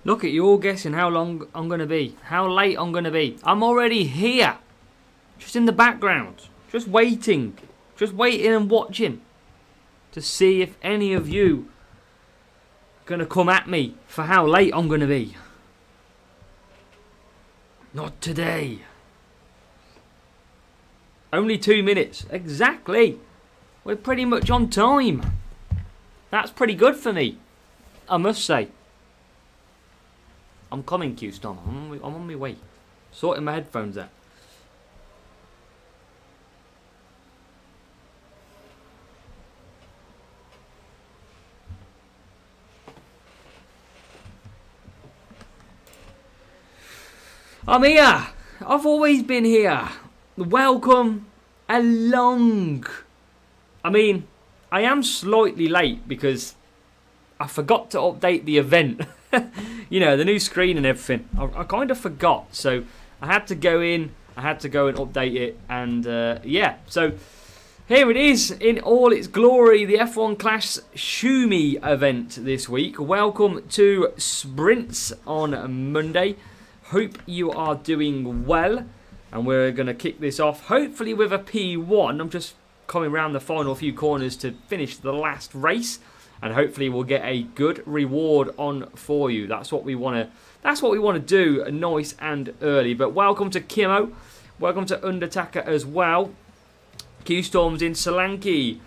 Look at you all guessing how long I'm going to be. How late I'm going to be. I'm already here. Just in the background. Just waiting. Just waiting and watching. To see if any of you are going to come at me for how late I'm going to be. Not today. Only 2 minutes. Exactly. We're pretty much on time. That's pretty good for me, I must say. I'm coming, Q-Storm. I'm on my way. Sorting my headphones out. I'm here. I've always been here. Welcome along. I mean, I am slightly late because I forgot to update the event. You know, the new screen and everything. I kind of forgot. So I had to go in. I had to go and update it. And yeah, so here it is in all its glory. The F1 Clash Shumi event this week. Welcome to Sprints on Monday. Hope you are doing well. And we're going to kick this off hopefully with a P1. I'm just coming around the final few corners to finish the last race. And hopefully we'll get a good reward on for you. That's what we want to. That's what we want to do, nice and early. But welcome to Kimo, welcome to Undertaker as well. Q Storm's in Solanke.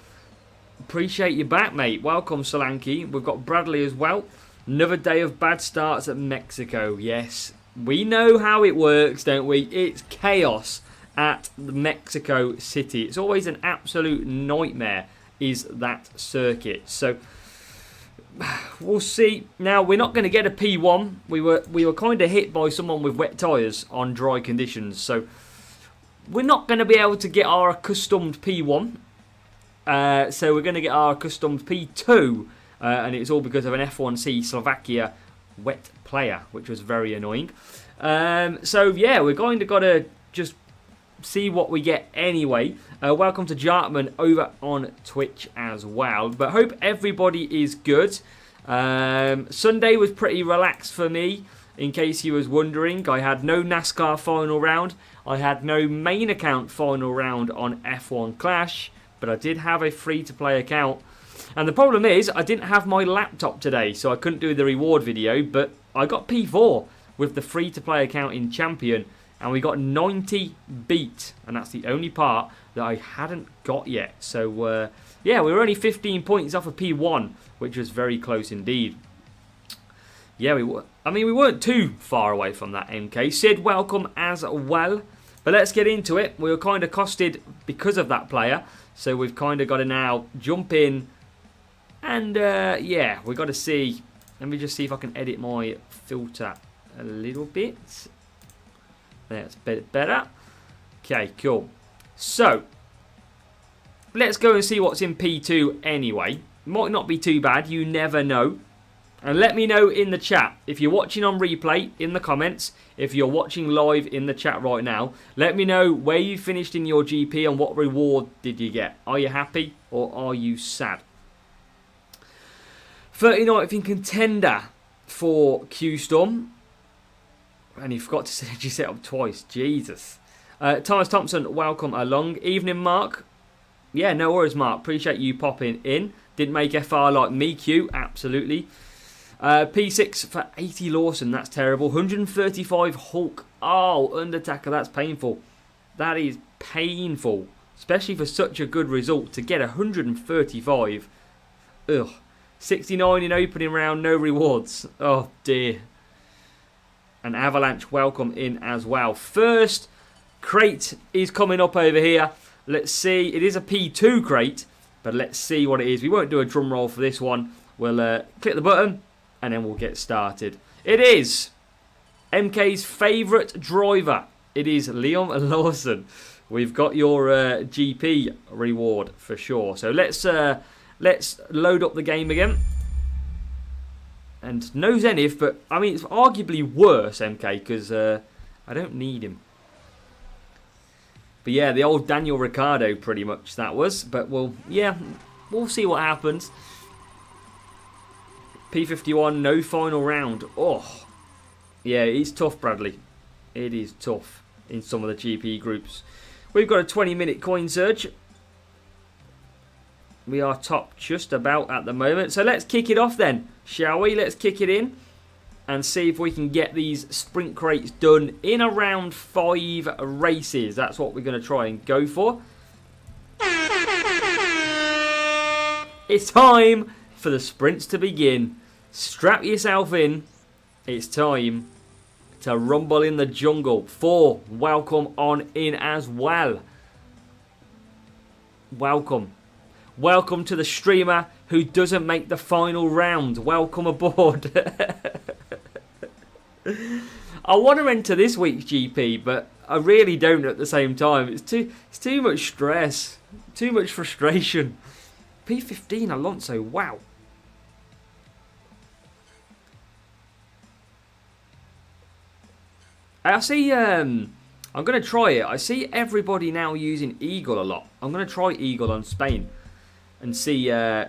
Appreciate you back, mate. Welcome, Solanke. We've got Bradley as well. Another day of bad starts at Mexico. Yes, we know how it works, don't we? It's chaos at Mexico City. It's always an absolute nightmare. Is that circuit? So. We'll see. Now, we're not going to get a P1. We were kind of hit by someone with wet tyres on dry conditions. So, we're not going to be able to get our accustomed P1. So, we're going to get our accustomed P2. And it's all because of an F1C Slovakia wet player, which was very annoying. So, yeah, we're going to got to just see what we get anyway. Welcome to Jartman over on Twitch as well. But hope everybody is good. Sunday was pretty relaxed for me. In case you was wondering, I had no NASCAR final round. I had no main account final round on F1 Clash. But I did have a free-to-play account. And the problem is, I didn't have my laptop today, so I couldn't do the reward video. But I got P4 with the free-to-play account in Champion. And we got 90 beat. And that's the only part that I hadn't got yet. So, yeah, we were only 15 points off of P1, which was very close indeed. Yeah, we weren't too far away from that, MK. Sid, welcome as well. But let's get into it. We were kind of costed because of that player. So we've kind of got to now jump in. And, yeah, we've got to see. Let me just see if I can edit my filter a little bit. That's a bit better. Okay, cool. So, let's go and see what's in P2 anyway. Might not be too bad, you never know. And let me know in the chat, if you're watching on replay, in the comments, if you're watching live in the chat right now, let me know where you finished in your GP and what reward did you get. Are you happy or are you sad? 39th in contender for Q-Storm. And you forgot to set you set up twice. Jesus. Thomas Thompson, welcome along. Evening, Mark. Yeah, no worries, Mark. Appreciate you popping in. Didn't make FR like me, Q. Absolutely. P6 for 80 Lawson. That's terrible. 135 Hulk. Oh, Undertaker. That's painful. That is painful. Especially for such a good result. To get 135. Ugh. 69 in opening round. No rewards. Oh, dear. And Avalanche, welcome in as well. First crate is coming up over here. Let's see. It is a P2 crate, but let's see what it is. We won't do a drum roll for this one. We'll click the button, and then we'll get started. It is MK's favourite driver. It is Liam Lawson. We've got your GP reward for sure. So let's load up the game again. And no Zenith, but I mean, it's arguably worse, MK, because I don't need him. But yeah, the old Daniel Ricciardo, pretty much, that was. But we'll see what happens. P51, no final round. Oh, yeah, it's tough, Bradley. It is tough in some of the GP groups. We've got a 20-minute coin surge. We are top just about at the moment. So let's kick it off then, shall we? Let's kick it in and see if we can get these sprint crates done in around 5 races. That's what we're going to try and go for. It's time for the sprints to begin. Strap yourself in. It's time to rumble in the jungle. 4, welcome on in as well. Welcome. Welcome to the streamer who doesn't make the final round. Welcome aboard. I want to enter this week's GP, but I really don't at the same time. It's too much stress. Too much frustration. P15 Alonso, wow. I see, I'm going to try it. I see everybody now using Eagle a lot. I'm going to try Eagle on Spain and see if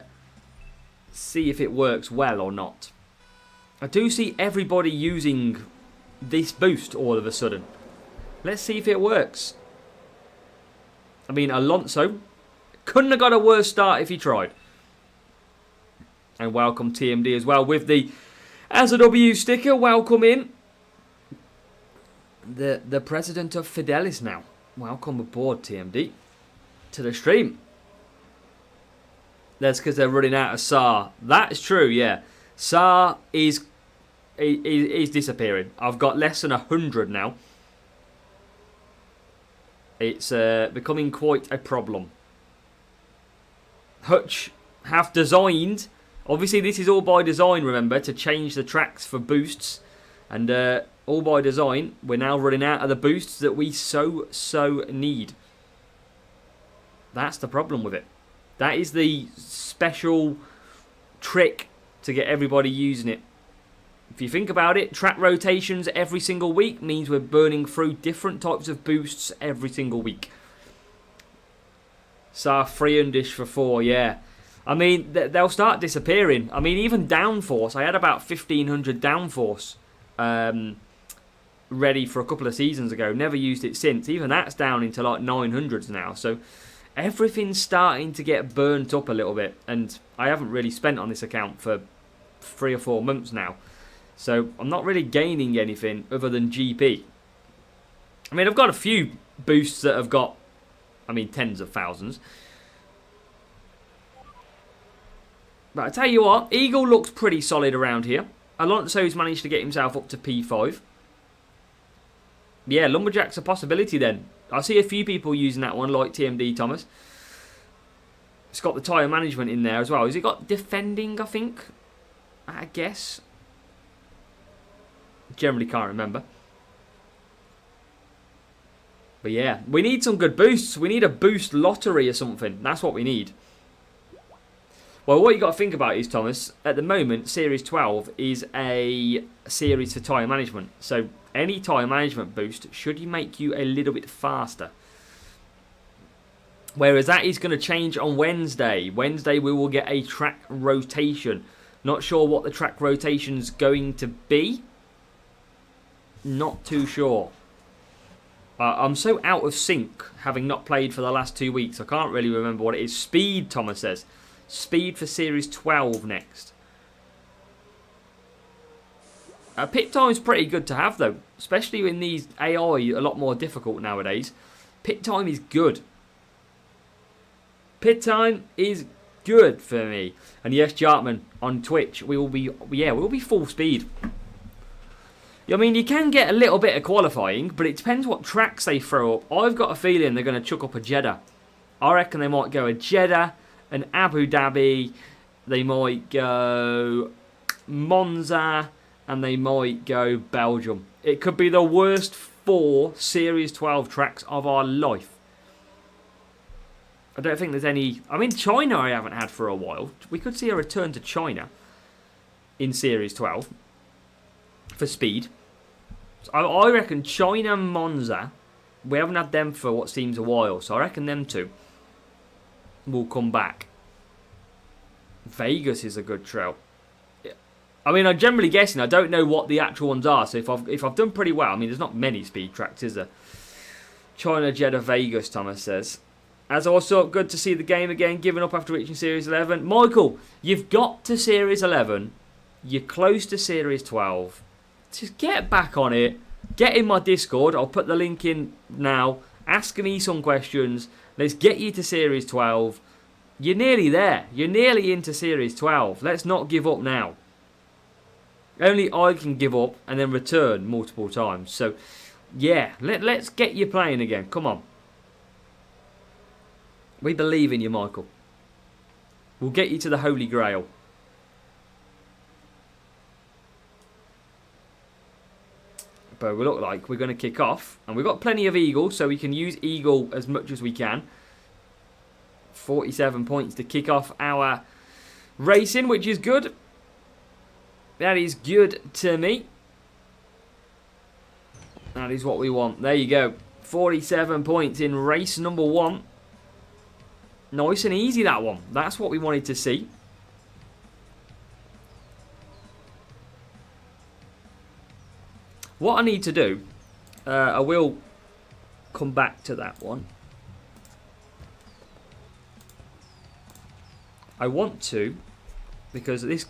it works well or not. I do see everybody using this boost all of a sudden. Let's see if it works. I mean, Alonso couldn't have got a worse start if he tried. And welcome TMD as well with the as a W sticker. Welcome in. The president of Fidelis now. Welcome aboard, TMD, to the stream. That's because they're running out of SAR. That is true, yeah. SAR is disappearing. I've got less than 100 now. It's becoming quite a problem. Hutch have designed, obviously this is all by design, remember, to change the tracks for boosts. And all by design, we're now running out of the boosts that we so need. That's the problem with it. That is the special trick to get everybody using it. If you think about it, track rotations every single week means we're burning through different types of boosts every single week. SAR 300-ish for 4, yeah. I mean, they'll start disappearing. I mean, even downforce, I had about 1500 downforce ready for a couple of seasons ago. Never used it since. Even that's down into like 900s now. So everything's starting to get burnt up a little bit. And I haven't really spent on this account for 3 or 4 months now. So I'm not really gaining anything other than GP. I mean, I've got a few boosts that have got, I mean, tens of thousands. But I tell you what, Eagle looks pretty solid around here. Alonso's managed to get himself up to P5. Yeah, Lumberjack's a possibility then. I see a few people using that one, like TMD Thomas. It's got the tyre management in there as well. Has it got defending, I think? I guess. Generally can't remember. But yeah, we need some good boosts. We need a boost lottery or something. That's what we need. Well, what you got to think about is, Thomas, at the moment, Series 12 is a series for tyre management. So any tyre management boost should make you a little bit faster. Whereas that is going to change on Wednesday. Wednesday we will get a track rotation. Not sure what the track rotation's going to be. Not too sure. I'm so out of sync, having not played for the last 2 weeks. I can't really remember what it is. Speed, Thomas says. Speed for Series 12 next. Pit time's pretty good to have, though. Especially in these AI, a lot more difficult nowadays. Pit time is good. Pit time is good for me. And yes, Jartman, on Twitch, we'll be full speed. I mean, you can get a little bit of qualifying, but it depends what tracks they throw up. I've got a feeling they're going to chuck up a Jeddah. I reckon they might go a Jeddah, an Abu Dhabi, they might go Monza, and they might go Belgium. It could be the worst 4 Series 12 tracks of our life. I don't think there's any... I mean, China I haven't had for a while. We could see a return to China in Series 12 for speed. So I reckon China, Monza, we haven't had them for what seems a while, so I reckon them two will come back. Vegas is a good trail. I mean, I'm generally guessing. I don't know what the actual ones are. So if I've done pretty well, I mean, there's not many speed tracks, is there? China Jeddah Vegas, Thomas says. As also good to see the game again, giving up after reaching Series 11. Michael, you've got to Series 11. You're close to Series 12. Just get back on it. Get in my Discord. I'll put the link in now. Ask me some questions. Let's get you to Series 12. You're nearly there. You're nearly into Series 12. Let's not give up now. Only I can give up and then return multiple times. So, yeah, let's get you playing again. Come on. We believe in you, Michael. We'll get you to the Holy Grail. But we look like we're going to kick off. And we've got plenty of Eagle, so we can use Eagle as much as we can. 47 points to kick off our racing, which is good. That is good to me. That is what we want. There you go. 47 points in race number 1. Nice and easy, that one. That's what we wanted to see. What I need to do, I will come back to that one. I want to, because this...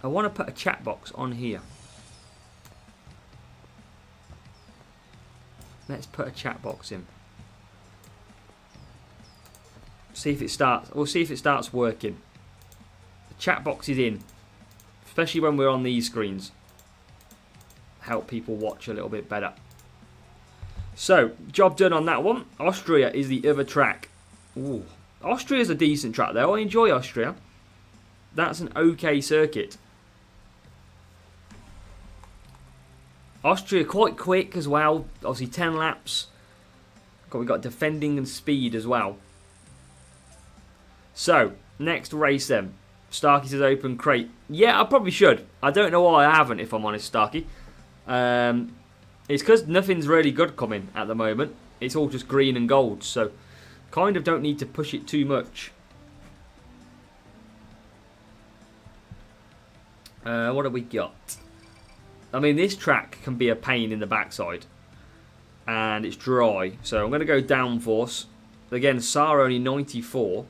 I want to put a chat box on here. Let's put a chat box in. See if it starts. We'll see if it starts working. The chat box is in, especially when we're on these screens. Help people watch a little bit better. So, job done on that one. Austria is the other track. Ooh, Austria's a decent track though. I enjoy Austria. That's an okay circuit. Austria quite quick as well. Obviously 10 laps. We've got defending and speed as well. So, next race then. Starkey says open crate. Yeah, I probably should. I don't know why I haven't, if I'm honest, Starkey. It's because nothing's really good coming at the moment. It's all just green and gold. So, kind of don't need to push it too much. What have we got? I mean, this track can be a pain in the backside. And it's dry. So I'm going to go downforce. Again, Sara only 94.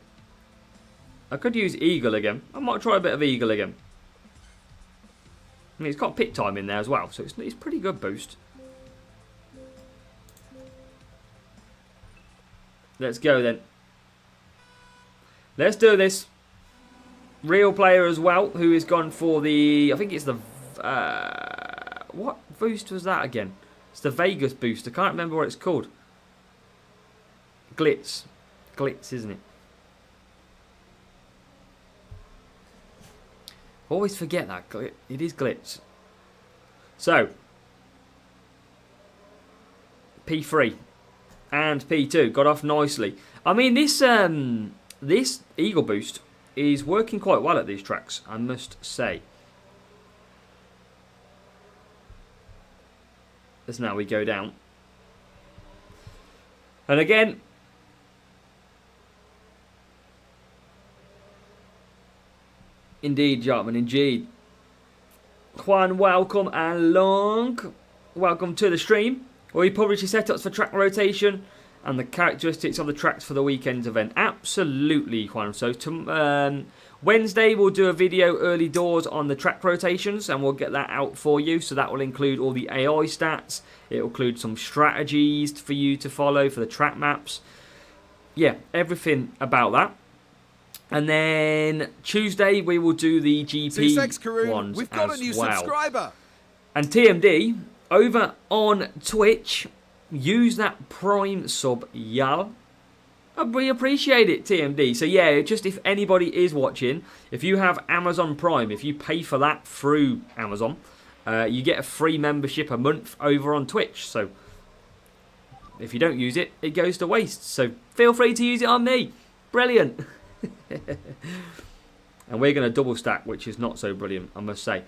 I could use Eagle again. I might try a bit of Eagle again. I mean, it's got pit time in there as well. So it's pretty good boost. Let's go then. Let's do this. Real player as well, who has gone for the... I think it's the... what boost was that again? It's the Vegas boost. I can't remember what it's called. Glitz. Glitz, isn't it? Always forget that. It is Glitz. So. P3. And P2. Got off nicely. I mean, this Eagle boost is working quite well at these tracks, I must say. As now we go down. And again, indeed, Jartman, indeed. Juan, welcome along. Welcome to the stream, where we publish the setups for track rotation and the characteristics of the tracks for the weekend's event. Absolutely, Juan. So Wednesday we'll do a video early doors on the track rotations, and we'll get that out for you. So that will include all the AI stats. It will include some strategies for you to follow for the track maps. Yeah, everything about that. And then Tuesday we will do the GP ones. We've got a new subscriber. And TMD over on Twitch. Use that Prime sub, y'all. We appreciate it, TMD. So yeah, just if anybody is watching, if you have Amazon Prime, if you pay for that through Amazon, you get a free membership a month over on Twitch. So if you don't use it, it goes to waste. So feel free to use it on me. Brilliant. And we're going to double stack, which is not so brilliant, I must say.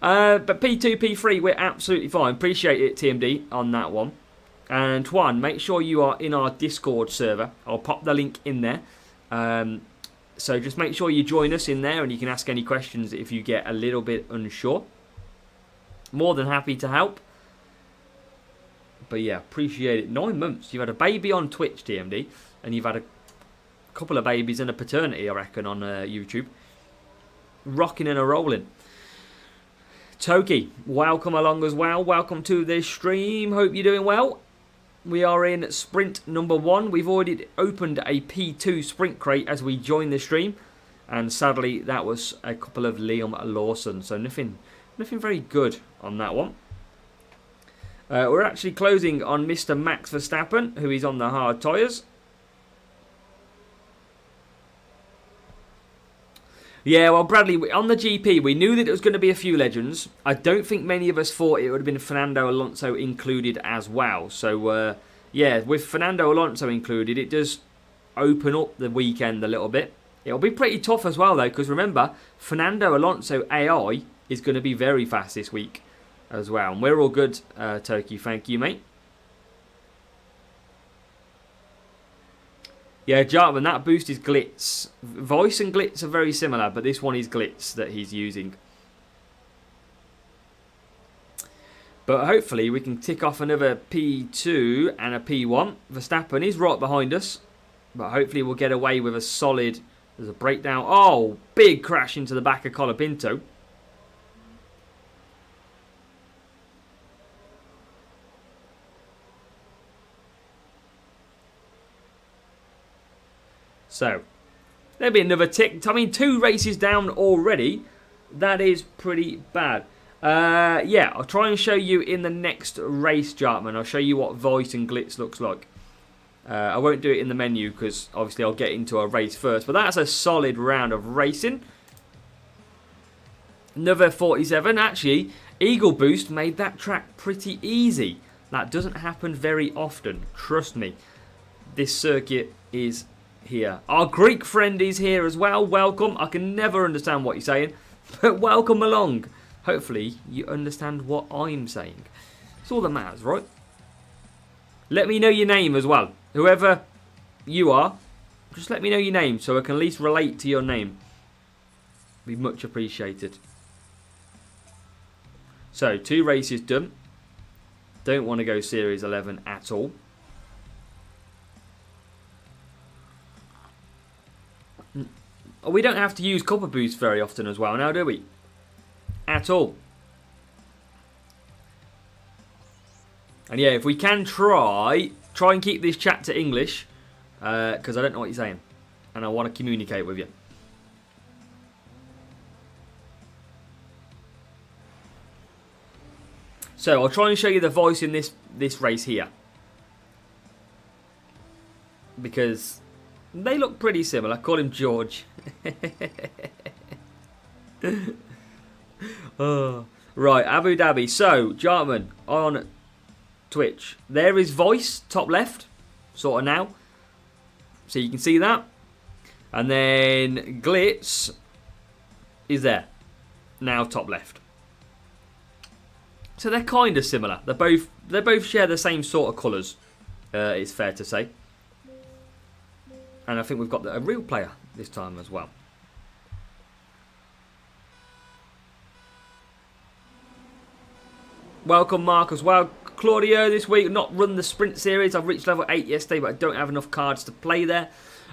But P2, P3, we're absolutely fine. Appreciate it, TMD, on that one. And Juan, make sure you are in our Discord server. I'll pop the link in there. So just make sure you join us in there and you can ask any questions if you get a little bit unsure. More than happy to help. But yeah, appreciate it. 9 months. You've had a baby on Twitch, DMD, and you've had a couple of babies and a paternity, I reckon, on YouTube. Rocking and a rolling. Toki, welcome along as well. Welcome to this stream. Hope you're doing well. We are in sprint number 1. We've already opened a P2 sprint crate as we join the stream. And sadly, that was a couple of Liam Lawson. So nothing very good on that one. We're actually closing on Mr. Max Verstappen, who is on the hard tyres. Yeah, well, Bradley, on the GP, we knew that it was going to be a few legends. I don't think many of us thought it would have been Fernando Alonso included as well. So, yeah, with Fernando Alonso included, it does open up the weekend a little bit. It'll be pretty tough as well, though, because remember, Fernando Alonso AI is going to be very fast this week as well. And we're all good, Toki. Thank you, mate. Yeah, Jarman, that boost is Glitz. Voice and Glitz are very similar, but this one is Glitz that he's using. But hopefully we can tick off another P2 and a P1. Verstappen is right behind us, but hopefully we'll get away with a solid... There's a breakdown. Oh, big crash into the back of Colapinto. So, there'll be another tick. I mean, 2 races down already. That is pretty bad. Yeah, I'll try and show you in the next race, Jartman. I'll show you what Voice and Glitz looks like. I won't do it in the menu because obviously I'll get into a race first. But that's a solid round of racing. Another 47. Actually, Eagle Boost made that track pretty easy. That doesn't happen very often. Trust me. This circuit is... here. Our Greek friend is here as well. Welcome. I can never understand what you're saying, but welcome along. Hopefully you understand what I'm saying. It's all that matters, right? Let me know your name as well. Whoever you are, just let me know your name so I can at least relate to your name. Be much appreciated. So, 2 races done. Don't want to go Series 11 at all. We don't have to use copper boost very often as well now, do we? At all. And yeah, if we can try and keep this chat to English, because I don't know what you're saying. And I want to communicate with you. So, I'll try and show you the voice in this race here. Because... they look pretty similar. Call him George. Oh. Right, Abu Dhabi. So, Jarman on Twitch. There is Voice, top left. Sort of now. So you can see that. And then Glitz is there. Now top left. So they're kind of similar. They both share the same sort of colours. It's fair to say. And I think we've got a real player this time as well. Welcome, Mark, as well. Claudio this week, not run the sprint series. I've reached level 8 yesterday, but I don't have enough cards to play there.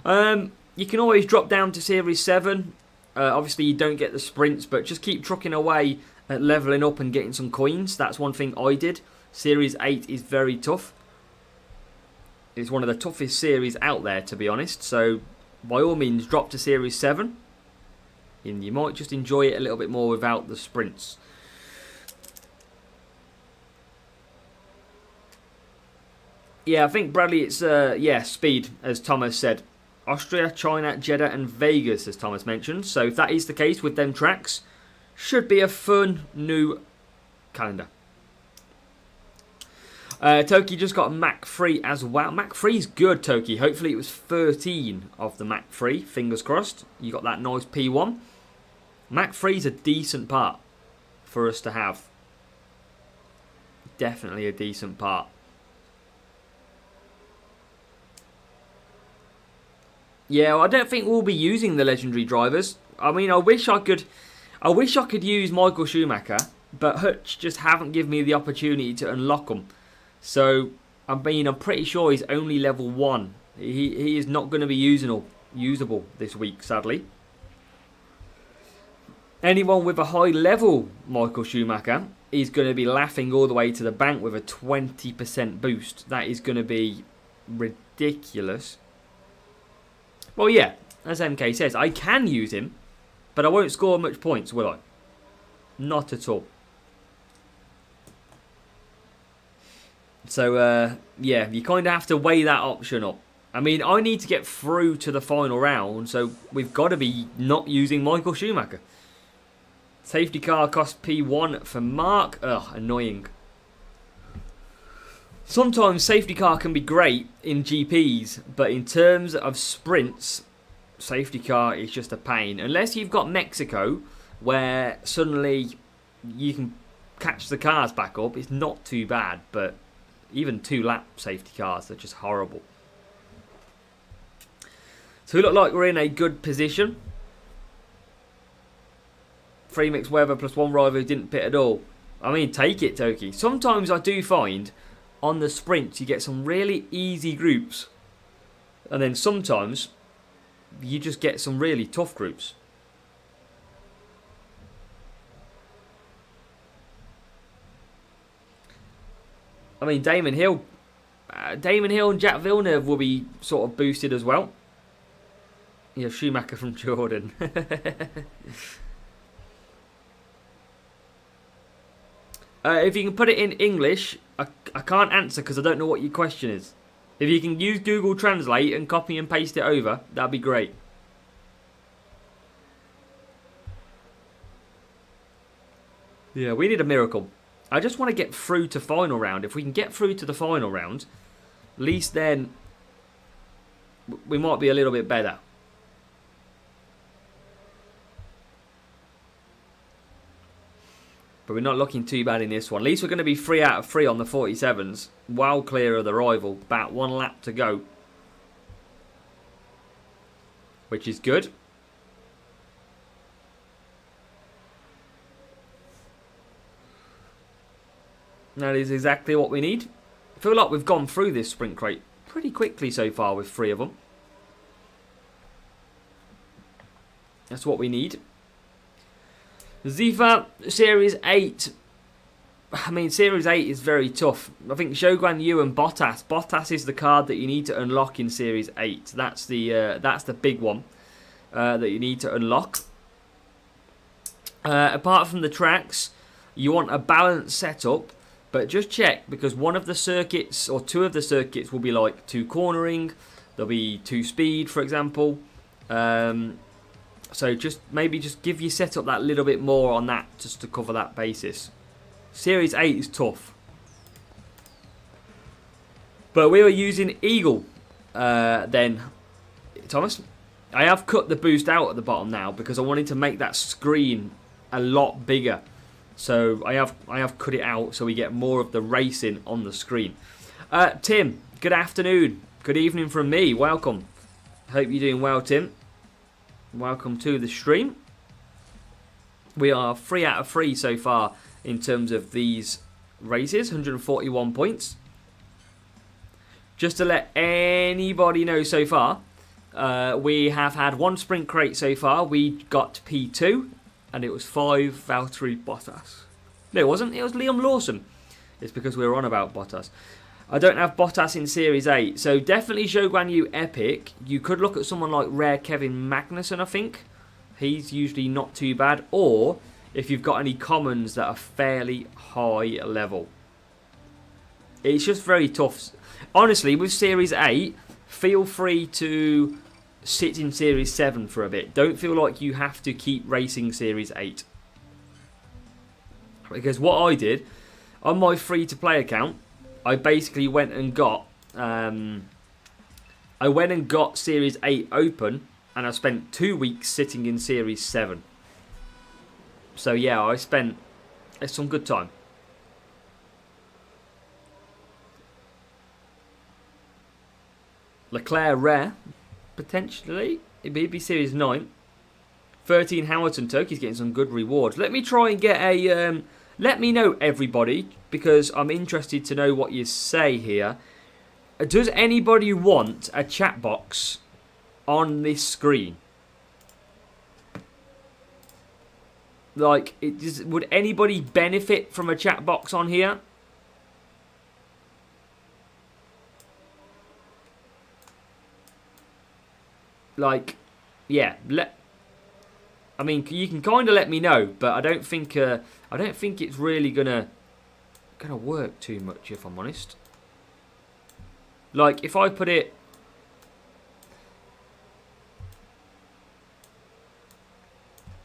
You can always drop down to Series 7. Obviously, you don't get the sprints, but just keep trucking away at leveling up and getting some coins. That's one thing I did. Series 8 is very tough. It's one of the toughest series out there, to be honest. So, by all means, drop to Series 7. And you might just enjoy it a little bit more without the sprints. Yeah, I think, Bradley, it's, speed, as Thomas said. Austria, China, Jeddah and Vegas, as Thomas mentioned. So, if that is the case with them tracks, should be a fun new calendar. Toki just got a Mach 3 as well. Mach 3's good, Toki. Hopefully it was 13 of the Mach 3. Fingers crossed. You got that nice P1. Mach 3's a decent part for us to have. Definitely a decent part. Yeah, I don't think we'll be using the legendary drivers. I mean, I wish I could use Michael Schumacher, but Hutch just haven't given me the opportunity to unlock them. So, I mean, I'm pretty sure he's only level 1. He is not going to be usable this week, sadly. Anyone with a high level Michael Schumacher is going to be laughing all the way to the bank with a 20% boost. That is going to be ridiculous. Well, yeah, as MK says, I can use him, but I won't score much points, will I? Not at all. So, yeah, you kind of have to weigh that option up. I mean, I need to get through to the final round, so we've got to be not using Michael Schumacher. Safety car cost P1 for Mark. Ugh, annoying. Sometimes safety car can be great in GPs, but in terms of sprints, safety car is just a pain. Unless you've got Mexico, where suddenly you can catch the cars back up, it's not too bad, but even 2-lap safety cars are just horrible. So we look like we're in a good position. 3 mixed weather plus 1 rival who didn't pit at all. I mean, take it, Toki. Sometimes I do find on the sprints you get some really easy groups. And then sometimes you just get some really tough groups. I mean, Damon Hill and Jack Villeneuve will be sort of boosted as well. You have Schumacher from Jordan. If you can put it in English, I can't answer because I don't know what your question is. If you can use Google Translate and copy and paste it over, that'd be great. Yeah, we need a miracle. I just want to get through to final round. If we can get through to the final round, at least then we might be a little bit better. But we're not looking too bad in this one. At least we're going to be 3 out of 3 on the 47s. Well clear of the rival. About 1 lap to go. Which is good. That is exactly what we need. I feel like we've gone through this sprint crate pretty quickly so far with 3 of them. That's what we need. Zifa, Series 8. I mean, Series 8 is very tough. I think Zhou Yu and Bottas. Bottas is the card that you need to unlock in Series 8. That's the big one that you need to unlock. Apart from the tracks, you want a balanced setup. But just check, because one of the circuits, or 2 of the circuits, will be like 2 cornering. There'll be 2 speed, for example. So maybe just give your setup that little bit more on that, just to cover that basis. Series 8 is tough. But we were using Eagle then, Thomas. I have cut the boost out at the bottom now because I wanted to make that screen a lot bigger. So I have cut it out so we get more of the racing on the screen. Tim, good afternoon. Good evening from me. Welcome. Hope you're doing well, Tim. Welcome to the stream. We are 3 out of 3 so far in terms of these races. 141 points. Just to let anybody know so far, we have had 1 sprint crate so far. We got P2. And it was 5 Valtteri Bottas. No, it wasn't. It was Liam Lawson. It's because we were on about Bottas. I don't have Bottas in Series 8. So definitely Zhou Yu Epic. You could look at someone like Rare Kevin Magnussen, I think. He's usually not too bad. Or if you've got any commons that are fairly high level. It's just very tough. Honestly, with Series 8, feel free to sit in Series 7 for a bit. Don't feel like you have to keep racing Series 8. Because what I did, on my free-to-play account, I basically went and got Series 8 open, and I spent 2 weeks sitting in Series 7. So yeah, I spent some good time. Leclerc rare. potentially. It'd be Series 9. 13 Howerton Turkey's getting some good rewards. Let me try and get a... let me know, everybody, because I'm interested to know what you say here. Does anybody want a chat box on this screen? Like, would anybody benefit from a chat box on here? Like, yeah, I mean, you can kind of let me know, but I don't think it's really gonna work too much, if I'm honest. Like, if I put it,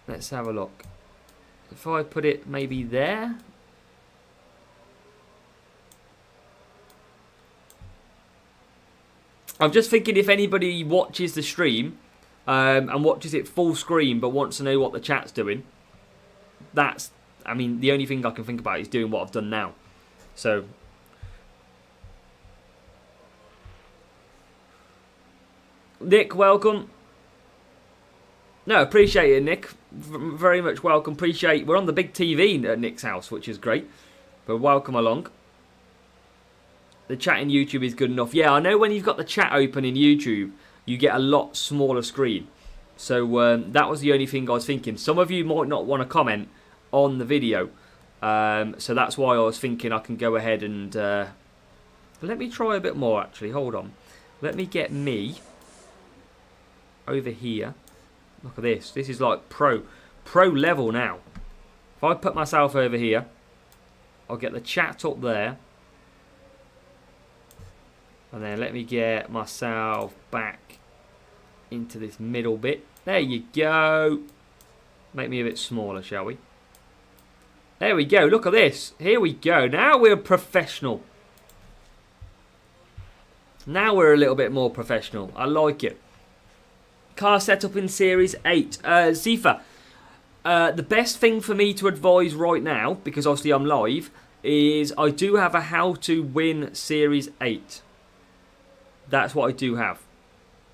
let's have a look. If I put it maybe there. I'm just thinking if anybody watches the stream and watches it full screen but wants to know what the chat's doing, I mean, the only thing I can think about is doing what I've done now. So, Nick, welcome. No, appreciate it, Nick. Very much welcome. Appreciate. We're on the big TV at Nick's house, which is great. But welcome along. The chat in YouTube is good enough. Yeah, I know when you've got the chat open in YouTube, you get a lot smaller screen. So that was the only thing I was thinking. Some of you might not want to comment on the video. So that's why I was thinking I can go ahead and... let me try a bit more, actually. Hold on. Let me get me over here. Look at this. This is like pro level now. If I put myself over here, I'll get the chat up there. And then let me get myself back into this middle bit. There you go. Make me a bit smaller, shall we? There we go. Look at this. Here we go. Now we're professional. Now we're a little bit more professional. I like it. Car setup in Series 8. Zifa, the best thing for me to advise right now, because obviously I'm live, is I do have a how to win Series 8. That's what I do have.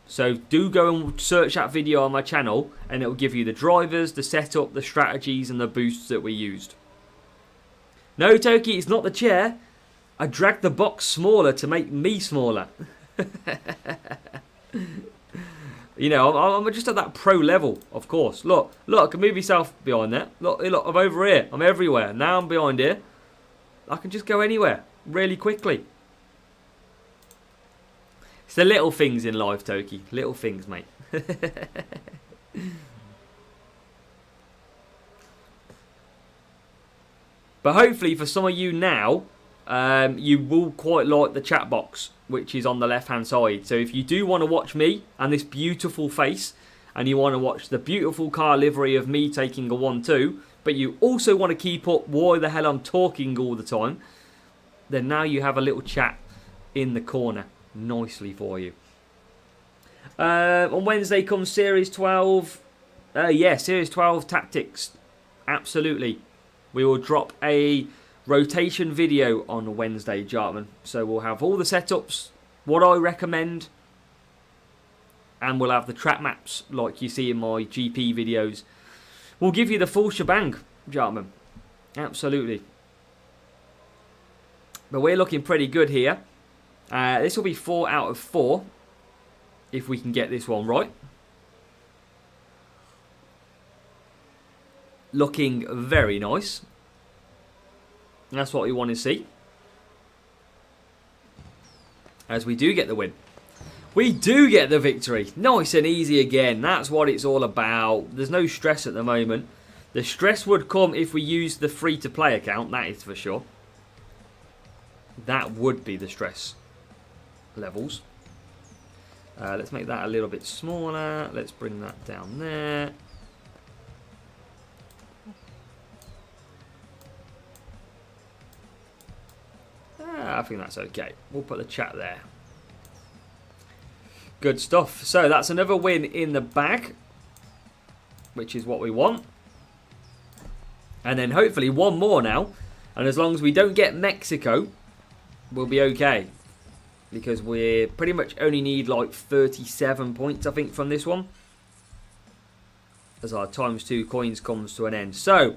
So do go and search that video on my channel and it will give you the drivers, the setup, the strategies and the boosts that we used. No, Toki, it's not the chair. I dragged the box smaller to make me smaller. You know, I'm just at that pro level, of course. Look, I can move myself behind there. Look, I'm over here. I'm everywhere. Now I'm behind here. I can just go anywhere really quickly. It's the little things in life, Toki. Little things, mate. But hopefully for some of you now, you will quite like the chat box, which is on the left-hand side. So if you do want to watch me and this beautiful face, and you want to watch the beautiful car livery of me taking a 1-2, but you also want to keep up why the hell I'm talking all the time, then now you have a little chat in the corner. Nicely for you. On Wednesday comes Series 12. Yeah, Series 12 Tactics. Absolutely. We will drop a rotation video on Wednesday, Jartman. So we'll have all the setups, what I recommend, and we'll have the track maps like you see in my GP videos. We'll give you the full shebang, Jartman. Absolutely. But we're looking pretty good here. This will be 4 out of 4 if we can get this one right. Looking very nice. That's what we want to see. As we do get the win. We do get the victory. Nice and easy again. That's what it's all about. There's no stress at the moment. The stress would come if we use the free-to-play account. That is for sure. That would be the stress levels. Let's make that a little bit smaller. Let's bring that down there. I think that's okay. We'll put the chat there. Good stuff. So that's another win in the bag, which is what we want. And then hopefully one more now. And as long as we don't get Mexico, we'll be okay. because we pretty much only need like 37 points, I think, from this one, as our ×2 coins comes to an end. So,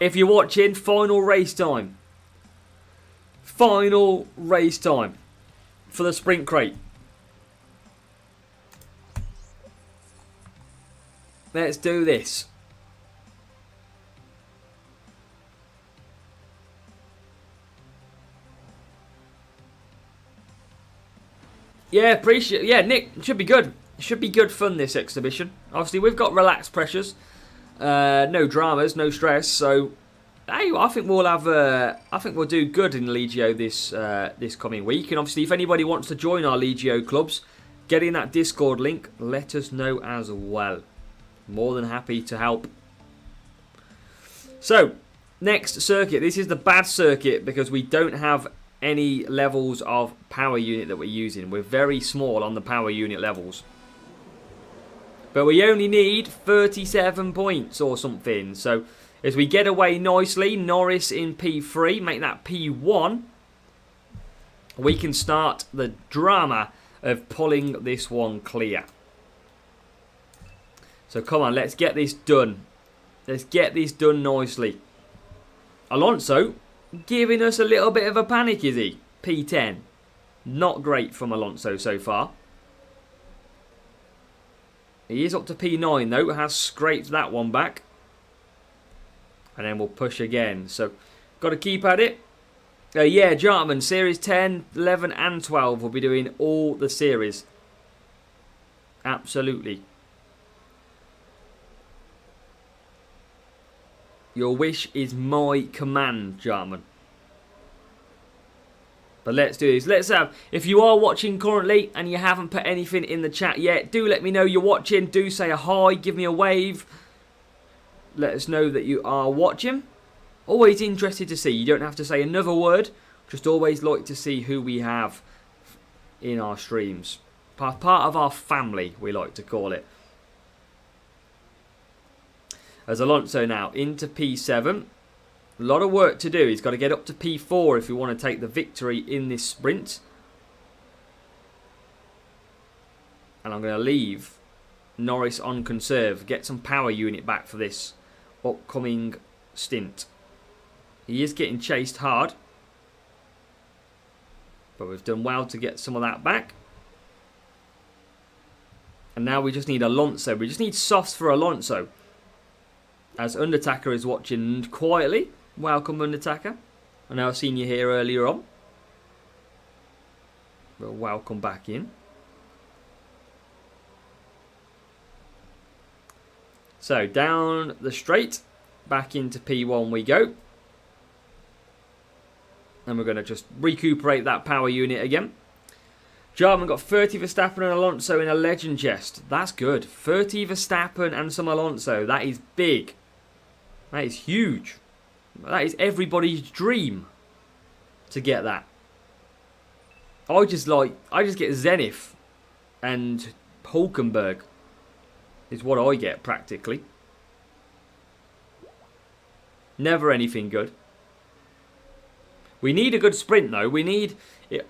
if you're watching, final race time. Final race time for the sprint crate. Let's do this. Yeah, appreciate. Yeah, Nick, it should be good. It should be good fun, this exhibition. Obviously, we've got relaxed pressures, no dramas, no stress. So, hey, I think we'll have. I think we'll do good in Legio this coming week. And obviously, if anybody wants to join our Legio clubs, get in that Discord link. Let us know as well. More than happy to help. So, next circuit. This is the bad circuit because we don't have any levels of power unit that we're using. We're very small on the power unit levels. But we only need 37 points or something. So, as we get away nicely, Norris in P3, make that P1, we can start the drama of pulling this one clear. So come on, let's get this done. Let's get this done nicely. Alonso giving us a little bit of a panic, is he? P10. Not great from Alonso so far. He is up to P9 though, has scraped that one back. And then we'll push again. So, got to keep at it. Yeah, Jartman, Series 10, 11 and 12 will be doing all the series. Absolutely. Your wish is my command, Jartman. But let's do this. Let's have, if you are watching currently and you haven't put anything in the chat yet, do let me know you're watching. Do say a hi, give me a wave. Let us know that you are watching. Always interested to see. You don't have to say another word. Just always like to see who we have in our streams. Part of our family, we like to call it. As Alonso now into P7. A lot of work to do. He's got to get up to P4 if we want to take the victory in this sprint. And I'm going to leave Norris on conserve. Get some power unit back for this upcoming stint. He is getting chased hard. But we've done well to get some of that back. And now we just need Alonso. We just need softs for Alonso. As Undertaker is watching quietly. Welcome, Undertaker. I know I've seen you here earlier on. But welcome back in. So, down the straight. Back into P1 we go. And we're going to just recuperate that power unit again. Jarman got 30 Verstappen and Alonso in a legend chest. That's good. 30 Verstappen and some Alonso. That is big. That is huge. That is everybody's dream to get that. I just get Zenith and Hulkenberg is what I get practically. Never anything good. We need a good sprint though.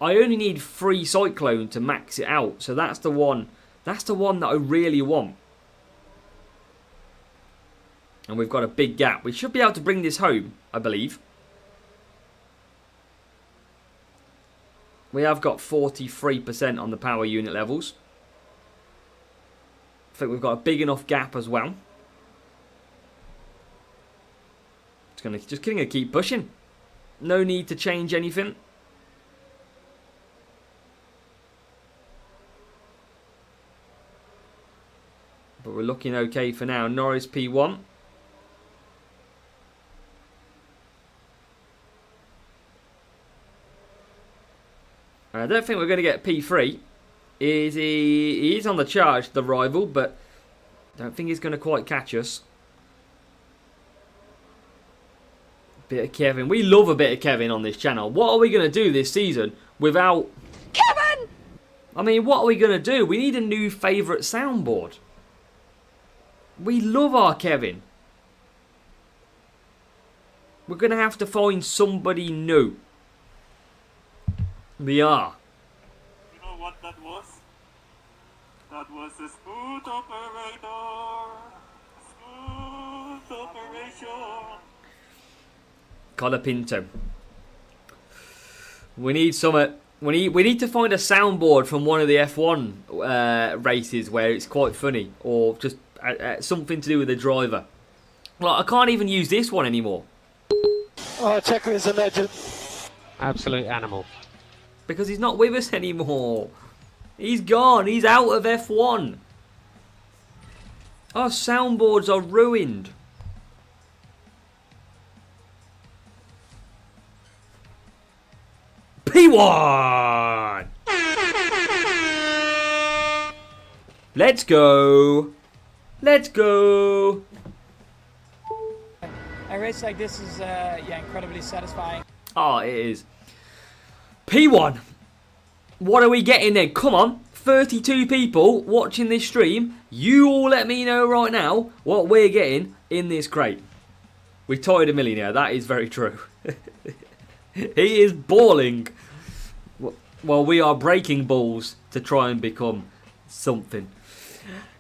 I only need 3 Cyclone to max it out. So that's the one that I really want. And we've got a big gap. We should be able to bring this home, I believe. We have got 43% on the power unit levels. I think we've got a big enough gap as well. Just going to keep pushing. No need to change anything. But we're looking okay for now. Norris P1. I don't think we're going to get P3. He is on the charge, the rival, but I don't think he's going to quite catch us. Bit of Kevin. We love a bit of Kevin on this channel. What are we going to do this season without Kevin? I mean, what are we going to do? We need a new favourite soundboard. We love our Kevin. We're going to have to find somebody new. We are. You know what that was? That was a smooth operator. Smooth operation. Colapinto. We need some. We need to find a soundboard from one of the F1 races where it's quite funny, or just something to do with the driver. Like, I can't even use this one anymore. Oh, Checo is a legend. Absolute animal. Because he's not with us anymore. He's gone. He's out of F1. Our soundboards are ruined. P1! Let's go. Let's go. A race like this is incredibly satisfying. Oh, it is. P1. What are we getting then? Come on. 32 people watching this stream. You all let me know right now what we're getting in this crate. We tied a millionaire. That is very true. He is balling. Well, we are breaking balls to try and become something.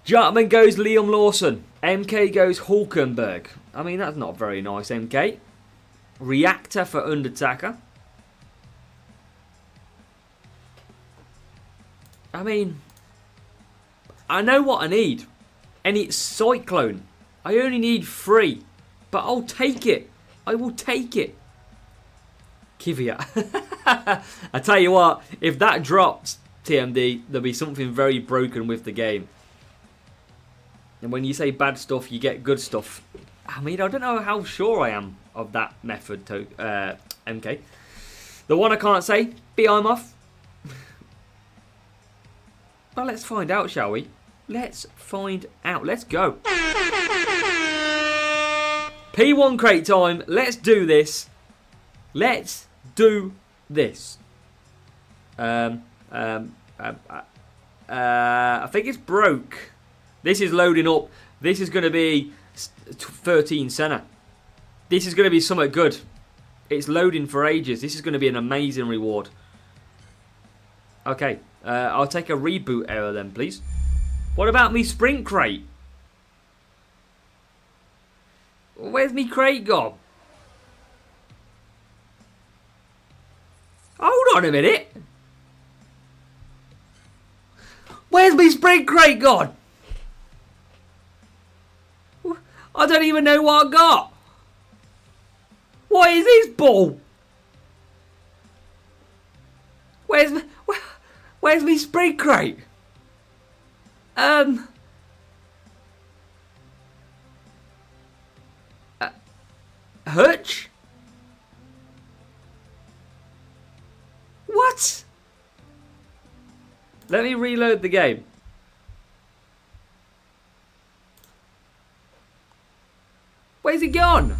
Jartman goes Liam Lawson. MK goes Hulkenberg. I mean, that's not very nice, MK. Reactor for Undertaker. I mean, I know what I need. And it's Cyclone. I only need 3. But I'll take it. I will take it. Kvyat. I tell you what, if that drops, TMD, there'll be something very broken with the game. And when you say bad stuff, you get good stuff. I mean, I don't know how sure I am of that method, MK. The one I can't say, I'm off. Well, let's find out, shall we? Let's find out. Let's go. P1 crate time. Let's do this. Let's do this. I think it's broke. This is loading up. This is going to be 13 Senna. This is going to be something good. It's loading for ages. This is going to be an amazing reward. Okay. I'll take a reboot error then, please. What about me sprint crate? Where's me crate gone? Hold on a minute. Where's me sprint crate gone? I don't even know what I got. What is this ball? Where's me sprint crate? Hutch? What? Let me reload the game. Where's he gone?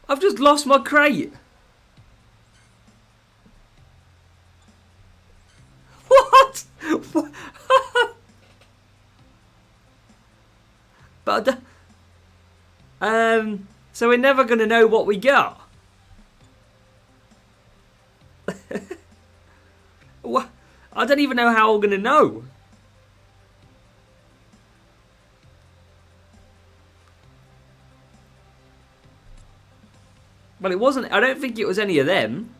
I've just lost my crate. What? But so we're never gonna know what we got. What? I don't even know how I'm gonna know. Well, it wasn't. I don't think it was any of them.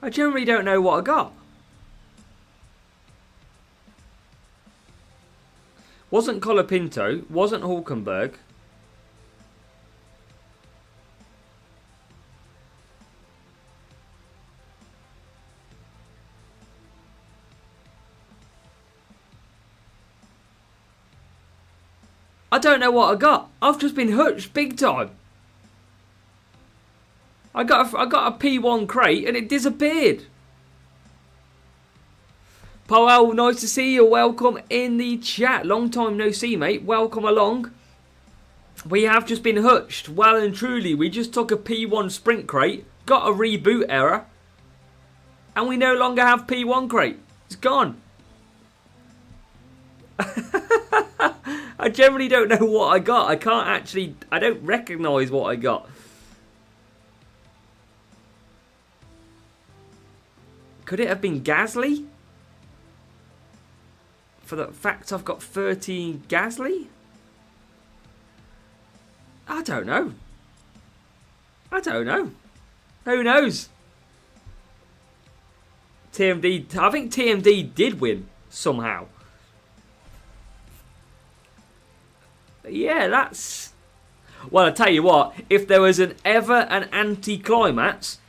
I generally don't know what I got. Wasn't Colapinto, wasn't Hulkenberg. I don't know what I got. I've just been hooked big time. I got a P1 crate and it disappeared. Powell, nice to see you. Welcome in the chat. Long time no see, mate. Welcome along. We have just been hutched. Well and truly, we just took a P1 sprint crate, got a reboot error, and we no longer have P1 crate. It's gone. I generally don't know what I got. I don't recognise what I got. Could it have been Gasly? For the fact I've got 13 Gasly? I don't know. Who knows? TMD, I think TMD did win somehow. But yeah, that's... Well, I tell you what, if there was an anticlimax,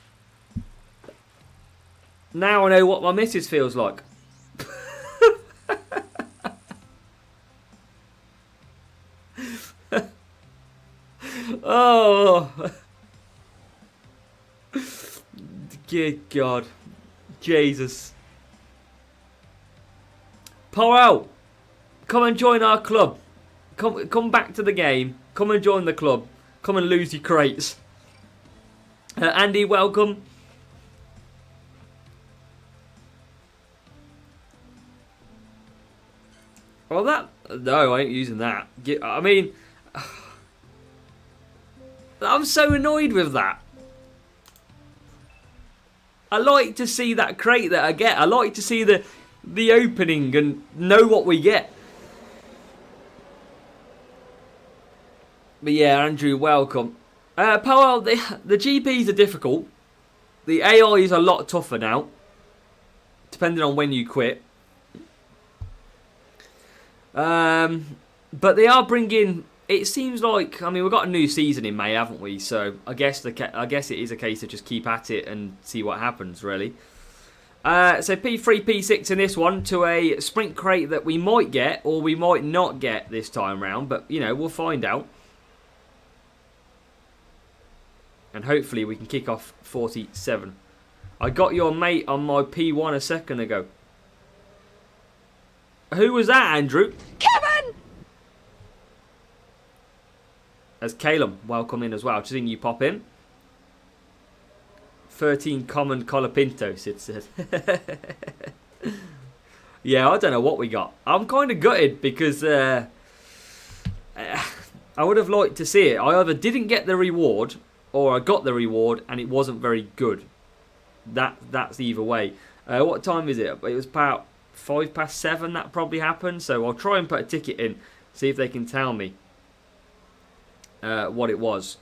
now I know what my missus feels like. Oh, good God, Jesus. Powell, come and join our club. Come back to the game. Come and join the club. Come and lose your crates. Andy, welcome. Well, no, I ain't using that. I mean, I'm so annoyed with that. I like to see that crate that I get. I like to see the opening and know what we get. But yeah, Andrew, welcome. Powell, the GPs are difficult. The AI is a lot tougher now, depending on when you quit. But they are bringing. It seems like, I mean, we've got a new season in May, haven't we? So I guess it is a case of just keep at it and see what happens, really. So P3, P6 in this one to a sprint crate that we might get or we might not get this time round, but you know, we'll find out. And hopefully we can kick off 47. I got your mate on my P1 a second ago. Who was that, Andrew? Kevin! As Calum, welcome in as well. Just seeing you pop in. 13 common Colapinto, Sid said. Yeah, I don't know what we got. I'm kind of gutted because I would have liked to see it. I either didn't get the reward or I got the reward and it wasn't very good. That's either way. What time is it? It was about 7:05 that probably happened. So I'll try and put a ticket in, see if they can tell me what it was.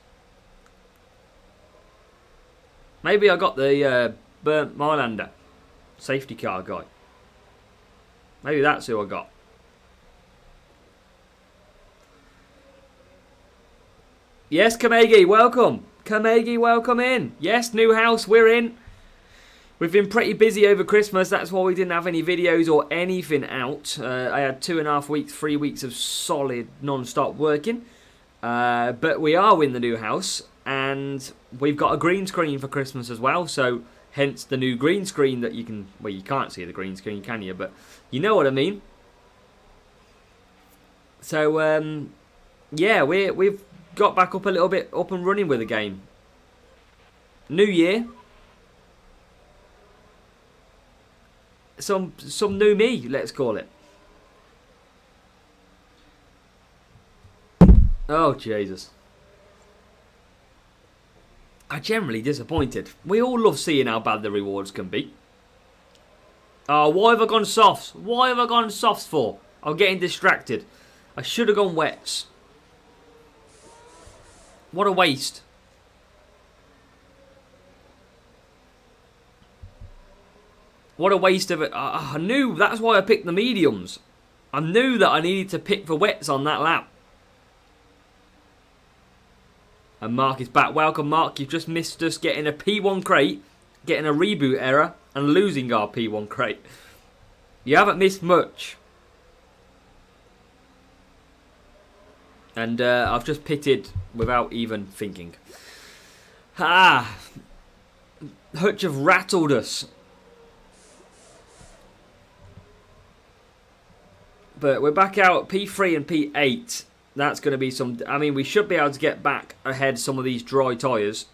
Maybe I got the Bernd Mailander safety car guy. Maybe that's who I got. Yes, Kamegi, welcome. Kamegi, welcome in. Yes, new house, we're in. We've been pretty busy over Christmas. That's why we didn't have any videos or anything out. I had 2.5 weeks, 3 weeks of solid non-stop working. But we are in the new house. And we've got a green screen for Christmas as well. So, hence the new green screen that you can... Well, you can't see the green screen, can you? But you know what I mean. So, yeah, we've got back up a little bit, up and running with the game. New year. Some new me, let's call it. Oh, Jesus. I'm generally disappointed. We all love seeing how bad the rewards can be. Oh, why have I gone softs? Why have I gone softs for? I'm getting distracted. I should have gone wets. What a waste. What a waste of it. I knew, that's why I picked the mediums. I knew that I needed to pick for wets on that lap. And Mark is back. Welcome, Mark. You've just missed us getting a P1 crate, getting a reboot error, and losing our P1 crate. You haven't missed much. And I've just pitted without even thinking. Ah! Hutch have rattled us. But we're back out P3 and P8. That's going to be some... I mean, we should be able to get back ahead some of these dry tyres.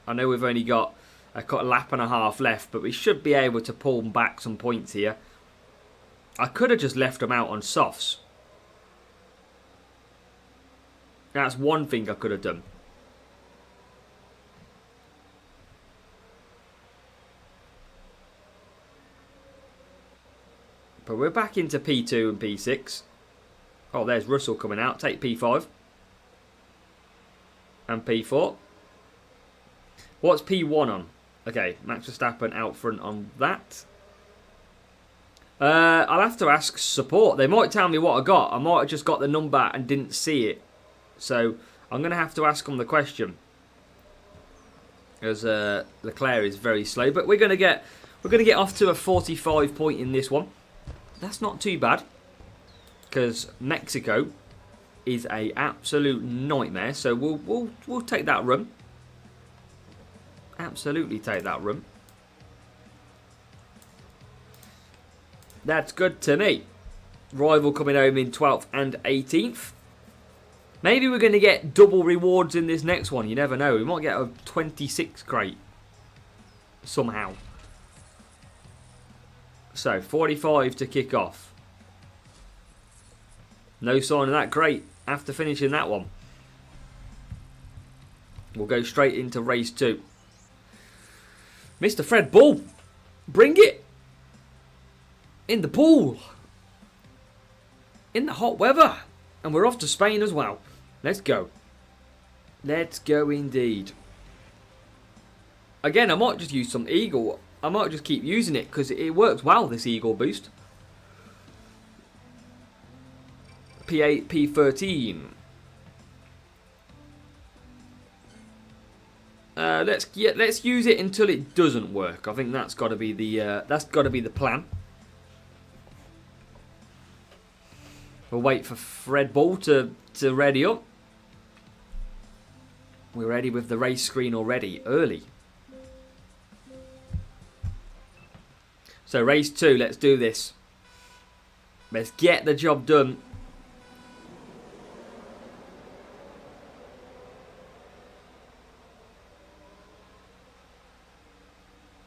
I know we've only got a lap and a half left, but we should be able to pull back some points here. I could have just left them out on softs. That's one thing I could have done. But we're back into P2 and P6. Oh, there's Russell coming out. Take P5. And P4. What's P1 on? Okay, Max Verstappen out front on that. I'll have to ask support. They might tell me what I got. I might have just got the number and didn't see it. So I'm going to have to ask them the question. As Leclerc is very slow. But we're going to get off to a 45 point in this one. That's not too bad. Because Mexico is a absolute nightmare. So we'll take that run. Absolutely take that run. That's good to me. Rival coming home in 12th and 18th. Maybe we're going to get double rewards in this next one. You never know. We might get a 26 crate. Somehow. So, 45 to kick off. No sign of that crate after finishing that one. We'll go straight into race 2. Mr. Fred Bull. Bring it. In the pool. In the hot weather. And we're off to Spain as well. Let's go. Let's go indeed. Again, I might just use some Eagle. I might just keep using it because it works well, this Eagle boost. P8, P13. Let's use it until it doesn't work. I think that's got to be the plan. We'll wait for Fred Bull to ready up. We're ready with the race screen already, early. So race 2, let's do this. Let's get the job done.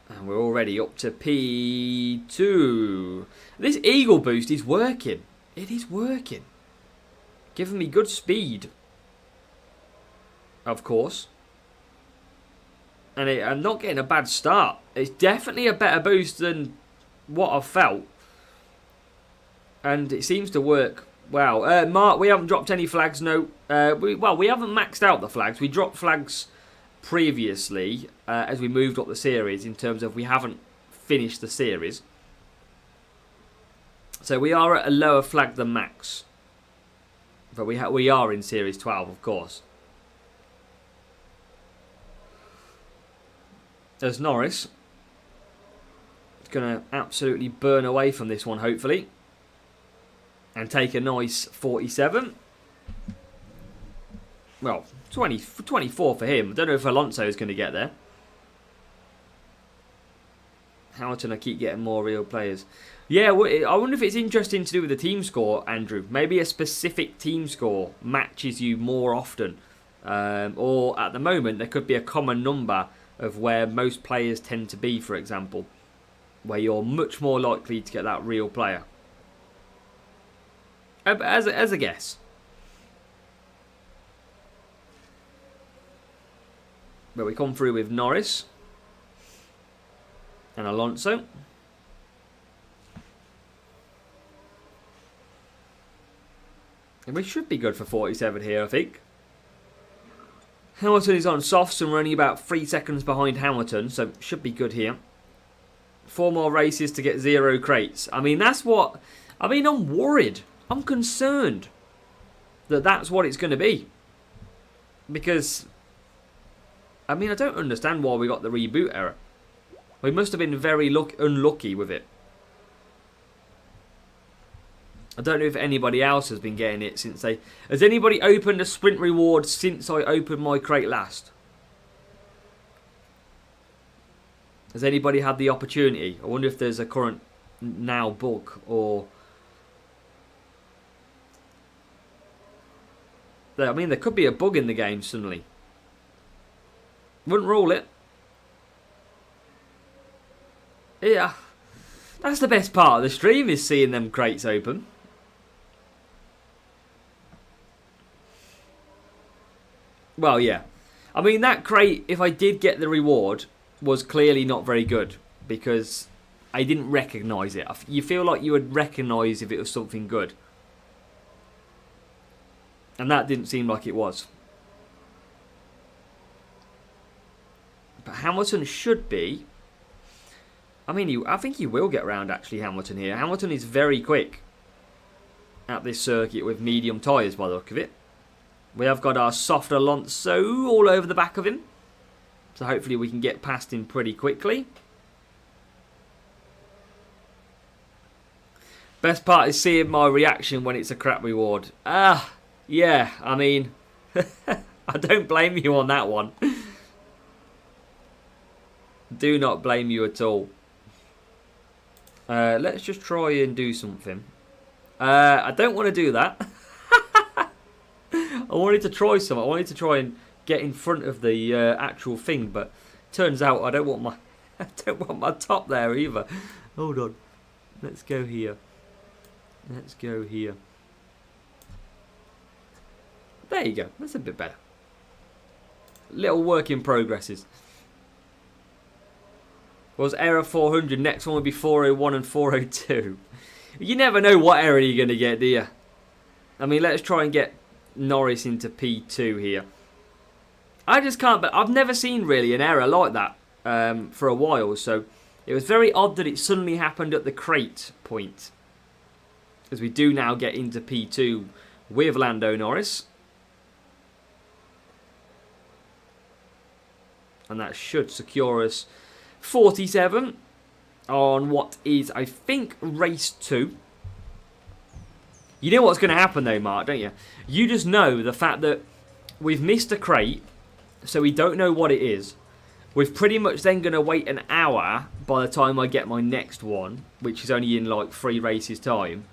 And we're already up to P2. This Eagle boost is working. It is working. Giving me good speed. Of course. And I'm not getting a bad start. It's definitely a better boost than what I've felt. And it seems to work well. Mark, we haven't dropped any flags. No. We haven't maxed out the flags. We dropped flags previously as we moved up the series in terms of we haven't finished the series. So we are at a lower flag than max. But we are in Series 12, of course. There's Norris. It's going to absolutely burn away from this one, hopefully. And take a nice 47. Well, 24 for him. I don't know if Alonso is going to get there. Hamilton, I keep getting more real players. Yeah, I wonder if it's interesting to do with the team score, Andrew. Maybe a specific team score matches you more often. Or at the moment, there could be a common number of where most players tend to be, for example. Where you're much more likely to get that real player. As a guess. But we come through with Norris. And Alonso. And we should be good for 47 here, I think. Hamilton is on softs and we're only about 3 seconds behind Hamilton, so should be good here. 4 more races to get 0 crates. I mean, that's what... I mean, I'm worried. I'm concerned that that's what it's going to be. Because... I mean, I don't understand why we got the reboot error. We must have been very unlucky with it. I don't know if anybody else has been getting it since they... Has anybody opened a sprint reward since I opened my crate last? Has anybody had the opportunity? I wonder if there's a current now bug or... I mean, there could be a bug in the game suddenly. Wouldn't rule it. Yeah. That's the best part of the stream, is seeing them crates open. Well, yeah. I mean, that crate, if I did get the reward, was clearly not very good. Because I didn't recognise it. You feel like you would recognise if it was something good. And that didn't seem like it was. But Hamilton should be... I mean, I think you will get around, actually, Hamilton here. Hamilton is very quick at this circuit with medium tyres, by the look of it. We have got our soft Alonso all over the back of him. So hopefully we can get past him pretty quickly. Best part is seeing my reaction when it's a crap reward. Yeah, I mean, I don't blame you on that one. Do not blame you at all. Let's just try and do something. I don't want to do that. I wanted to try something. I wanted to try and get in front of the actual thing, but turns out I don't want my top there either. Hold on. Let's go here. Let's go here. There you go. That's a bit better. Little work in progresses. Was error 400. Next one would be 401 and 402. You never know what error you're going to get, do you? I mean, let's try and get Norris into P2 here. I just can't, but I've never seen really an error like that for a while. So it was very odd that it suddenly happened at the crate point. As we do now get into P2 with Lando Norris. And that should secure us 47 on what is, I think, race 2. You know what's going to happen though, Mark, don't you? You just know the fact that we've missed a crate, so we don't know what it is. We're pretty much then going to wait an hour by the time I get my next one, which is only in like 3 races time.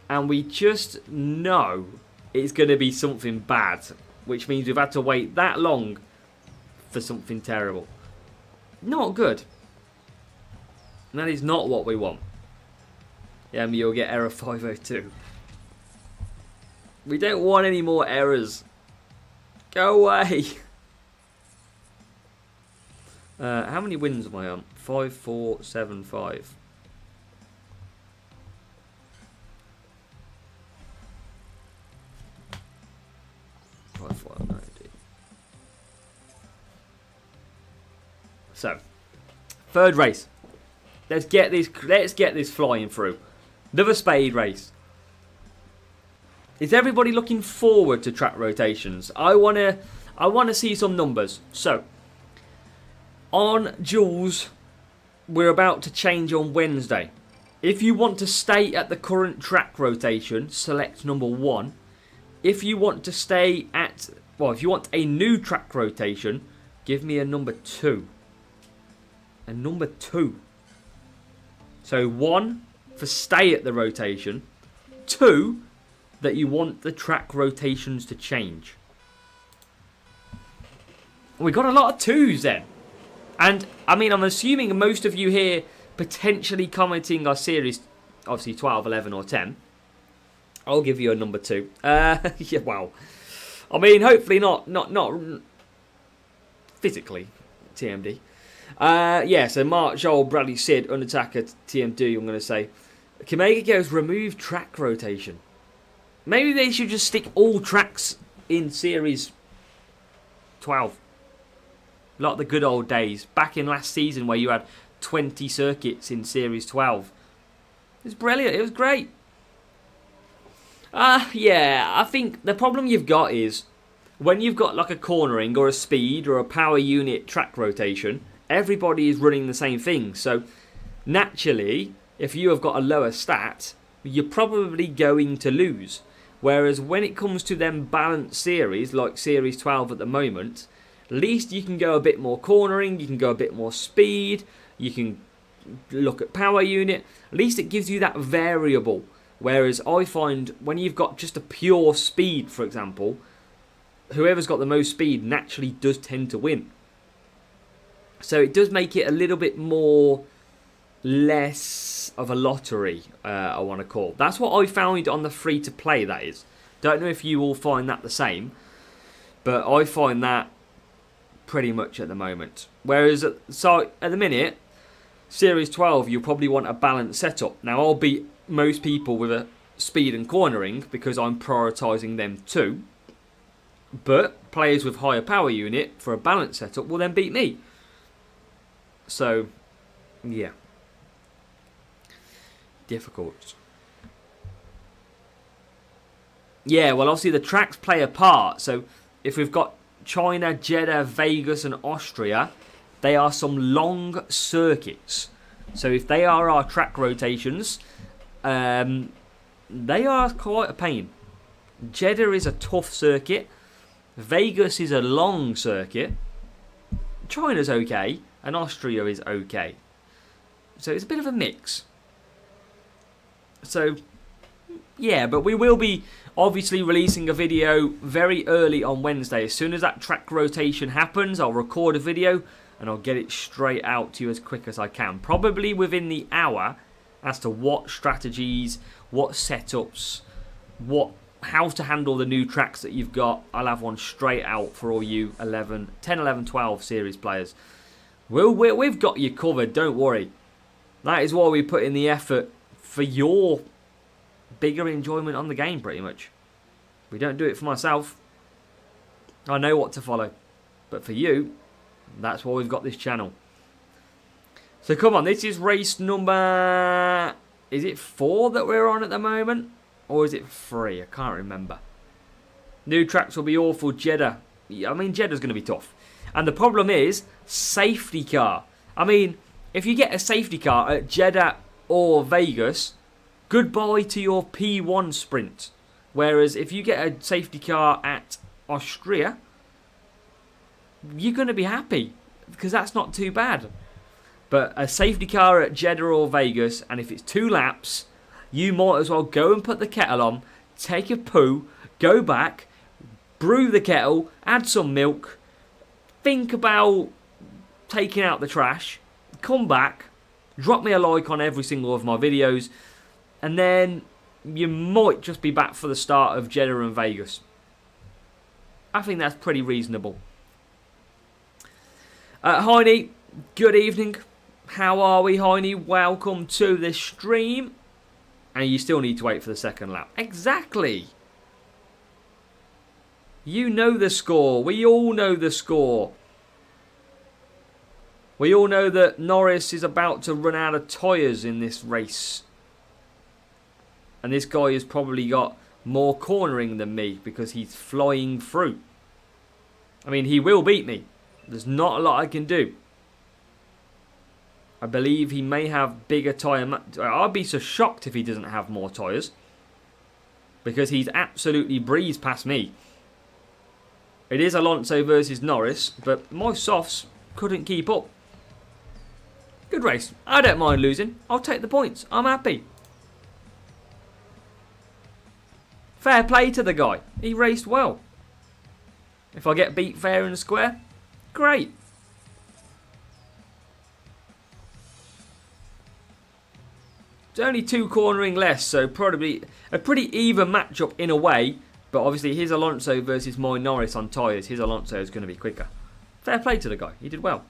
And we just know it's going to be something bad, which means we've had to wait that long for something terrible. Not good. And that is not what we want. Yeah, you'll get error 502. We don't want any more errors. Go away. How many wins am I on? 5, 4, 7, 5. So, third race. Let's get this flying through. Another spade race. Is everybody looking forward to track rotations? I wanna see some numbers. So, on Jules, we're about to change on Wednesday. If you want to stay at the current track rotation, select number 1. If you want to stay at, well, if you want a new track rotation, give me a number 2. A number 2. So 1 for stay at the rotation. 2 that you want the track rotations to change. We got a lot of 2s then. And I mean, I'm assuming most of you here potentially commenting our series, obviously 12, 11 or 10. I'll give you a number 2. Yeah, well, I mean, hopefully not physically, TMD. Yeah, so Mark, Joel, Bradley, Sid, Undertaker, TMD, I'm going to say. Kamega goes, remove track rotation. Maybe they should just stick all tracks in Series 12. Like the good old days. Back in last season where you had 20 circuits in Series 12. It was brilliant. It was great. Yeah, I think the problem you've got is when you've got like a cornering or a speed or a power unit track rotation, everybody is running the same thing. So naturally, if you have got a lower stat, you're probably going to lose. Whereas when it comes to them balanced series, like Series 12 at the moment, at least you can go a bit more cornering, you can go a bit more speed, you can look at power unit. At least it gives you that variable. Whereas I find when you've got just a pure speed, for example, whoever's got the most speed naturally does tend to win. So it does make it a little bit more less of a lottery, I want to call. That's what I found on the free-to-play, that is. Don't know if you all find that the same, but I find that pretty much at the moment. Whereas, so at the minute, Series 12, you'll probably want a balanced setup. Now, I'll beat most people with a speed and cornering because I'm prioritising them too. But players with higher power unit for a balanced setup will then beat me. So, yeah. Difficult. Yeah, well, obviously the tracks play a part. So, if we've got China, Jeddah, Vegas and Austria, they are some long circuits. So, if they are our track rotations, they are quite a pain. Jeddah is a tough circuit. Vegas is a long circuit. China's okay. And Austria is okay. So it's a bit of a mix. So, yeah, but we will be obviously releasing a video very early on Wednesday. As soon as that track rotation happens, I'll record a video and I'll get it straight out to you as quick as I can. Probably within the hour as to what strategies, what setups, how to handle the new tracks that you've got. I'll have one straight out for all you 10, 11, 12 series players. We've got you covered, don't worry. That is why we put in the effort for your bigger enjoyment on the game, pretty much. We don't do it for myself. I know what to follow. But for you, that's why we've got this channel. So come on, this is race number... Is it 4 that we're on at the moment? Or is it 3? I can't remember. New tracks will be awful. Jeddah. I mean, Jeddah's going to be tough. And the problem is, safety car. I mean, if you get a safety car at Jeddah or Vegas, goodbye to your P1 sprint. Whereas if you get a safety car at Austria, you're going to be happy. Because that's not too bad. But a safety car at Jeddah or Vegas, and if it's 2 laps, you might as well go and put the kettle on, take a poo, go back, brew the kettle, add some milk, think about taking out the trash, come back, drop me a like on every single of my videos, and then you might just be back for the start of Jeddah and Vegas. I think that's pretty reasonable. Heine, good evening. How are we, Heine? Welcome to the stream. And you still need to wait for the second lap. Exactly. You know the score. We all know the score. We all know that Norris is about to run out of tyres in this race. And this guy has probably got more cornering than me because he's flying through. I mean, he will beat me. There's not a lot I can do. I believe he may have bigger tyre... I'd be so shocked if he doesn't have more tyres. Because he's absolutely breezed past me. It is Alonso versus Norris, but my softs couldn't keep up. Good race. I don't mind losing. I'll take the points. I'm happy. Fair play to the guy. He raced well. If I get beat fair and square, great. It's only 2 cornering less, so probably a pretty even matchup in a way. But obviously his Alonso versus my Norris on tyres. His Alonso is going to be quicker. Fair play to the guy. He did well.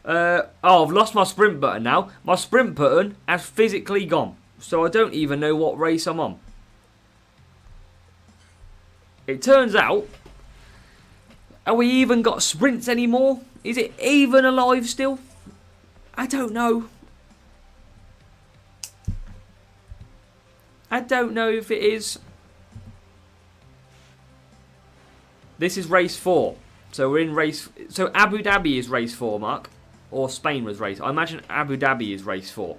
I've lost my sprint button now. My sprint button has physically gone. So I don't even know what race I'm on. It turns out, have we even got sprints anymore? Is it even alive still? I don't know. I don't know if it is. This is race 4. So we're in race... So Abu Dhabi is race 4, Mark. Or Spain was race... I imagine Abu Dhabi is race 4.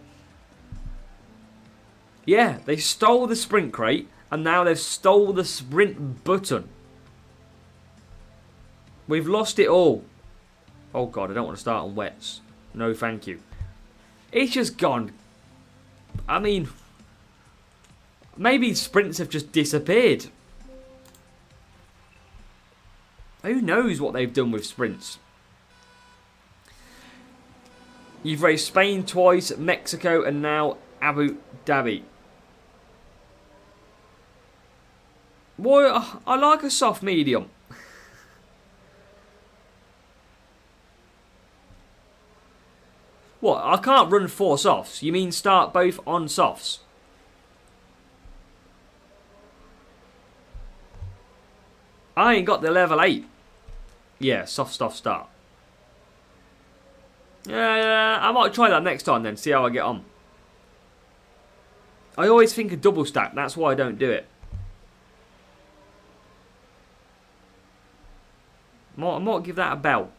Yeah, they stole the sprint crate. And now they've stole the sprint button. We've lost it all. Oh God, I don't want to start on wets. No, thank you. It's just gone. I mean... Maybe sprints have just disappeared. Who knows what they've done with sprints? You've raced Spain twice, Mexico, and now Abu Dhabi. Boy, I like a soft medium. What? I can't run 4 softs. You mean start both on softs? I ain't got the level 8. Yeah, soft stuff start. Yeah, I might try that next time then, see how I get on. I always think of double stack, that's why I don't do it. I might give that a bell.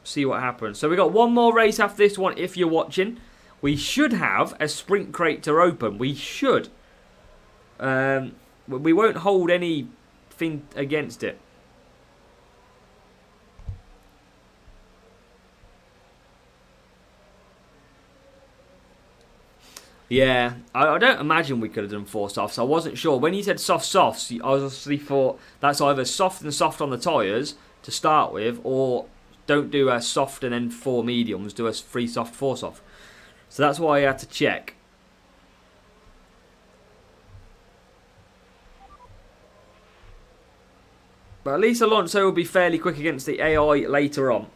See what happens. So we got one more race after this one if you're watching. We should have a sprint crate to open. We should. We won't hold anything against it. Yeah, I don't imagine we could have done 4 softs. I wasn't sure. When you said soft softs, I obviously thought that's either soft and soft on the tyres to start with, or don't do a soft and then 4 mediums, do a 3 soft, 4 soft. So that's why I had to check. But at least Alonso will be fairly quick against the AI later on.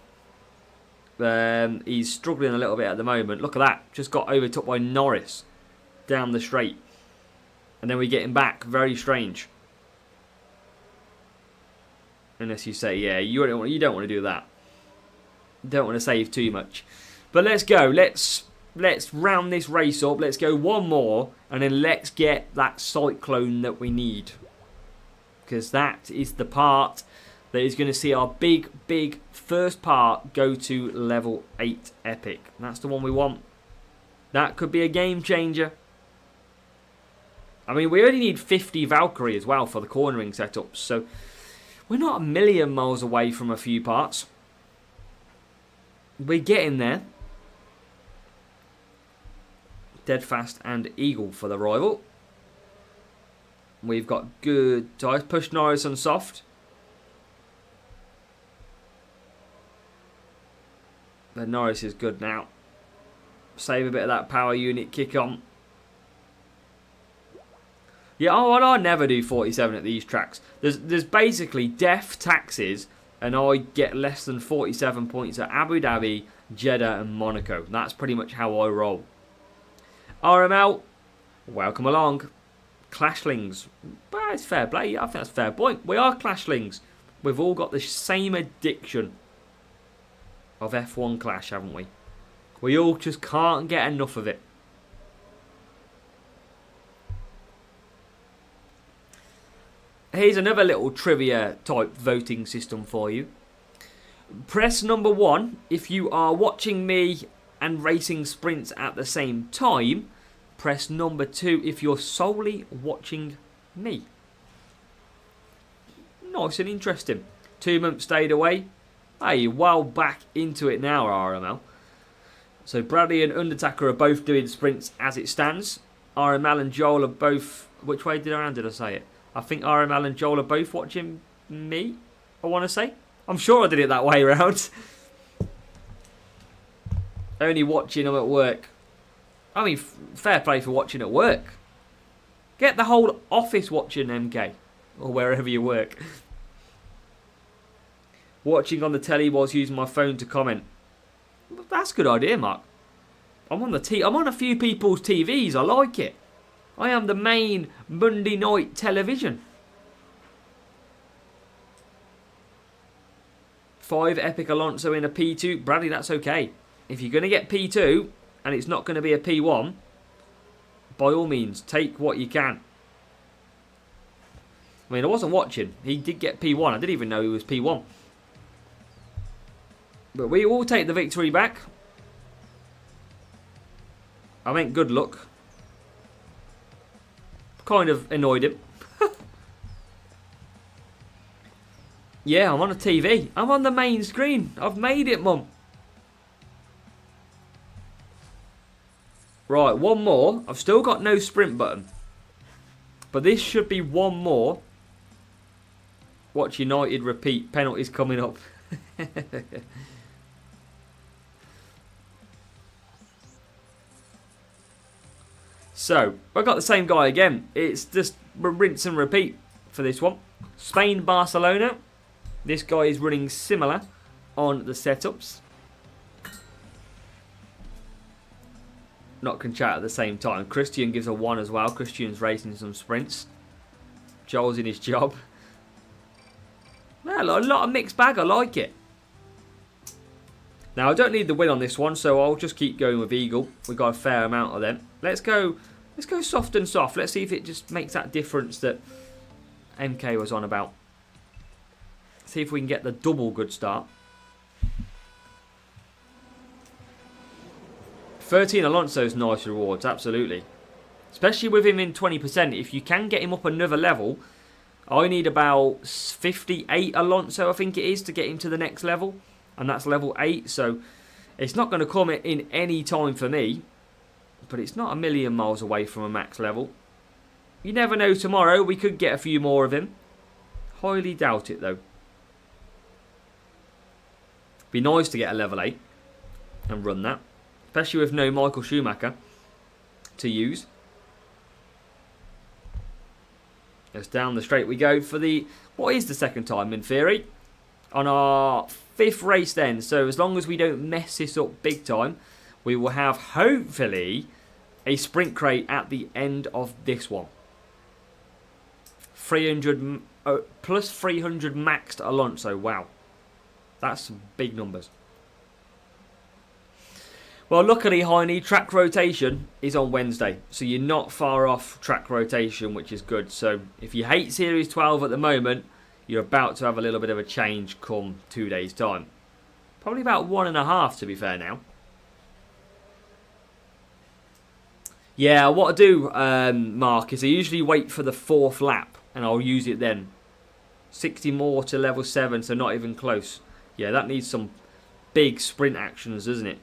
He's struggling a little bit at the moment. Look at that. Just got overtook by Norris down the straight. And then we get him back. Very strange. Unless you say, yeah, you don't want to do that. You don't want to save too much. But let's go. Let's round this race up. Let's go one more. And then let's get that cyclone that we need. Because that is the part that is going to see our big first part go to level 8 epic. That's the one we want. That could be a game changer. I mean, we only need 50 Valkyrie as well for the cornering setups. So we're not a million miles away from a few parts. We're getting there. Deadfast and Eagle for the rival. We've got good tires. Push Norris on soft. But Norris is good now. Save a bit of that power unit kick on. Yeah, oh, well, I never do 47 at these tracks. There's basically death taxes, and I get less than 47 points at Abu Dhabi, Jeddah, and Monaco. That's pretty much how I roll. RML, welcome along. Clashlings, well, it's fair play. I think that's a fair point. We are Clashlings. We've all got the same addiction of F1 Clash, haven't we? We all just can't get enough of it. Here's another little trivia type voting system for you. Press number 1 if you are watching me and racing sprints at the same time. Press number 2 if you're solely watching me. Nice and interesting. 2 months stayed away. Hey, well back into it now, RML. So Bradley and Undertaker are both doing sprints as it stands. RML and Joel are both... Which way did I say it? I think RML and Joel are both watching me, I want to say. I'm sure I did it that way around. Only watching them at work. I mean, fair play for watching at work. Get the whole office watching MK. Or wherever you work. Watching on the telly whilst using my phone to comment. That's a good idea, Mark. I'm on a few people's TVs. I like it. I am the main Monday night television. 5 Epic Alonso in a P2. Bradley, that's okay. If you're going to get P2 and it's not going to be a P1, by all means, take what you can. I mean, I wasn't watching. He did get P1. I didn't even know he was P1. But we will take the victory back. I meant good luck. Kind of annoyed him. Yeah, I'm on a TV. I'm on the main screen. I've made it, Mum. Right, one more. I've still got no sprint button. But this should be one more. Watch United repeat. Penalties coming up. So, I've got the same guy again. It's just rinse and repeat for this one. Spain, Barcelona. This guy is running similar on the setups. Not can chat at the same time. Christian gives a 1 as well. Christian's racing some sprints. Joel's in his job. Well, a lot of mixed bag. I like it. Now, I don't need the win on this one, so I'll just keep going with Eagle. We've got a fair amount of them. Let's go soft and soft. Let's see if it just makes that difference that MK was on about. See if we can get the double good start. 13 Alonso's nice rewards, absolutely. Especially with him in 20%. If you can get him up another level, I need about 58 Alonso, I think it is, to get him to the next level. And that's level 8, so it's not going to come in any time for me. But it's not a million miles away from a max level. You never know, tomorrow we could get a few more of him. Highly doubt it, though. Be nice to get a level 8 and run that. Especially with no Michael Schumacher to use. As down the straight we go for the... What is the second time in theory? On our 5th race then. So as long as we don't mess this up big time, we will have hopefully a sprint crate at the end of this one. 300 plus 300 maxed Alonso. Wow. That's some big numbers. Well, luckily, Heine, track rotation is on Wednesday. So you're not far off track rotation, which is good. So if you hate Series 12 at the moment, you're about to have a little bit of a change come 2 days' time. Probably about 1.5, to be fair now. Yeah, what I do, Mark, is I usually wait for the 4th lap, and I'll use it then. 60 more to level 7, so not even close. Yeah, that needs some big sprint actions, doesn't it?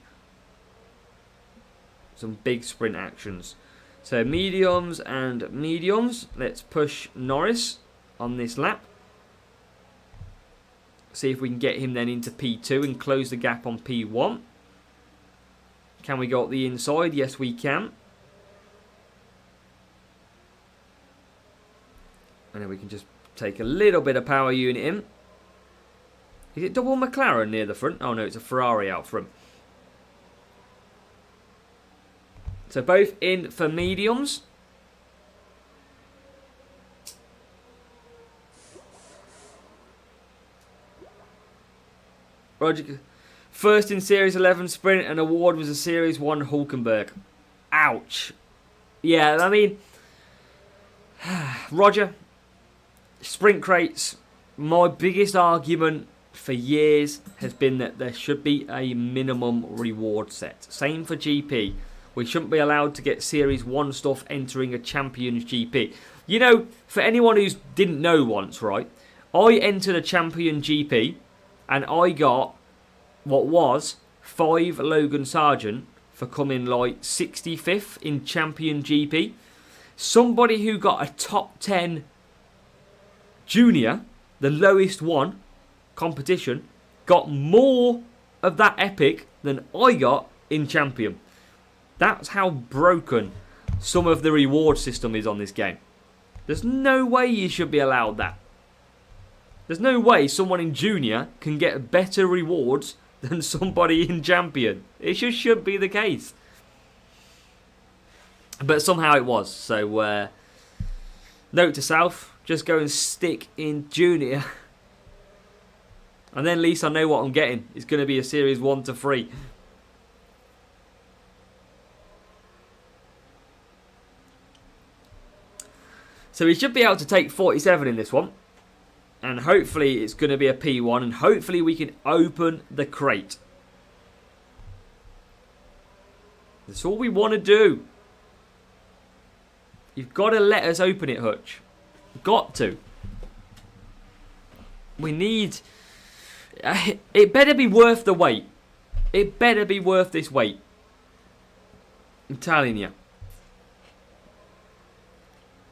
Some big sprint actions. So mediums and mediums. Let's push Norris on this lap. See if we can get him then into P2 and close the gap on P1. Can we go up the inside? Yes, we can. And then we can just take a little bit of power unit in. Is it double McLaren near the front? Oh no, it's a Ferrari out front. So both in for mediums. Roger, first in Series 11 sprint, and award was a Series 1 Hulkenberg. Ouch. Yeah, I mean, Roger, sprint crates, my biggest argument for years has been that there should be a minimum reward set. Same for GP. We shouldn't be allowed to get Series 1 stuff entering a Champions GP. You know, for anyone who didn't know once, right? I entered a Champion GP and I got what was 5 Logan Sargent for coming like 65th in Champion GP. Somebody who got a top 10 junior, the lowest one, competition, got more of that epic than I got in Champion. That's how broken some of the reward system is on this game. There's no way you should be allowed that. There's no way someone in Junior can get better rewards than somebody in Champion. It just should be the case. But somehow it was. So, note to self, just go and stick in Junior. And then at least I know what I'm getting. It's going to be a Series 1 to 3. So we should be able to take 47 in this one. And hopefully it's going to be a P1. And hopefully we can open the crate. That's all we want to do. You've got to let us open it, Hutch. You've got to. We need... it better be worth the wait. It better be worth this wait. I'm telling you.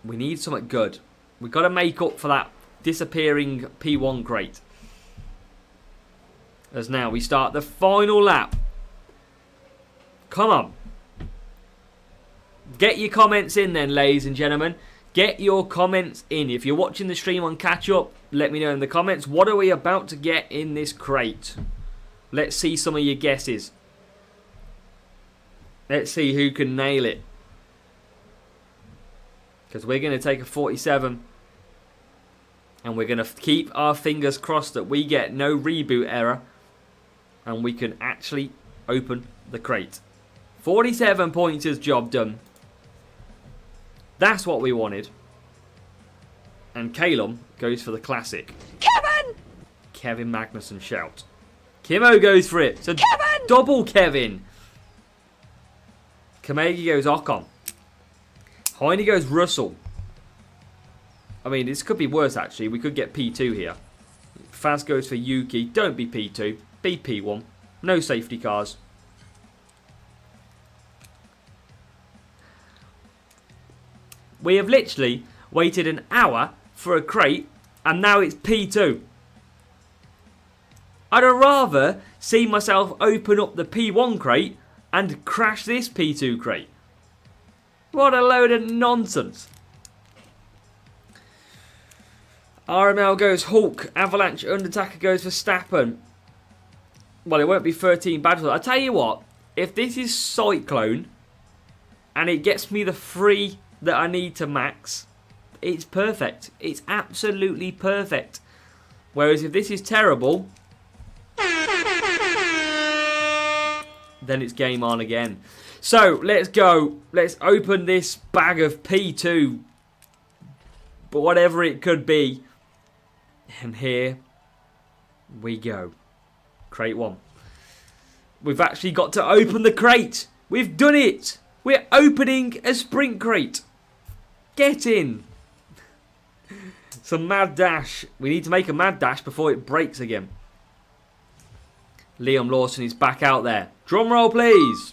We need something good. We've got to make up for that disappearing P1 crate. As now we start the final lap. Come on. Get your comments in then, ladies and gentlemen. Get your comments in. If you're watching the stream on catch up, let me know in the comments. What are we about to get in this crate? Let's see some of your guesses. Let's see who can nail it. Because we're going to take a 47. And we're going to keep our fingers crossed that we get no reboot error. And we can actually open the crate. 47 pointers, job done. That's what we wanted. And Calum goes for the classic. Kevin Magnussen shout. Kimo goes for it. So Kevin! Double Kevin. Kamegi goes Ocon. Heine goes Russell. I mean, this could be worse actually. We could get P2 here. Faz goes for Yuki. Don't be P2. Be P1. No safety cars. We have literally waited an hour for a crate and now it's P2. I'd rather see myself open up the P1 crate and crash this P2 crate. What a load of nonsense. RML goes Hulk. Avalanche Undertaker goes for Verstappen. Well, it won't be 13 badges. I tell you what, if this is Cyclone and it gets me the 3 that I need to max, it's perfect. It's absolutely perfect. Whereas if this is terrible, then it's game on again. So, let's go. Let's open this bag of P2. But whatever it could be. And here we go. Crate 1. We've actually got to open the crate. We've done it. We're opening a sprint crate. Get in. Some mad dash. We need to make a mad dash before it breaks again. Liam Lawson is back out there. Drum roll, please.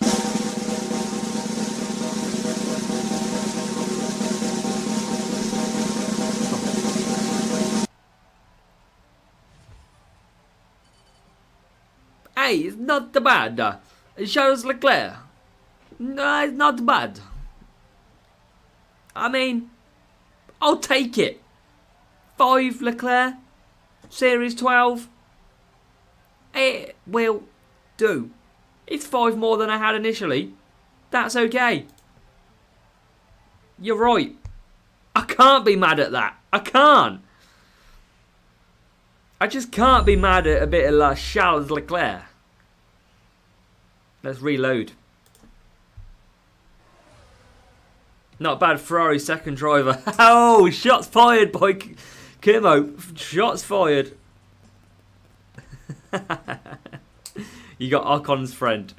Hey, it's not bad. Charles Leclerc. No, it's not bad. I mean, I'll take it. 5 Leclerc. Series 12. It will do. It's 5 more than I had initially. That's okay. You're right. I can't be mad at that. I can't. I just can't be mad at a bit of Charles Leclerc. Let's reload. Not bad, Ferrari second driver. Oh, shots fired by Kimo. Shots fired. You got Ocon's friend.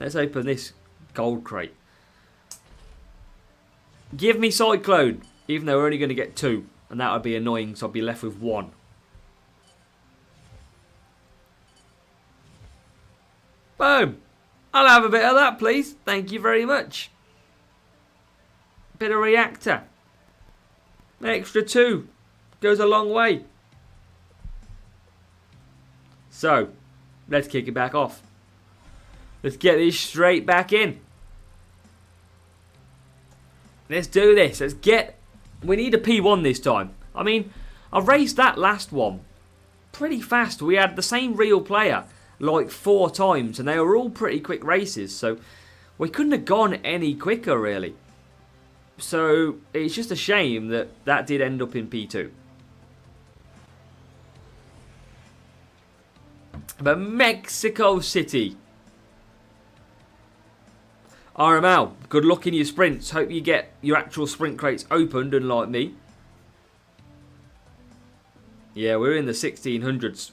Let's open this gold crate. Give me Cyclone. Even though we're only going to get 2. And that would be annoying, so I'll be left with 1. Boom. I'll have a bit of that, please. Thank you very much. Bit of reactor. Extra 2. Goes a long way. So, let's kick it back off. Let's get this straight back in. Let's do this. Let's get... We need a P1 this time. I mean, I raced that last one pretty fast. We had the same real player like 4 times, and they were all pretty quick races, so we couldn't have gone any quicker, really. So, it's just a shame that that did end up in P2. But Mexico City. RML, good luck in your sprints. Hope you get your actual sprint crates opened, unlike me. Yeah, we're in the 1600s.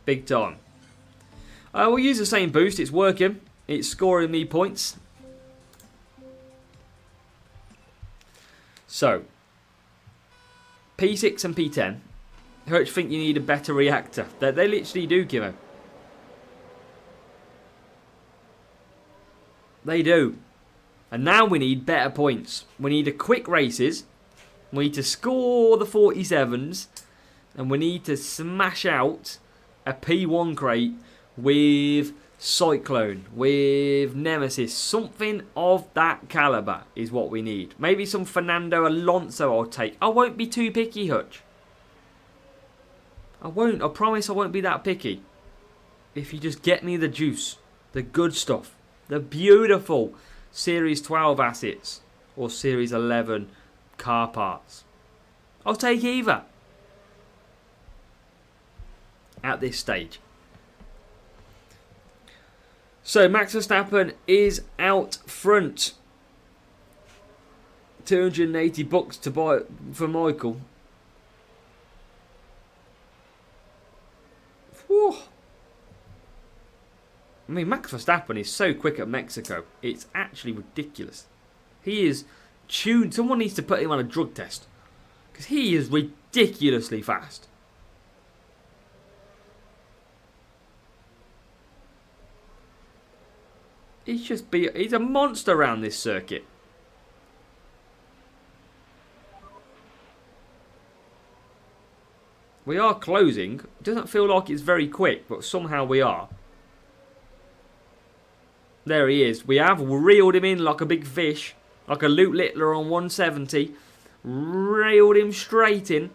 Big time. We'll use the same boost. It's working. It's scoring me points. So, P6 and P10. I don't think you need a better reactor. They literally do, Kimo. They do. And now we need better points. We need a quick races. We need to score the 47s. And we need to smash out a P1 crate with Cyclone, with Nemesis. Something of that caliber is what we need. Maybe some Fernando Alonso I'll take. I won't be too picky, Hutch. I won't. I promise I won't be that picky. If you just get me the juice. The good stuff. The beautiful Series 12 assets. Or Series 11 car parts. I'll take either. At this stage. So Max Verstappen is out front. $280 to buy for Michael. Whew. I mean, Max Verstappen is so quick at Mexico. It's actually ridiculous. He is tuned. Someone needs to put him on a drug test. Because he is ridiculously fast. He's a monster around this circuit. We are closing. It doesn't feel like it's very quick, but somehow we are. There he is. We have reeled him in like a big fish. Like a Luke Littler on 170. Reeled him straight in.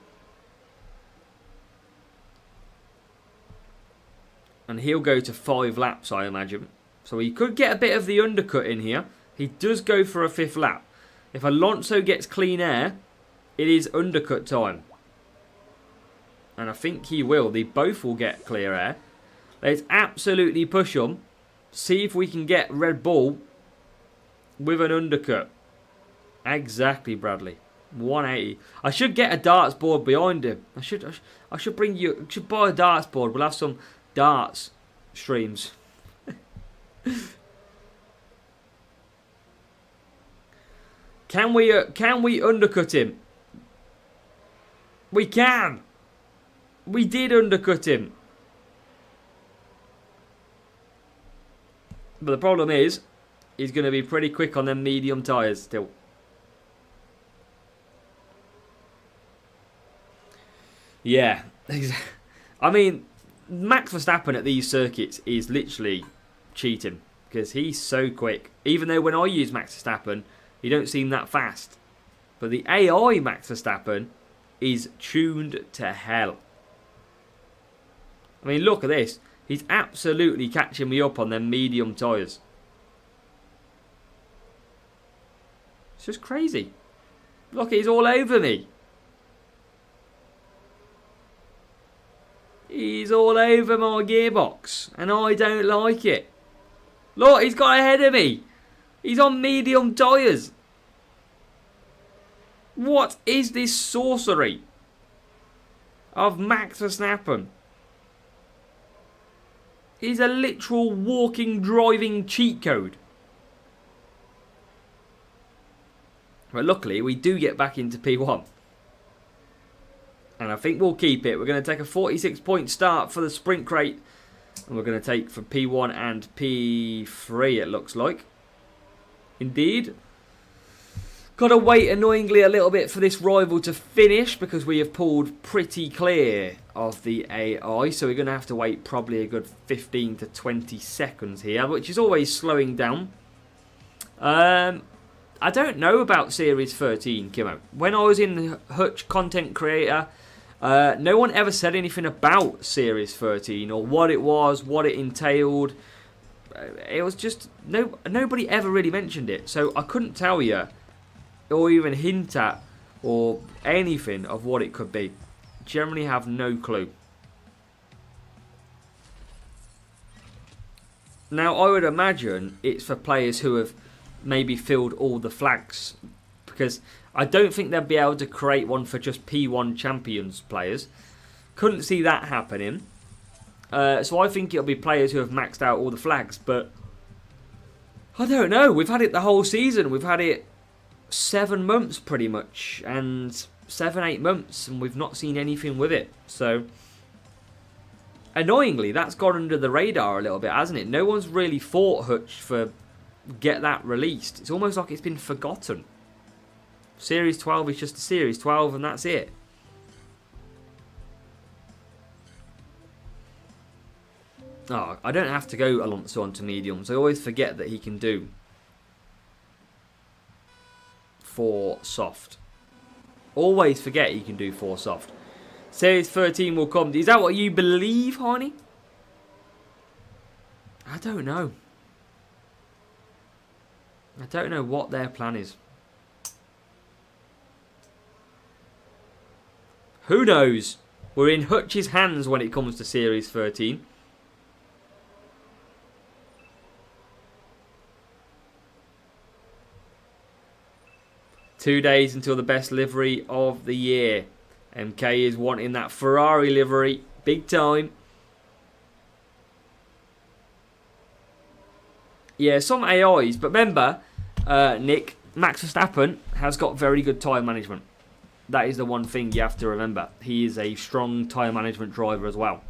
And he'll go to 5 laps, I imagine. So he could get a bit of the undercut in here. He does go for a 5th lap. If Alonso gets clean air, it is undercut time. And I think he will. They both will get clear air. Let's absolutely push them. See if we can get Red Bull with an undercut. Exactly, Bradley. 180. I should get a darts board behind him. I should buy a darts board. We'll have some darts streams. Can we undercut him? We can. We did undercut him. But the problem is, he's going to be pretty quick on them medium tyres still. Yeah. I mean, Max Verstappen at these circuits is literally cheating. Because he's so quick. Even though when I use Max Verstappen, he don't seem that fast. But the AI Max Verstappen is tuned to hell. I mean, look at this. He's absolutely catching me up on them medium tyres. It's just crazy. Look, he's all over me. He's all over my gearbox. And I don't like it. Look, he's got ahead of me. He's on medium tyres. What is this sorcery of Max Verstappen? He's a literal walking, driving cheat code. But luckily, we do get back into P1. And I think we'll keep it. We're going to take a 46-point start for the sprint crate. And we're going to take for P1 and P3, it looks like. Indeed. Got to wait annoyingly a little bit for this rival to finish because we have pulled pretty clear of the AI. So we're going to have to wait probably a good 15 to 20 seconds here, which is always slowing down. I don't know about Series 13, Kimo. When I was in Hutch Content Creator, no one ever said anything about Series 13 or what it was, what it entailed. It was just, nobody ever really mentioned it. So I couldn't tell you or even hint at or anything of what it could be. Generally have no clue. Now I would imagine it's for players who have maybe filled all the flags, because I don't think they'll be able to create one for just P1 Champions players. Couldn't see that happening. So I think it'll be players who have maxed out all the flags, but I don't know. We've had it the whole season. We've had it 7 months pretty much, and 7-8 months, and we've not seen anything with it. So annoyingly, that's gone under the radar a little bit, hasn't it? No one's really fought Hutch for get that released. It's almost like it's been forgotten. Series 12 is just a Series 12 and that's it. Oh, I don't have to go Alonso onto mediums. I always forget that he can do 4 soft. Always forget he can do 4 soft. Series 13 will come. Is that what you believe, Harney? I don't know. I don't know what their plan is. Who knows? We're in Hutch's hands when it comes to Series 13. Two days until the best livery of the year. MK is wanting that Ferrari livery. Big time. Yeah, some AIs. But remember, Nick, Max Verstappen has got very good tyre management. That is the one thing you have to remember. He is a strong tyre management driver as well.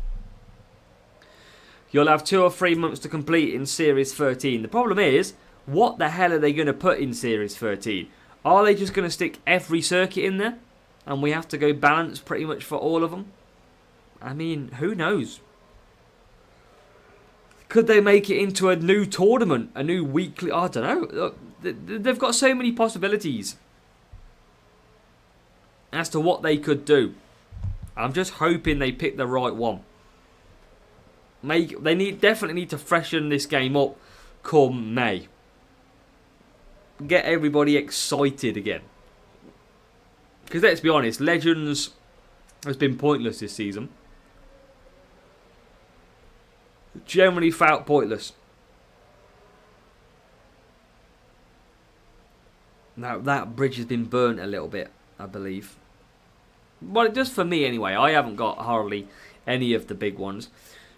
You'll have 2 or 3 months to complete in Series 13. The problem is, what the hell are they going to put in Series 13? Are they just going to stick every circuit in there? And we have to go balance pretty much for all of them? I mean, who knows? Could they make it into a new tournament? A new weekly... I don't know. Look, they've got so many possibilities as to what they could do. I'm just hoping they pick the right one. They definitely need to freshen this game up come May. Get everybody excited again. Because let's be honest, Legends has been pointless this season. Generally felt pointless. Now that bridge has been burnt a little bit, I believe. Well, just for me anyway. I haven't got hardly any of the big ones.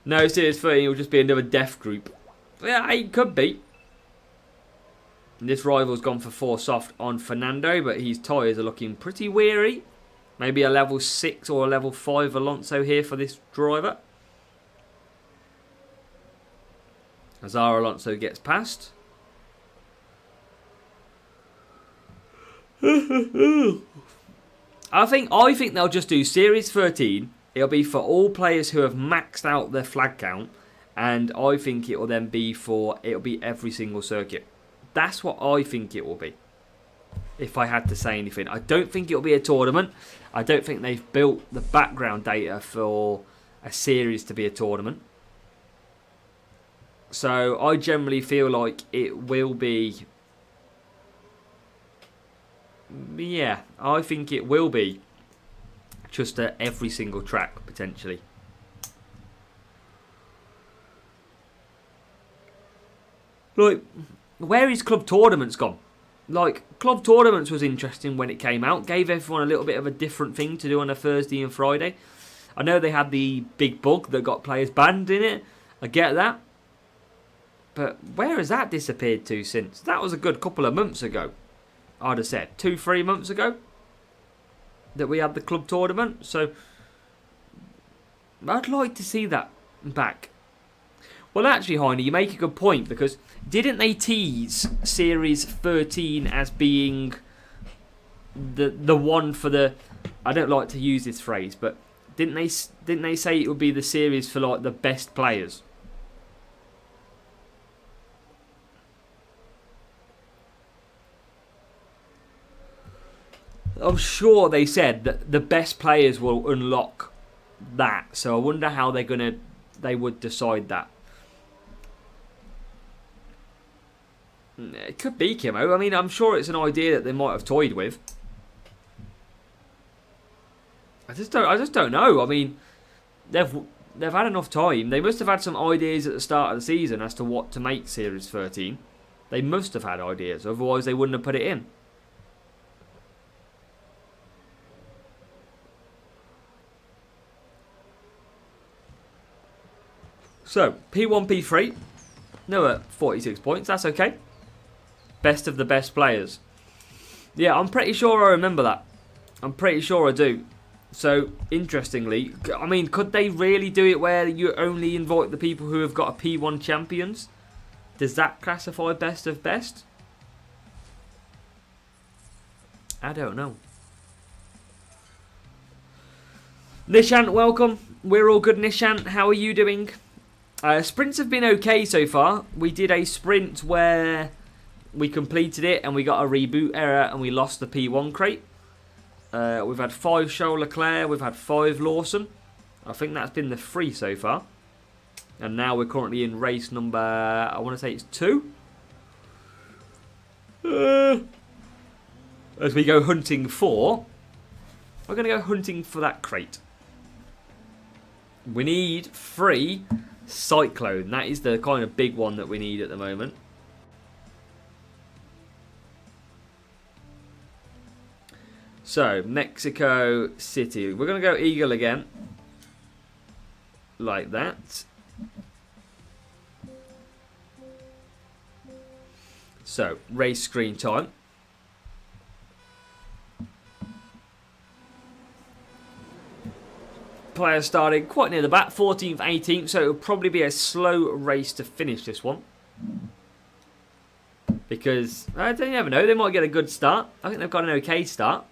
No, Series 13 will just be another death group. Yeah, it could be. This rival's gone for 4 soft on Fernando, but his tyres are looking pretty weary. Maybe a level 6 or a level 5 Alonso here for this driver. Azar Alonso gets past. I think they'll just do Series 13. It'll be for all players who have maxed out their flag count, and I think it will then be it'll be every single circuit. That's what I think it will be. If I had to say anything, I don't think it'll be a tournament. I don't think they've built the background data for a series to be a tournament. So I generally feel like it will be. Yeah, I think it will be just at every single track, potentially. Like, where is Club Tournaments gone? Like, Club Tournaments was interesting when it came out. Gave everyone a little bit of a different thing to do on a Thursday and Friday. I know they had the big bug that got players banned in it. I get that. But where has that disappeared to since? That was a good couple of months ago. I'd have said 2-3 months ago that we had the club tournament. So I'd like to see that back. Well, actually, Heine, you make a good point, because didn't they tease Series 13 as being the one for the... I don't like to use this phrase, but didn't they say it would be the series for like the best players? I'm sure they said that the best players will unlock that. So I wonder how they would decide that. It could be, Kimo. I mean, I'm sure it's an idea that they might have toyed with. I just don't know. I mean, they've had enough time. They must have had some ideas at the start of the season as to what to make Series 13. They must have had ideas, otherwise they wouldn't have put it in. So, P1, P3. No, at 46 points. That's okay. Best of the best players. Yeah, I'm pretty sure I remember that. I'm pretty sure I do. So, interestingly, I mean, could they really do it where you only invite the people who have got a P1 champions? Does that classify best of best? I don't know. Nishant, welcome. We're all good, Nishant. How are you doing? Sprints have been okay so far. We did a sprint where we completed it and we got a reboot error and we lost the P1 crate. We've had 5 Charles Leclerc, we've had 5 Lawson. I think that's been the 3 so far. And now we're currently in race number, I want to say it's 2. As we go hunting for, we're going to go hunting for that crate. We need 3 Cyclone. That is the kind of big one that we need at the moment. So, Mexico City. We're going to go Eagle again. Like that. So, race screen time. Players starting quite near the back, 14th, 18th, so it'll probably be a slow race to finish this one. Because, I don't never know, they might get a good start. I think they've got an okay start.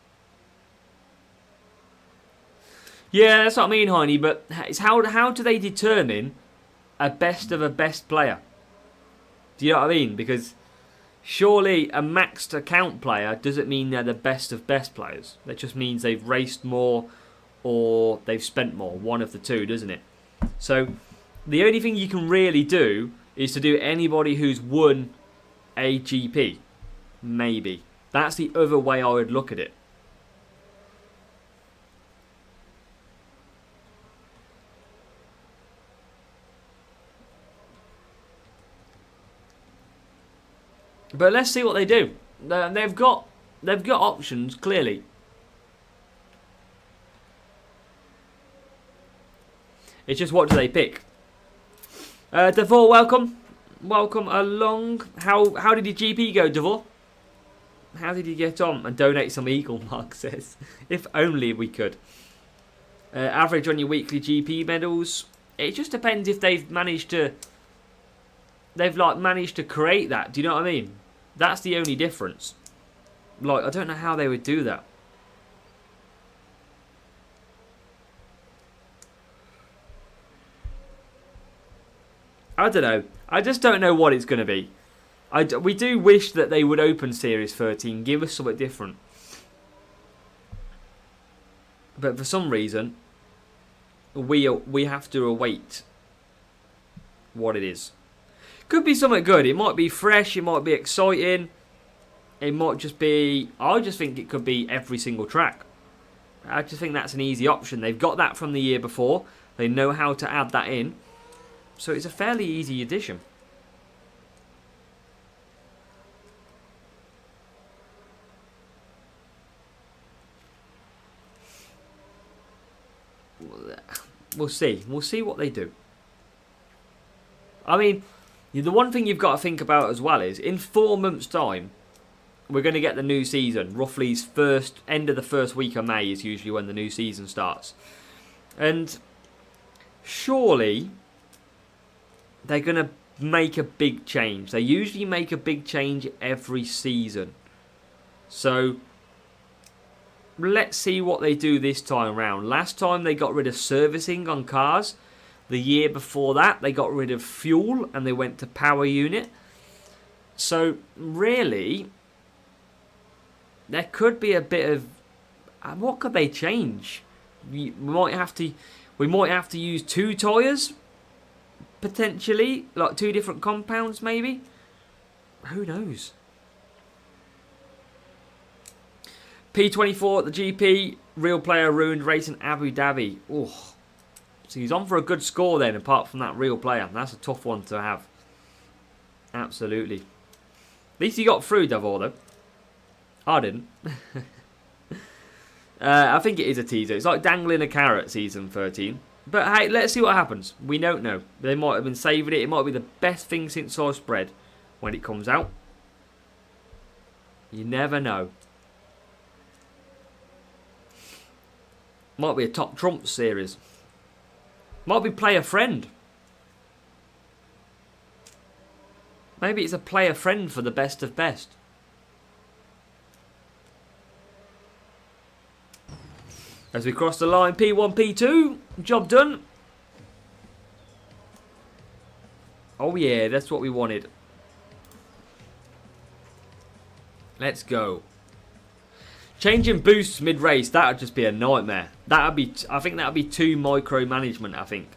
Yeah, that's what I mean, Heine, but it's how do they determine a best of a best player? Do you know what I mean? Because surely a maxed account player doesn't mean they're the best of best players. That just means they've raced more or they've spent more. One of the two, doesn't it? So the only thing you can really do is to do anybody who's won a GP. Maybe. That's the other way I would look at it. But let's see what they do. They've got options, clearly. It's just what do they pick? Devor, welcome. Welcome along. How did your GP go, Devor? How did you get on? And donate some Eagle, Mark says. If only we could. Average on your weekly GP medals. It just depends if they've managed to... They've managed to create that. Do you know what I mean? That's the only difference. I don't know how they would do that. I don't know. I just don't know what it's going to be. We do wish that they would open Series 13, give us something different. But for some reason, we have to await what it is. Could be something good. It might be fresh. It might be exciting. It might just be... I just think it could be every single track. I just think that's an easy option. They've got that from the year before. They know how to add that in. So it's a fairly easy addition. We'll see. We'll see what they do. I mean... The one thing you've got to think about as well is, in 4 months' time, we're going to get the new season. Roughly end of the first week of May is usually when the new season starts. And surely they're going to make a big change. They usually make a big change every season. So let's see what they do this time around. Last time they got rid of servicing on cars. The year before that, they got rid of fuel and they went to power unit. So, really, there could be a bit of... What could they change? We might have to use 2 tyres, potentially. 2 different compounds, maybe. Who knows? P24 at the GP. Real player ruined race in Abu Dhabi. Oh. So he's on for a good score then, apart from that real player. That's a tough one to have. Absolutely. At least he got through, Davor, though. I didn't. I think it is a teaser. It's like dangling a carrot, season 13. But hey, let's see what happens. We don't know. They might have been saving it. It might be the best thing since sliced bread when it comes out. You never know. Might be a Top Trumps series. Might be Play a Friend. Maybe it's a player friend for the best of best. As we cross the line, P1, P2. Job done. Oh yeah, that's what we wanted. Let's go. Changing boosts mid-race, that would just be a nightmare. I think that would be too micromanagement, I think.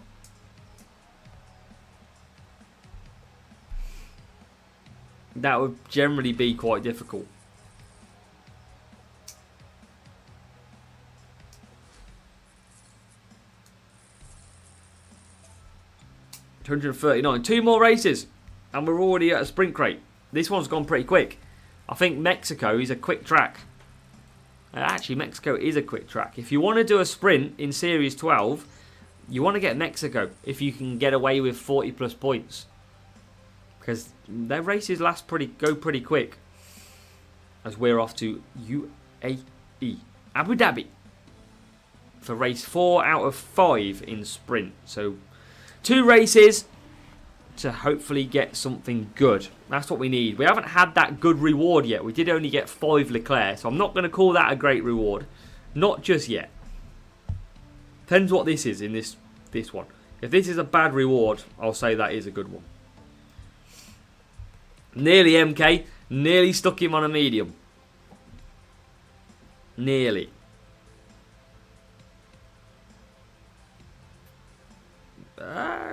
That would generally be quite difficult. $239. 2 more races. And we're already at a sprint crate. This one's gone pretty quick. I think Mexico is a quick track. Actually, Mexico is a quick track. If you want to do a sprint in Series 12, you want to get Mexico if you can get away with 40 plus points. Because their races go pretty quick. As we're off to UAE, Abu Dhabi, for race 4 out of 5 in sprint. So 2 races to hopefully get something good. That's what we need. We haven't had that good reward yet. We did only get 5 Leclerc, so I'm not going to call that a great reward. Not just yet. Depends what this is in this one. If this is a bad reward, I'll say that is a good one. Nearly MK. Nearly stuck him on a medium. Nearly.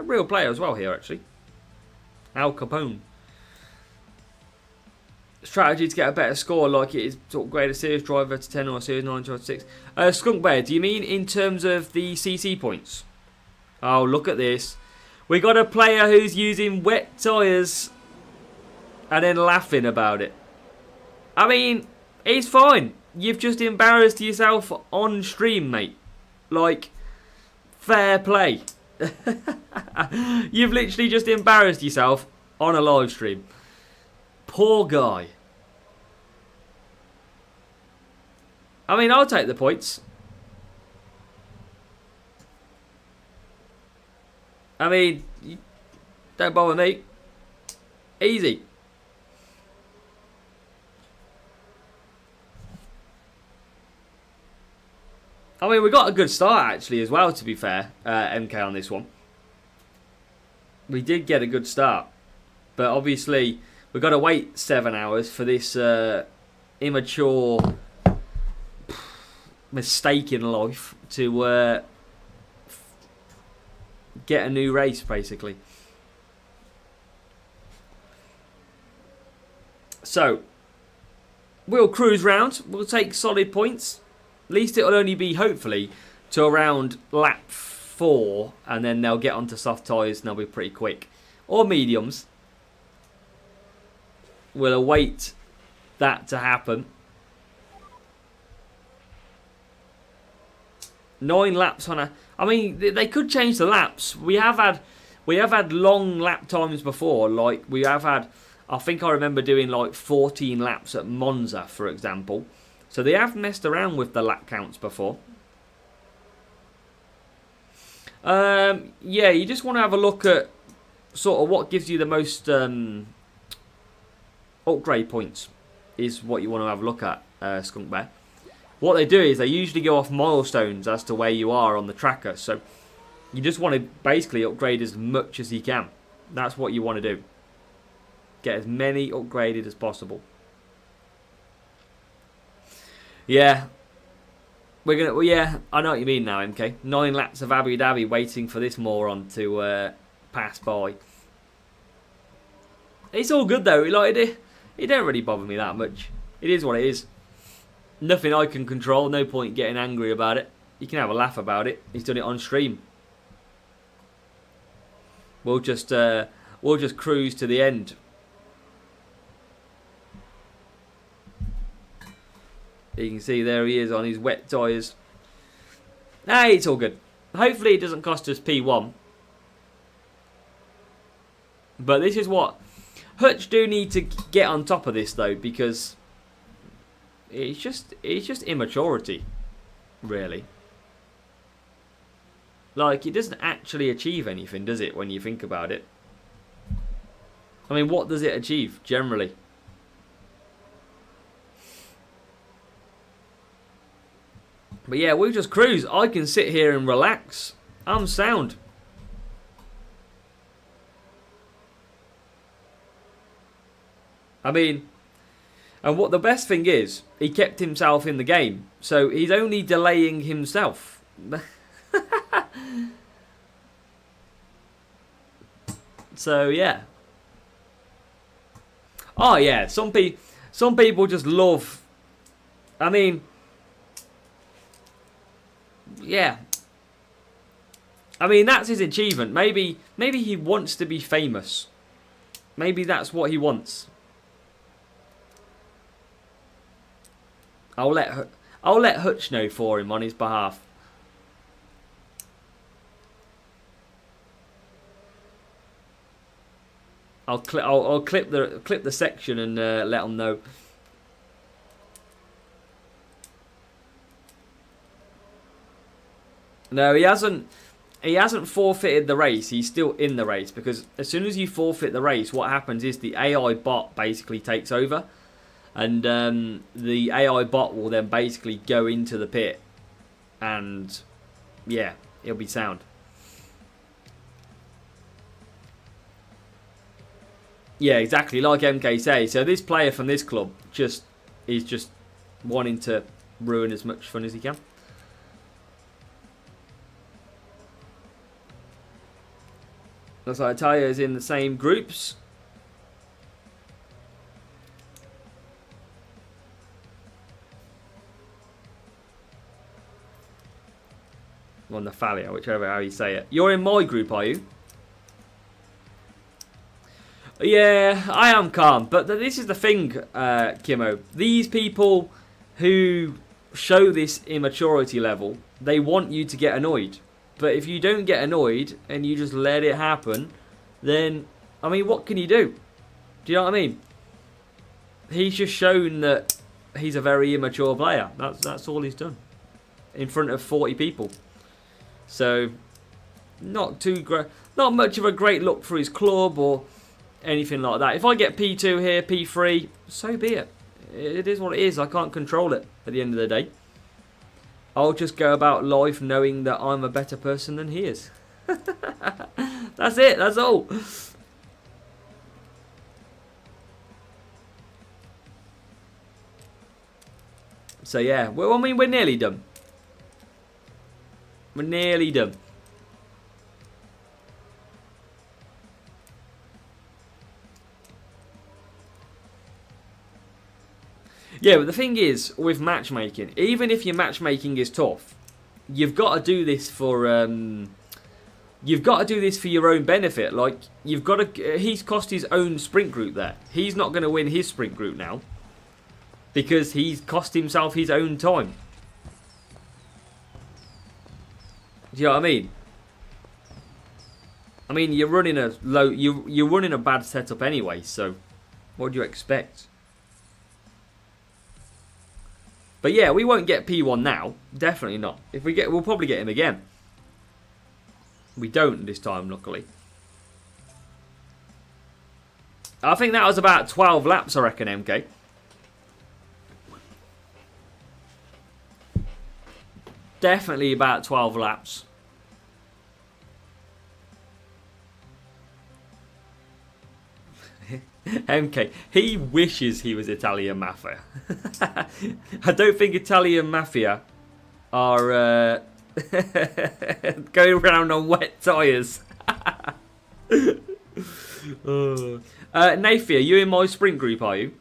Real player as well here, actually. Al Capone. Strategy to get a better score, like it is to upgrade a Series driver to 10 or a Series 9 to 6. Skunk Bear, do you mean in terms of the CC points? Oh, look at this. We got a player who's using wet tyres and then laughing about it. I mean, it's fine. You've just embarrassed yourself on stream, mate. Like, fair play. You've literally just embarrassed yourself on a live stream. Poor guy. I mean, I'll take the points. I mean, don't bother me. Easy. I mean, we got a good start, actually, as well, to be fair, MK on this one. We did get a good start. But obviously, we've got to wait 7 hours for this immature mistake in life to get a new race, basically. So, we'll cruise round. We'll take solid points. At least it'll only be, hopefully, to around lap 4. And then they'll get onto soft tyres and they'll be pretty quick. Or mediums. We'll await that to happen. 9 laps on a... I mean, they could change the laps. We have had long lap times before. Like, we have had... I think I remember doing like 14 laps at Monza, for example. So they have messed around with the lap counts before. Yeah, you just want to have a look at sort of what gives you the most upgrade points is what you want to have a look at, Skunk Bear. What they do is they usually go off milestones as to where you are on the tracker. So you just want to basically upgrade as much as you can. That's what you want to do. Get as many upgraded as possible. Yeah. We're gonna. Well, yeah, I know what you mean now, MK. 9 laps of Abu Dhabi waiting for this moron to pass by. It's all good though. Like it don't really bother me that much. It is what it is. Nothing I can control. No point getting angry about it. You can have a laugh about it. He's done it on stream. We'll just cruise to the end. You can see there he is on his wet tyres. Hey, it's all good. Hopefully it doesn't cost us P1. But this is what... Hutch do need to get on top of this though, because it's just immaturity, really. Like, it doesn't actually achieve anything, does it, when you think about it? I mean, what does it achieve generally? But yeah, we'll just cruise. I can sit here and relax. I'm sound. I mean, and what the best thing is, he kept himself in the game. So he's only delaying himself. So yeah. Oh yeah, some people just love. I mean, yeah. I mean, that's his achievement. Maybe he wants to be famous. Maybe that's what he wants. I'll let Hutch know for him on his behalf. I'll clip the section and let them know. No, he hasn't forfeited the race. He's still in the race, because as soon as you forfeit the race, what happens is the AI bot basically takes over, and the AI bot will then basically go into the pit, and yeah, it'll be sound. Yeah, exactly, like MK says. So this player from this club is just wanting to ruin as much fun as he can. Looks like Italia is in the same groups. On the Thalia, whichever how you say it. You're in my group, are you? Yeah, I am calm. But this is the thing, Kimo. These people who show this immaturity level, they want you to get annoyed. But if you don't get annoyed and you just let it happen, then, I mean, what can you do? Do you know what I mean? He's just shown that he's a very immature player. That's all he's done. In front of 40 people. So, not much of a great look for his club or anything like that. If I get P2 here, P3, so be it. It is what it is. I can't control it at the end of the day. I'll just go about life knowing that I'm a better person than he is. That's it. That's all. So yeah, well, I mean, we're nearly done. We're nearly done. Yeah, but the thing is, with matchmaking, even if your matchmaking is tough, you've got to do this for your own benefit. Like, you've got to. He's cost his own sprint group there. He's not going to win his sprint group now because he's cost himself his own time. Do you know what I mean? I mean, you're running a low. You're running a bad setup anyway. So, what do you expect? But yeah, we won't get P1 now. Definitely not. If we get, we'll probably get him again. We don't this time, luckily. I think that was about 12 laps, I reckon, MK. Definitely about 12 laps. MK, he wishes he was Italian Mafia. I don't think Italian Mafia are going around on wet tyres. Nafia, you in my sprint group, are you?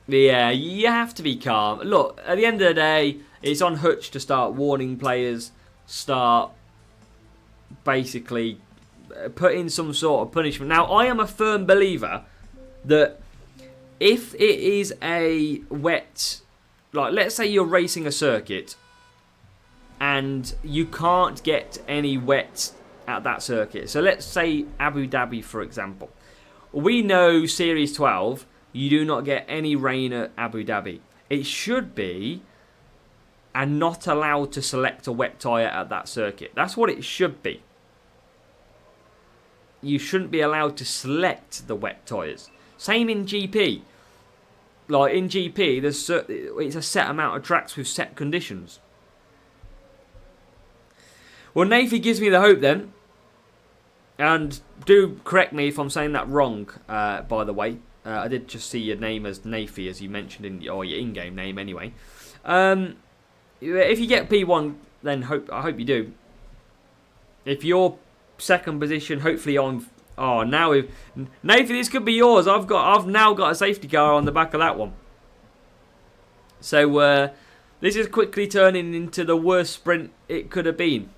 Yeah, you have to be calm. Look, at the end of the day, it's on Hutch to start warning players, start basically putting some sort of punishment. Now, I am a firm believer that if it is a wet, like let's say you're racing a circuit and you can't get any wet at that circuit. So let's say Abu Dhabi, for example. We know Series 12, You do not get any rain at Abu Dhabi. It should be and not allowed to select a wet tyre at that circuit. That's what it should be. You shouldn't be allowed to select the wet tyres. Same in GP. Like in GP, it's a set amount of tracks with set conditions. Well, Nafi gives me the hope then. And do correct me if I'm saying that wrong, by the way. I did just see your name as Nafi, as you mentioned in your in-game name anyway. If you get P1, then I hope you do. If you're second position, hopefully on... Oh, now we've... Nafi, this could be yours. I've now got a safety car on the back of that one. So, this is quickly turning into the worst sprint it could have been.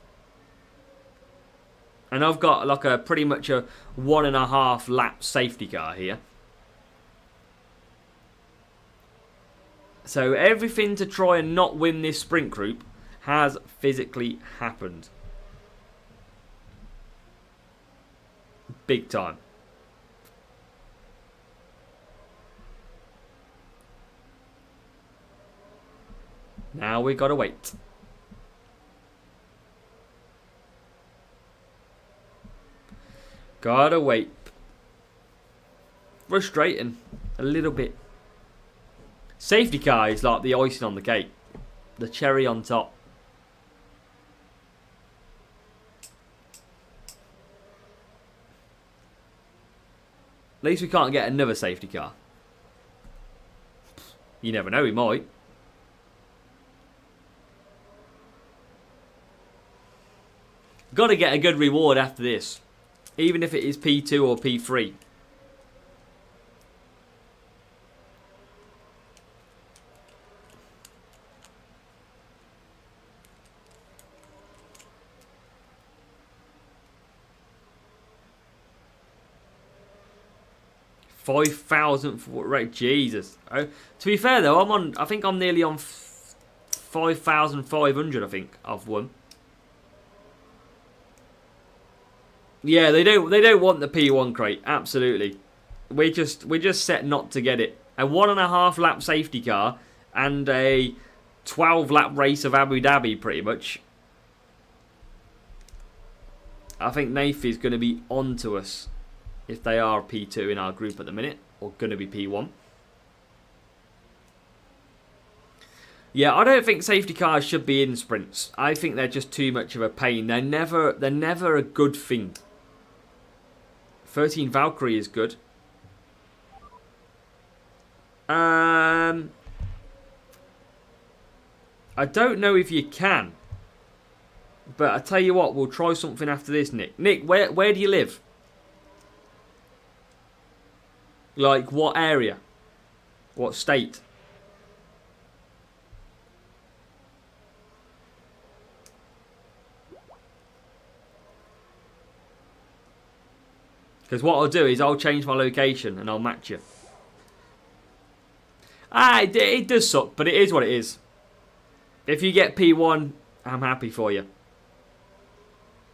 And I've got like a pretty much a 1.5 lap safety car here. So everything to try and not win this sprint group has physically happened. Big time. Now we gotta wait. Gotta wait. Frustrating. A little bit. Safety car is like the icing on the cake. The cherry on top. At least we can't get another safety car. You never know, we might. Got to get a good reward after this. Even if it is P2 or P3. $5,000 right, Jesus. To be fair though, I think I'm nearly on 5,500. I think I've won. Yeah, they don't want the P1 crate. Absolutely, we're just set not to get it. A 1.5 lap safety car and a 12 lap race of Abu Dhabi, pretty much. I think Nafi's going to be on to us if they are P2 in our group at the minute, or going to be P1. Yeah, I don't think safety cars should be in sprints. I think they're just too much of a pain. They're never a good thing. 13 Valkyrie is good. I don't know if you can. But I tell you what, we'll try something after this, Nick. Nick, where do you live? Like, what area? What state? Because what I'll do is I'll change my location and I'll match you. It does suck, but it is what it is. If you get P1, I'm happy for you.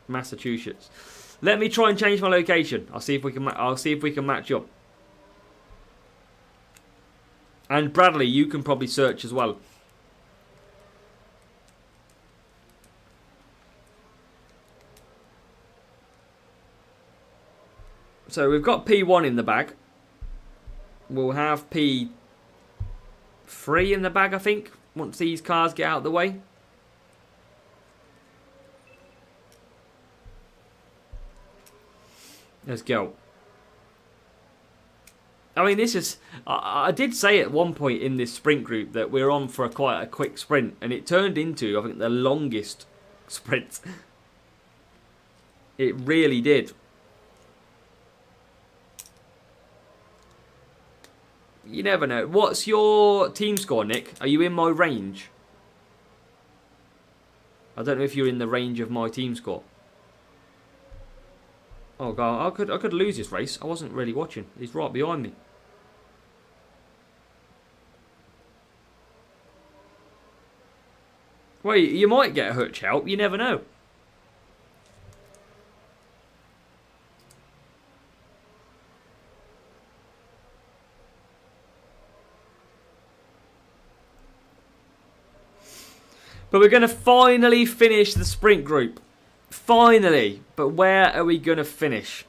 Massachusetts. Let me try and change my location. I'll see if we can match up. And Bradley, you can probably search as well. So we've got P1 in the bag. We'll have P3 in the bag, I think, once these cars get out of the way. Let's go. I mean, this is... I did say at one point in this sprint group that we're on for quite a quick sprint, and it turned into, I think, the longest sprint. It really did. You never know. What's your team score, Nick? Are you in my range? I don't know if you're in the range of my team score. Oh god, I could lose this race. I wasn't really watching. He's right behind me. Well, you might get a Hutch help. You never know. But we're going to finally finish the sprint group. Finally. But where are we going to finish?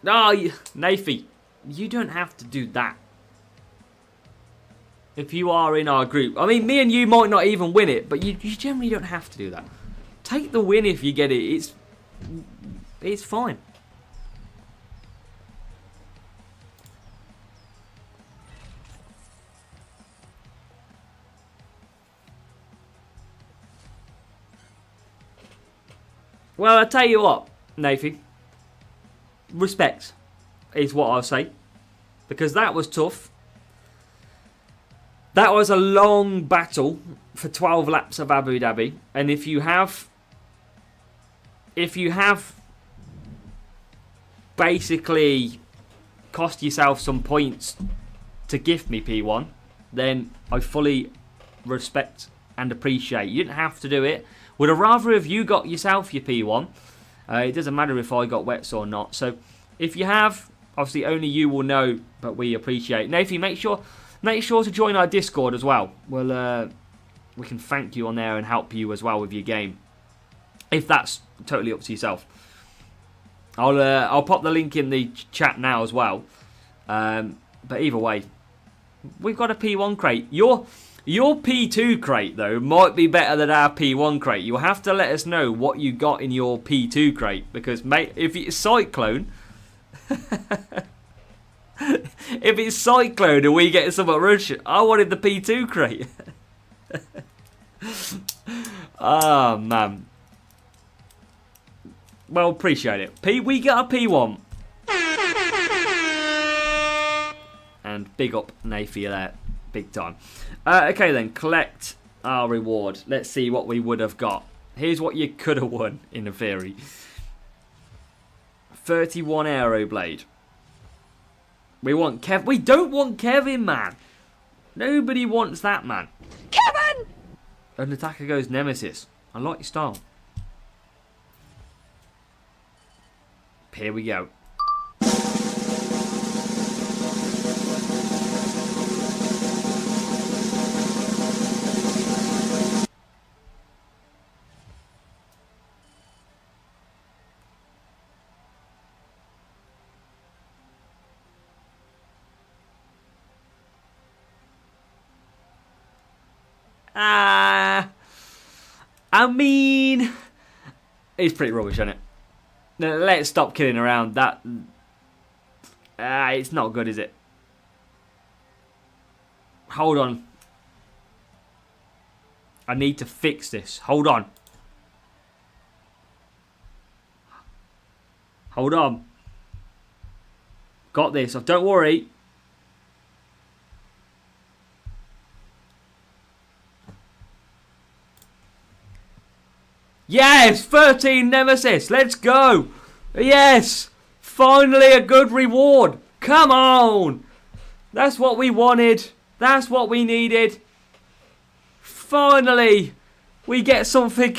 No, Nafi, you don't have to do that. If you are in our group. I mean, me and you might not even win it, but you generally don't have to do that. Take the win if you get it. It's fine. Well, I tell you what, Nafi. Respect is what I'll say. Because that was tough. That was a long battle for 12 laps of Abu Dhabi. And if you have basically cost yourself some points to gift me P1, then I fully respect and appreciate. You didn't have to do it. Would have rather have you got yourself your P1. It doesn't matter if I got wets or not. So if you have, obviously only you will know, but we appreciate. Nathan, make sure to join our Discord as well. We can thank you on there and help you as well with your game, if that's totally up to yourself. I'll pop the link in the chat now as well. But either way, we've got a P1 crate. Your P2 crate though might be better than our P1 crate. You'll have to let us know what you got in your P2 crate, because mate, if it's Cyclone. If it's Cyclone and we get some at Russia, I wanted the P2 crate. Oh, man. Well, appreciate it. We got a P1. And big up Nafi there. Big time. Okay then, collect our reward. Let's see what we would have got. Here's what you could have won, in theory. 31 Aeroblade. We want Kev. We don't want Kevin, man. Nobody wants that, man. Kevin! An attacker goes Nemesis. I like your style. Here we go. I mean, it's pretty rubbish, isn't it? Let's stop kidding around. It's not good, is it? Hold on. I need to fix this. Hold on. Hold on. Got this. Don't worry. Yes! 13 Nemesis! Let's go! Yes! Finally a good reward! Come on! That's what we wanted. That's what we needed. Finally! We get something.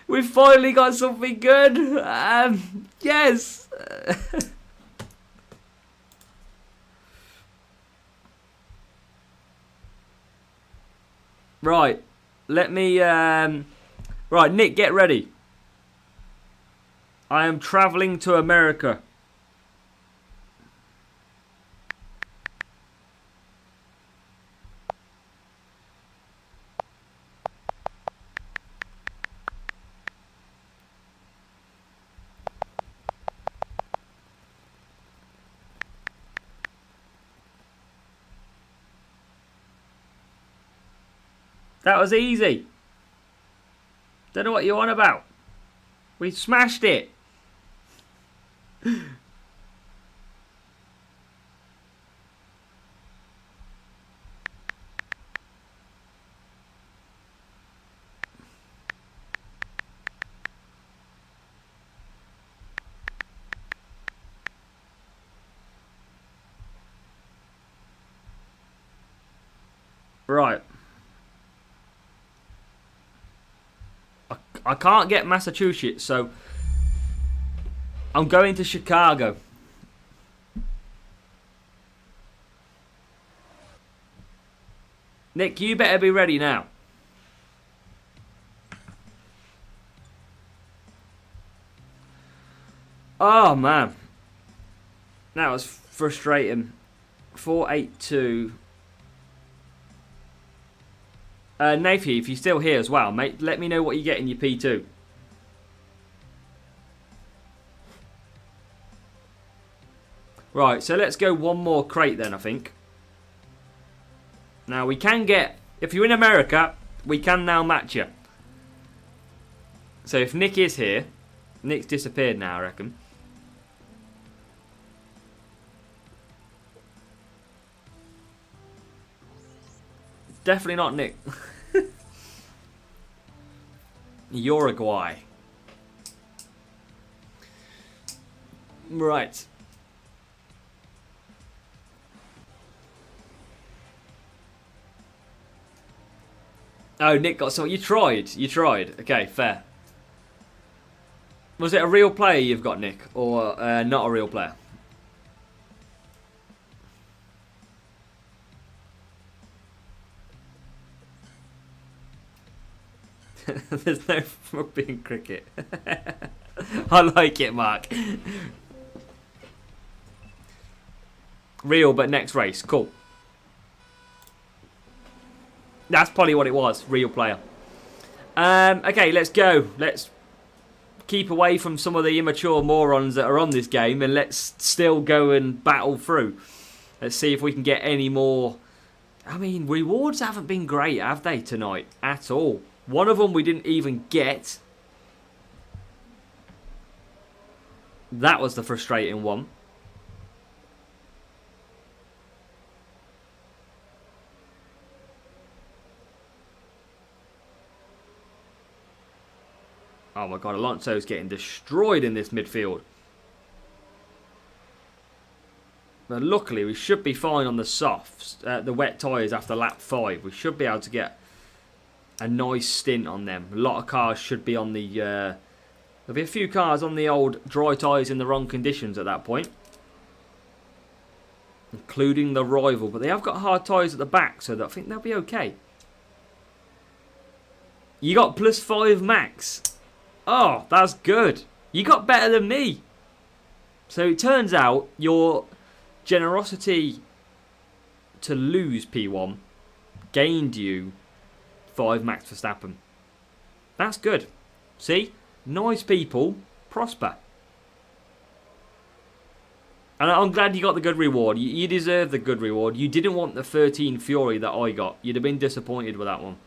We've finally got something good. Yes! Right, let me, right, Nick, get ready. I am travelling to America. That was easy. Don't know what you're on about. We smashed it. Right. I can't get Massachusetts, so I'm going to Chicago. Nick, you better be ready now. Oh, man. That was frustrating. 482. Nafi, if you're still here as well, mate, let me know what you get in your P2. Right, so let's go one more crate then, I think. Now, we can get... If you're in America, we can now match you. So if Nick is here... Nick's disappeared now, I reckon. Definitely not Nick. Uruguay. Right. Oh, Nick got some. You tried. You tried. Okay, fair. Was it a real player you've got, Nick? Or not a real player? There's no rugby in cricket. I like it, Mark. Real, but next race. Cool. That's probably what it was. Real player. Okay, let's go. Let's keep away from some of the immature morons that are on this game, and let's still go and battle through. Let's see if we can get any more. I mean, rewards haven't been great, have they, tonight? At all. One of them we didn't even get. That was the frustrating one. Oh my god, Alonso's getting destroyed in this midfield. But luckily, we should be fine on the softs, the wet tyres after lap 5. We should be able to get a nice stint on them. A lot of cars should be on the... there'll be a few cars on the old dry tyres in the wrong conditions at that point. Including the rival. But they have got hard tyres at the back, so I think they'll be okay. You got +5 max. Oh, that's good. You got better than me. So it turns out your generosity to lose P1 gained you 5 max Verstappen. That's good. See? Nice people prosper. And I'm glad you got the good reward. You deserve the good reward. You didn't want the 13 Fury that I got. You'd have been disappointed with that one.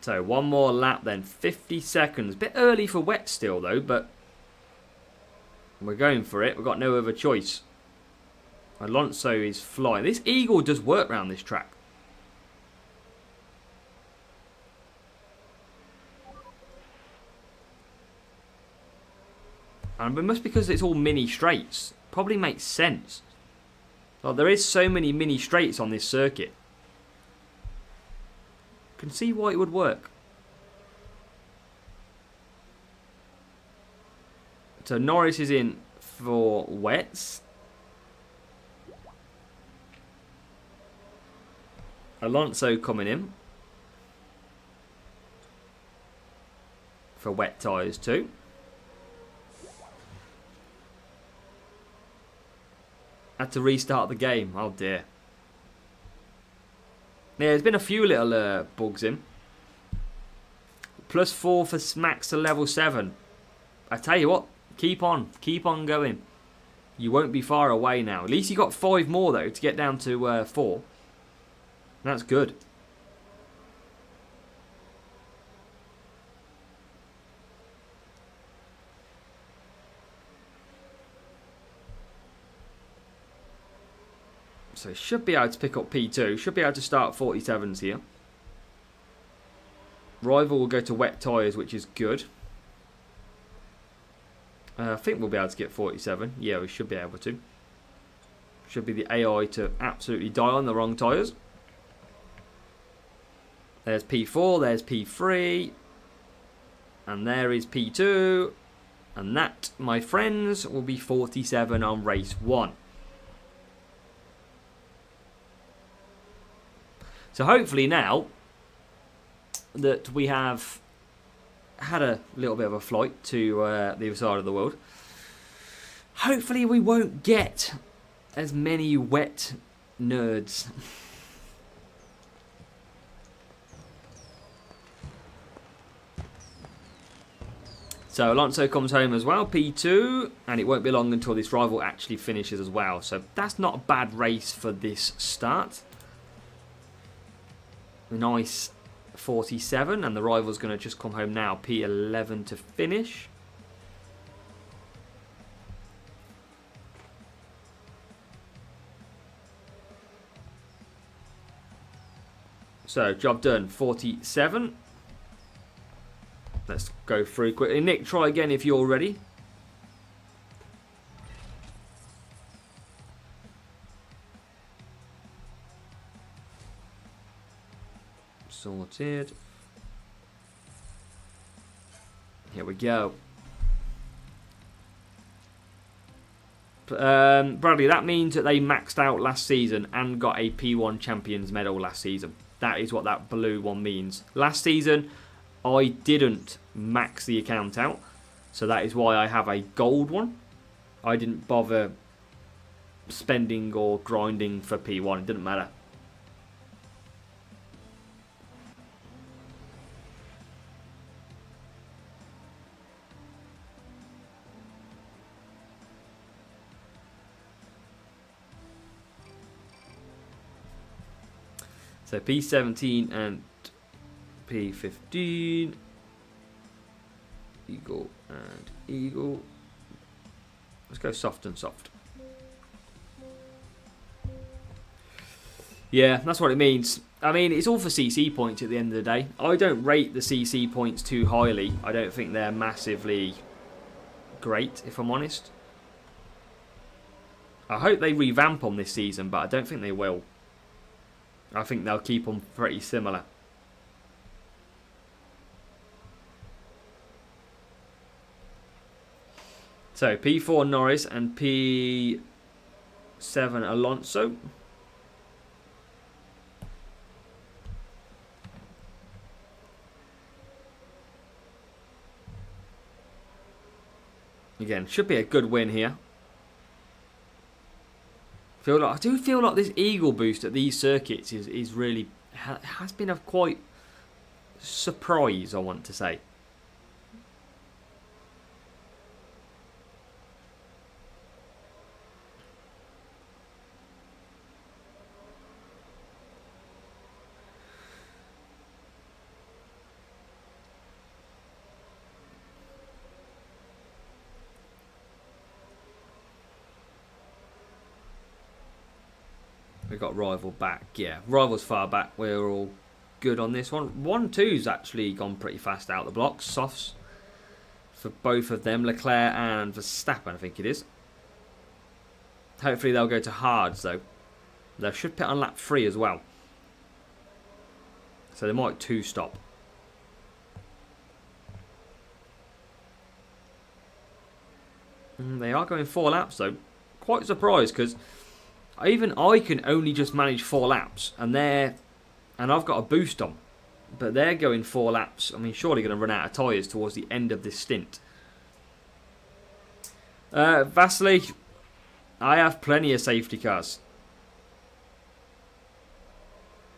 So one more lap then, 50 seconds. Bit early for wet still though, but we're going for it. We've got no other choice. Alonso is flying. This Eagle does work around this track. And it must be because it's all mini straights. Probably makes sense. Like, there is so many mini straights on this circuit. Can see why it would work. So Norris is in for wets. Alonso coming in for wet tyres too. Had to restart the game. Oh dear. Yeah, there's been a few little bugs in. +4 for max to level 7. I tell you what, keep on going. You won't be far away now. At least you got 5 more though to get down to 4. That's good. So should be able to pick up P2. Should be able to start 47s here. Rival will go to wet tyres, which is good. I think we'll be able to get 47. Yeah, we should be able to. Should be the AI to absolutely die on the wrong tyres. There's P4, there's P3. And there is P2. And that, my friends, will be 47 on race 1. So hopefully now that we have had a little bit of a flight to the other side of the world, hopefully we won't get as many wet nerds. So Alonso comes home as well, P2, and it won't be long until this rival actually finishes as well. So that's not a bad race for this start. Nice 47, and the rival's going to just come home now, P11 to finish. So, job done, 47. Let's go through quickly. Nick, try again if you're ready. Sorted. Here we go. Bradley, that means that they maxed out last season and got a P1 Champions Medal last season. That is what that blue one means. Last season, I didn't max the account out, so that is why I have a gold one. I didn't bother spending or grinding for P1. It didn't matter. So P17 and P15. Eagle and Eagle. Let's go soft and soft. Yeah, that's what it means. I mean, it's all for CC points at the end of the day. I don't rate the CC points too highly. I don't think they're massively great, if I'm honest. I hope they revamp them this season, but I don't think they will. I think they'll keep them pretty similar. So, P4 Norris and P7 Alonso. Again, should be a good win here. I do feel like this Eagle boost at these circuits is really has been a quite surprise, I want to say. We got Rival back. Yeah, Rival's far back. We're all good on this one. 1-2's actually gone pretty fast out the blocks. Softs for both of them. Leclerc and Verstappen, I think it is. Hopefully they'll go to hards, though. They should pit on lap 3 as well. So they might 2-stop. They are going 4 laps, though. Quite surprised, because even I can only just manage 4 laps, and I've got a boost on, but they're going 4 laps. I mean, surely going to run out of tyres towards the end of this stint. Vasily, I have plenty of safety cars.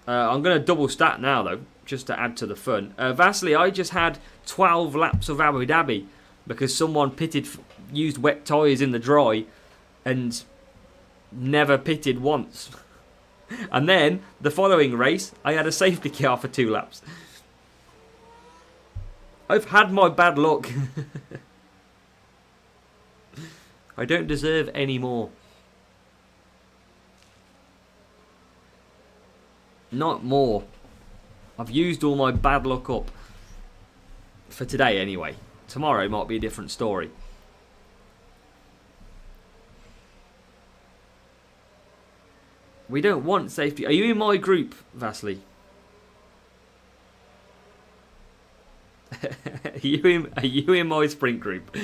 I'm going to double stat now, though, just to add to the fun. Vasily, I just had 12 laps of Abu Dhabi because someone used wet tyres in the dry and never pitted once. And then the following race I had a safety car for 2 laps. I've had my bad luck. I don't deserve any more. Not more. I've used all my bad luck up. For today anyway. Tomorrow might be a different story. We don't want safety. Are you in my group, Vasily? Are you in my sprint group?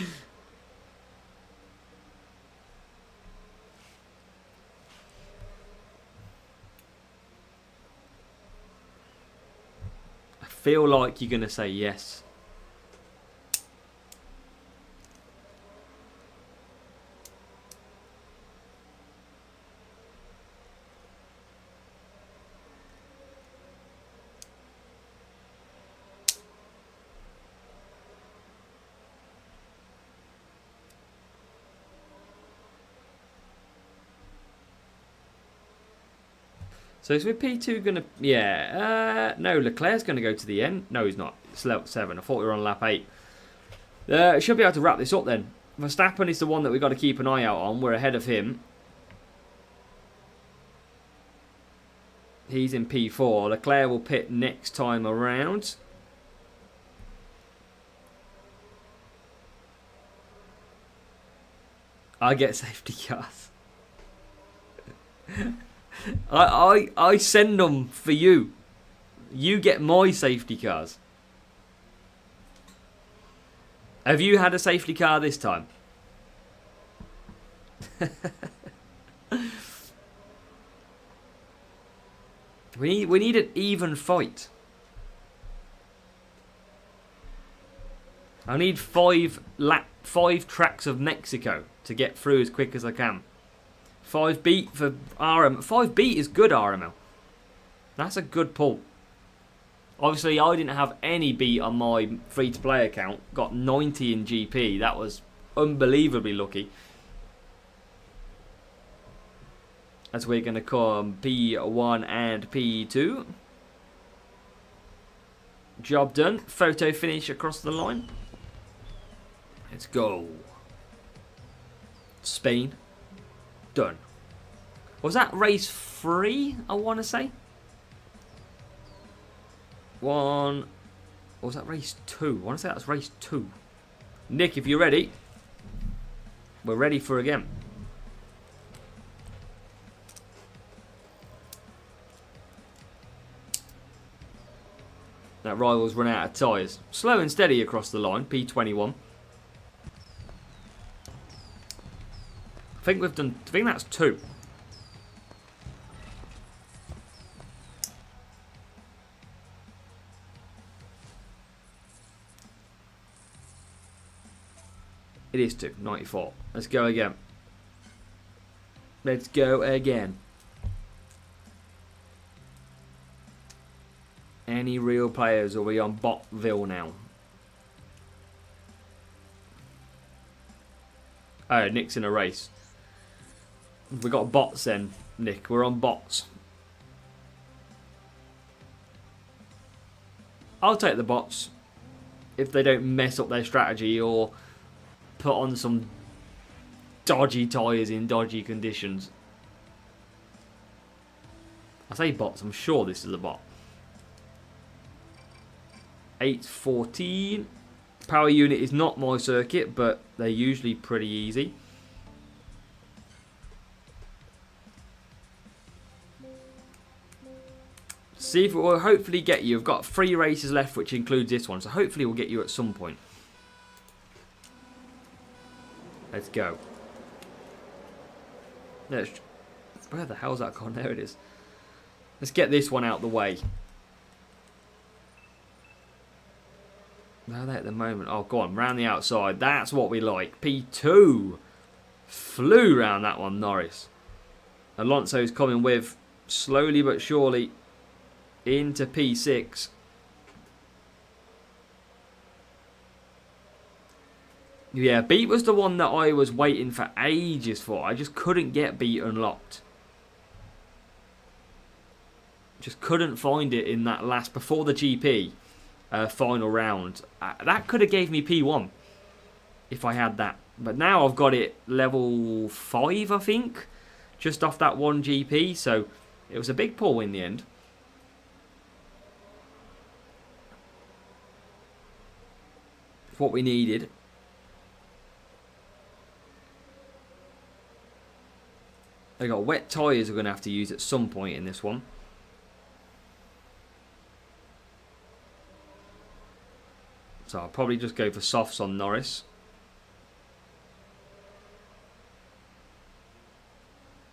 I feel like you're going to say yes. So is with P2 going to... Yeah. No, Leclerc's going to go to the end. No, he's not. It's lap 7. I thought we were on lap 8. Should be able to wrap this up then. Verstappen is the one that we've got to keep an eye out on. We're ahead of him. He's in P4. Leclerc will pit next time around. I get safety cars. I send them for you. You get my safety cars. Have you had a safety car this time? We need an even fight. I need 5 tracks of Mexico to get through as quick as I can. 5 beat for RML. 5 beat is good, RML. That's a good pull. Obviously, I didn't have any beat on my free-to-play account. Got 90 in GP. That was unbelievably lucky. As we're going to come P1 and P2. Job done. Photo finish across the line. Let's go. Spain. Done. Was that race 3, I want to say? Or was that race 2? I want to say that was race 2. Nick, if you're ready, we're ready for again. That rival's run out of tyres. Slow and steady across the line, P21. I think that's 2. It is 2, 94. Let's go again. Let's go again. Any real players, or are we on Botville now? Oh, Nick's in a race. We got bots then, Nick. We're on bots. I'll take the bots if they don't mess up their strategy or put on some dodgy tyres in dodgy conditions. I say bots, I'm sure this is a bot. 8:14. Power unit is not my circuit, but they're usually pretty easy. See if it will hopefully get you. I've got 3 races left, which includes this one, so hopefully we'll get you at some point. Let's go. Where the hell's that gone? There it is. Let's get this one out the way. Now that at the moment. Oh, go on. Round the outside. That's what we like. P2. Flew round that one, Norris. Alonso's coming with slowly but surely into P6. Yeah, beat was the one that I was waiting for ages for. I just couldn't get beat unlocked. Just couldn't find it in that last, before the GP final round. That could have gave me P1 if I had that. But now I've got it level 5, I think. Just off that one GP. So it was a big pull in the end. It's what we needed. They got wet tyres we're going to have to use at some point in this one. So I'll probably just go for softs on Norris.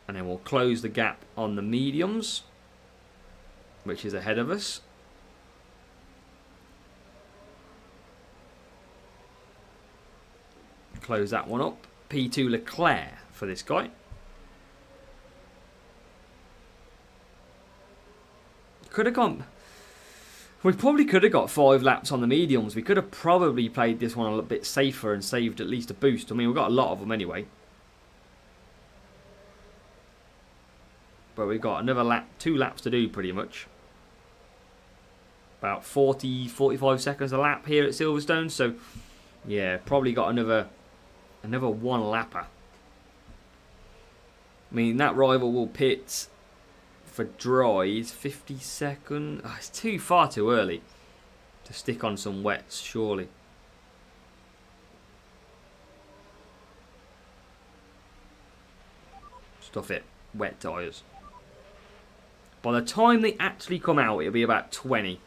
And then we'll close the gap on the mediums, which is ahead of us. Close that one up. P2 Leclerc for this guy. Could have gone... We probably could have got 5 laps on the mediums. We could have probably played this one a little bit safer and saved at least a boost. I mean, we've got a lot of them anyway. But we've got another lap, 2 laps to do pretty much. About 40, 45 seconds a lap here at Silverstone. So, yeah, probably got another 1 lapper. I mean, that rival will pit for dries 50 seconds. Oh, it's far too early to stick on some wets, surely. Stuff it. Wet tyres. By the time they actually come out, it'll be about 20.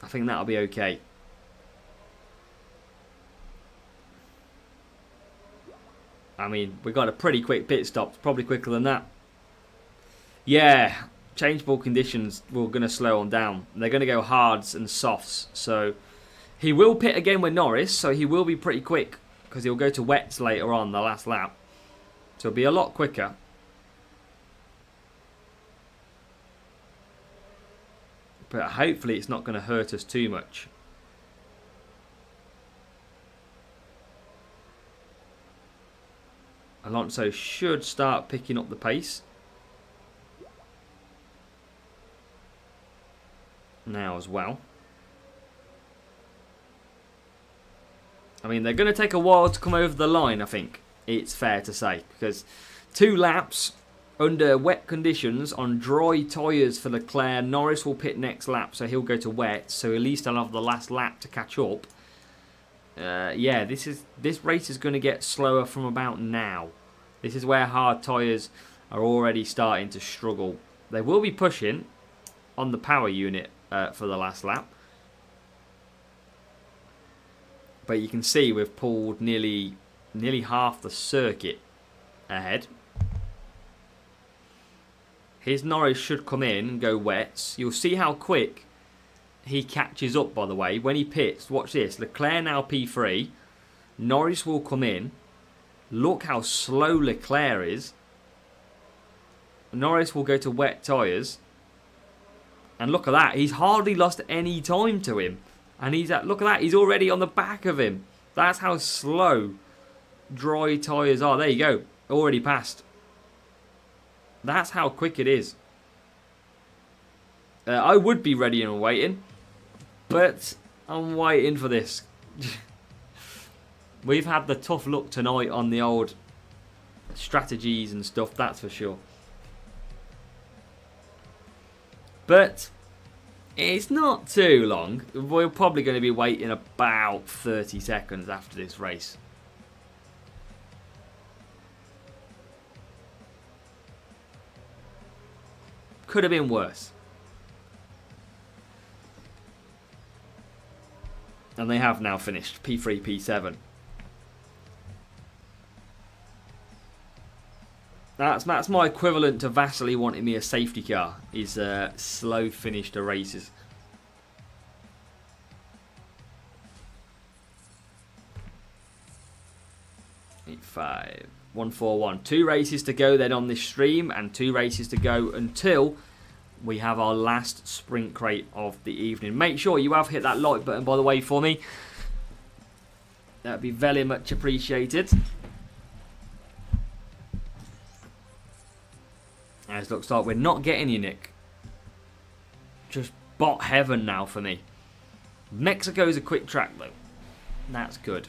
I think that'll be okay. I mean, we got a pretty quick pit stop. Probably quicker than that. Yeah, changeable conditions were going to slow them down. They're going to go hards and softs. So he will pit again with Norris. So he will be pretty quick because he'll go to wets later on the last lap. So it'll be a lot quicker. But hopefully it's not going to hurt us too much. Alonso should start picking up the pace. Now as well. I mean, they're going to take a while to come over the line, I think. It's fair to say. Because 2 laps under wet conditions on dry tyres for Leclerc. Norris will pit next lap, so he'll go to wet. So at least I'll have the last lap to catch up. Yeah, this race is going to get slower from about now. This is where hard tyres are already starting to struggle. They will be pushing on the power unit for the last lap. But you can see we've pulled nearly half the circuit ahead. His Norris should come in and go wets. You'll see how quick he catches up, by the way. When he pits, watch this. Leclerc now P3. Norris will come in. Look how slow Leclerc is. Norris will go to wet tyres. And look at that. He's hardly lost any time to him. And look at that. He's already on the back of him. That's how slow dry tyres are. There you go. Already passed. That's how quick it is. I would be ready and waiting. But I'm waiting for this. We've had the tough luck tonight on the old strategies and stuff, that's for sure. But it's not too long. We're probably going to be waiting about 30 seconds after this race. Could have been worse. And they have now finished. P3, P7. That's my equivalent to Vasily wanting me a safety car. Is slow finish to races. Five, 141. 2 races to go then on this stream, and 2 races to go until we have our last sprint crate of the evening. Make sure you have hit that like button, by the way, for me. That'd be very much appreciated. As looks like we're not getting you, Nick. Just bot heaven now for me. Mexico's a quick track though. That's good.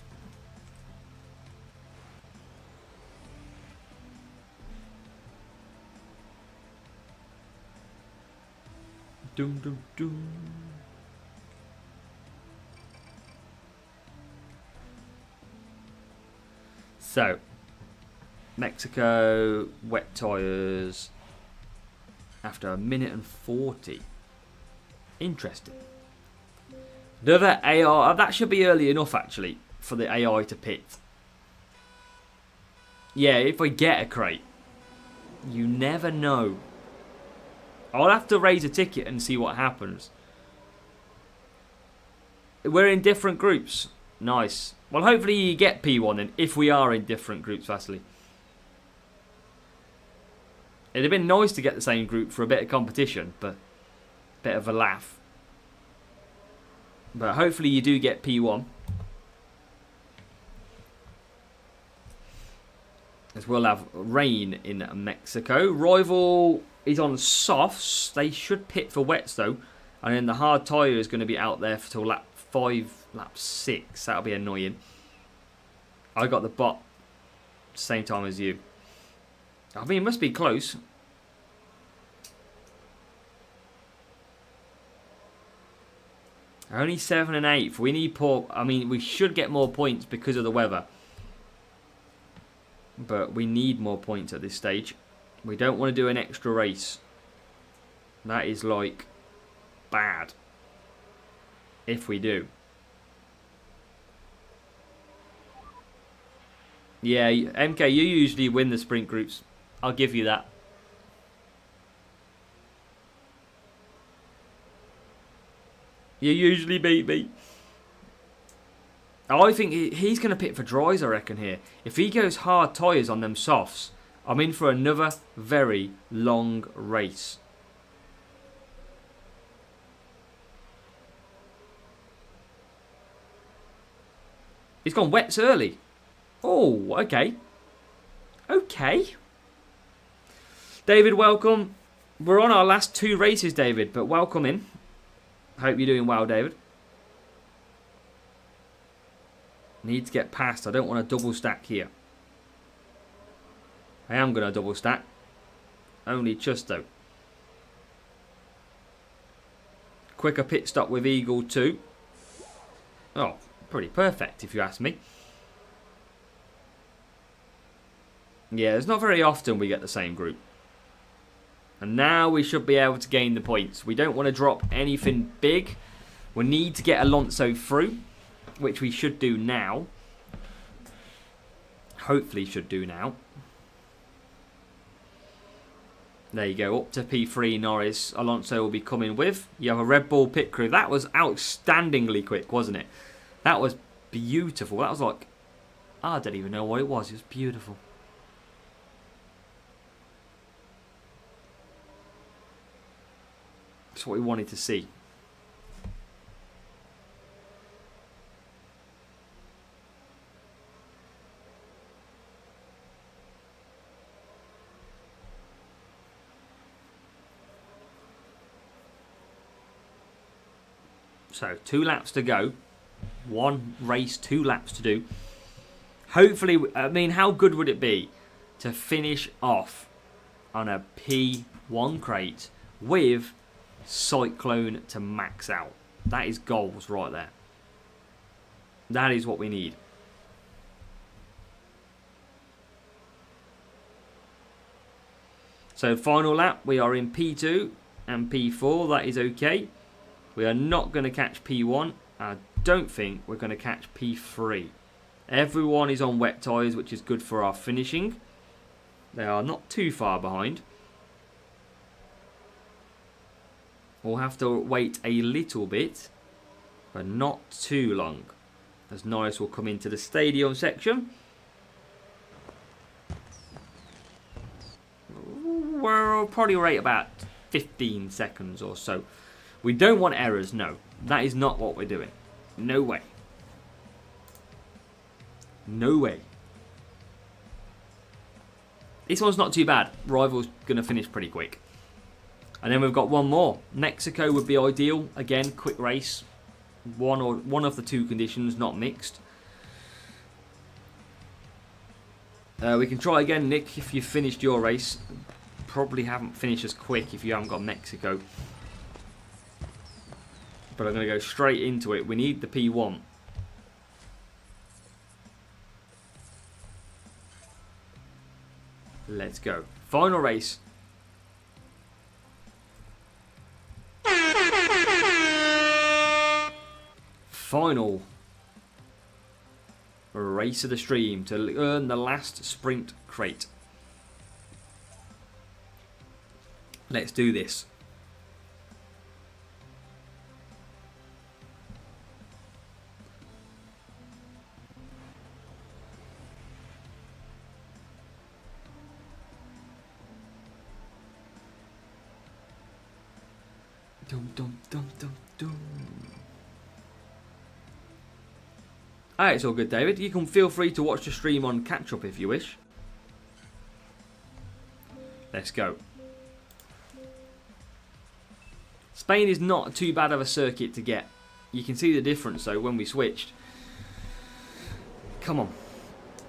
Doom, doom, doom. So, Mexico, wet tyres after 1:40. Interesting. Another AI, that should be early enough actually for the AI to pit. Yeah, if we get a crate. You never know. I'll have to raise a ticket and see what happens. We're in different groups. Nice. Well, hopefully you get P1 then, if we are in different groups, Vasily. It'd have been nice to get the same group for a bit of competition, but a bit of a laugh. But hopefully you do get P1. As we'll have rain in Mexico. Rival is on softs. They should pit for wets though. And then the hard tyre is going to be out there till lap 5, lap 6. That'll be annoying. I got the bot same time as you. I mean, it must be close. Only 7 and 8. We need we should get more points because of the weather. But we need more points at this stage. We don't want to do an extra race. That is like bad. If we do. Yeah, MK, you usually win the sprint groups. I'll give you that. You usually beat me. I think he's going to pit for dries, I reckon, here. If he goes hard tyres on them softs, I'm in for another very long race. He's gone wets early. Oh, okay. Okay. David, welcome. We're on our last 2 races, David, but welcome in. Hope you're doing well, David. Need to get past. I don't want to double stack here. I am going to double stack. Only just though. Quicker pit stop with Eagle 2. Oh, pretty perfect if you ask me. Yeah, it's not very often we get the same group. And now we should be able to gain the points. We don't want to drop anything big. We need to get Alonso through, which we should do now. Hopefully should do now. There you go, up to P3 Norris. Alonso will be coming with. You have a Red Bull pit crew. That was outstandingly quick, wasn't it? That was beautiful. That was like, I don't even know what it was. It was beautiful. That's what we wanted to see. So 2 laps to go. 1 race, 2 laps to do. Hopefully, I mean, how good would it be to finish off on a P1 crate with Cyclone to max out? That is goals right there. That is what we need. So final lap, we are in P2 and P4. That is okay. We are not going to catch P1. I don't think we're going to catch P3. Everyone is on wet tyres, which is good for our finishing. They are not too far behind. We'll have to wait a little bit, but not too long, as Norris will come into the stadium section. We'll probably rate about 15 seconds or so. We don't want errors, no. That is not what we're doing. No way. No way. This one's not too bad. Rival's going to finish pretty quick. And then we've got one more. Mexico would be ideal. Again, quick race. One of the 2 conditions, not mixed. We can try again, Nick, if you've finished your race. Probably haven't finished as quick if you haven't got Mexico. But I'm going to go straight into it. We need the P1. Let's go. Final race. Final race of the stream to earn the last sprint crate. Let's do this. Dum dum dum dum dum. Alright, it's all good, David. You can feel free to watch the stream on catch up if you wish. Let's go. Spain is not too bad of a circuit to get. You can see the difference though when we switched. Come on.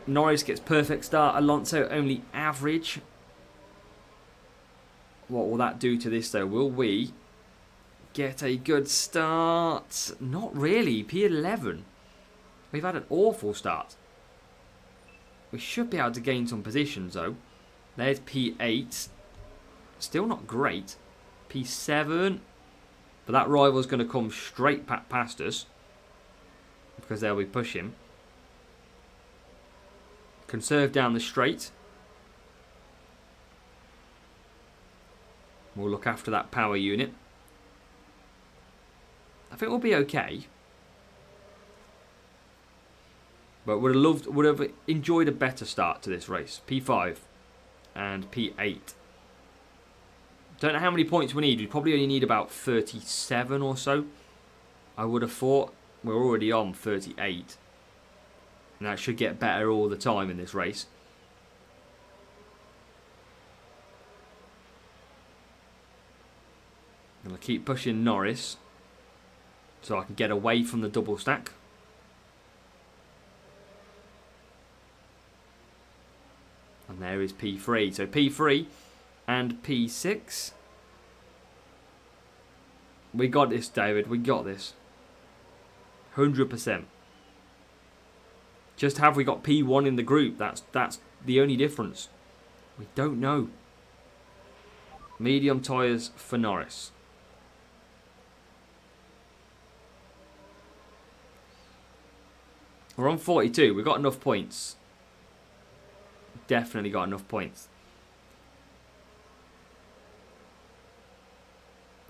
Norris gets perfect start. Alonso only average. What will that do to this though? Will we get a good start? Not really. P11. We've had an awful start. We should be able to gain some positions though. There's P8. Still not great. P7. But that rival's going to come straight past us. Because they'll be pushing. Conserve down the straight. We'll look after that power unit. I think we'll be okay. But would have enjoyed a better start to this race. P5 and P8. Don't know how many points we need. We probably only need about 37 or so. I would have thought. We're already on 38. And that should get better all the time in this race. I'm going to keep pushing Norris. So I can get away from the double stack. And there is P3. So P3 and P6. We got this, David. We got this. 100%. Just have we got P1 in the group? That's the only difference. We don't know. Medium tyres for Norris. We're on 42. We've got enough points. Definitely got enough points.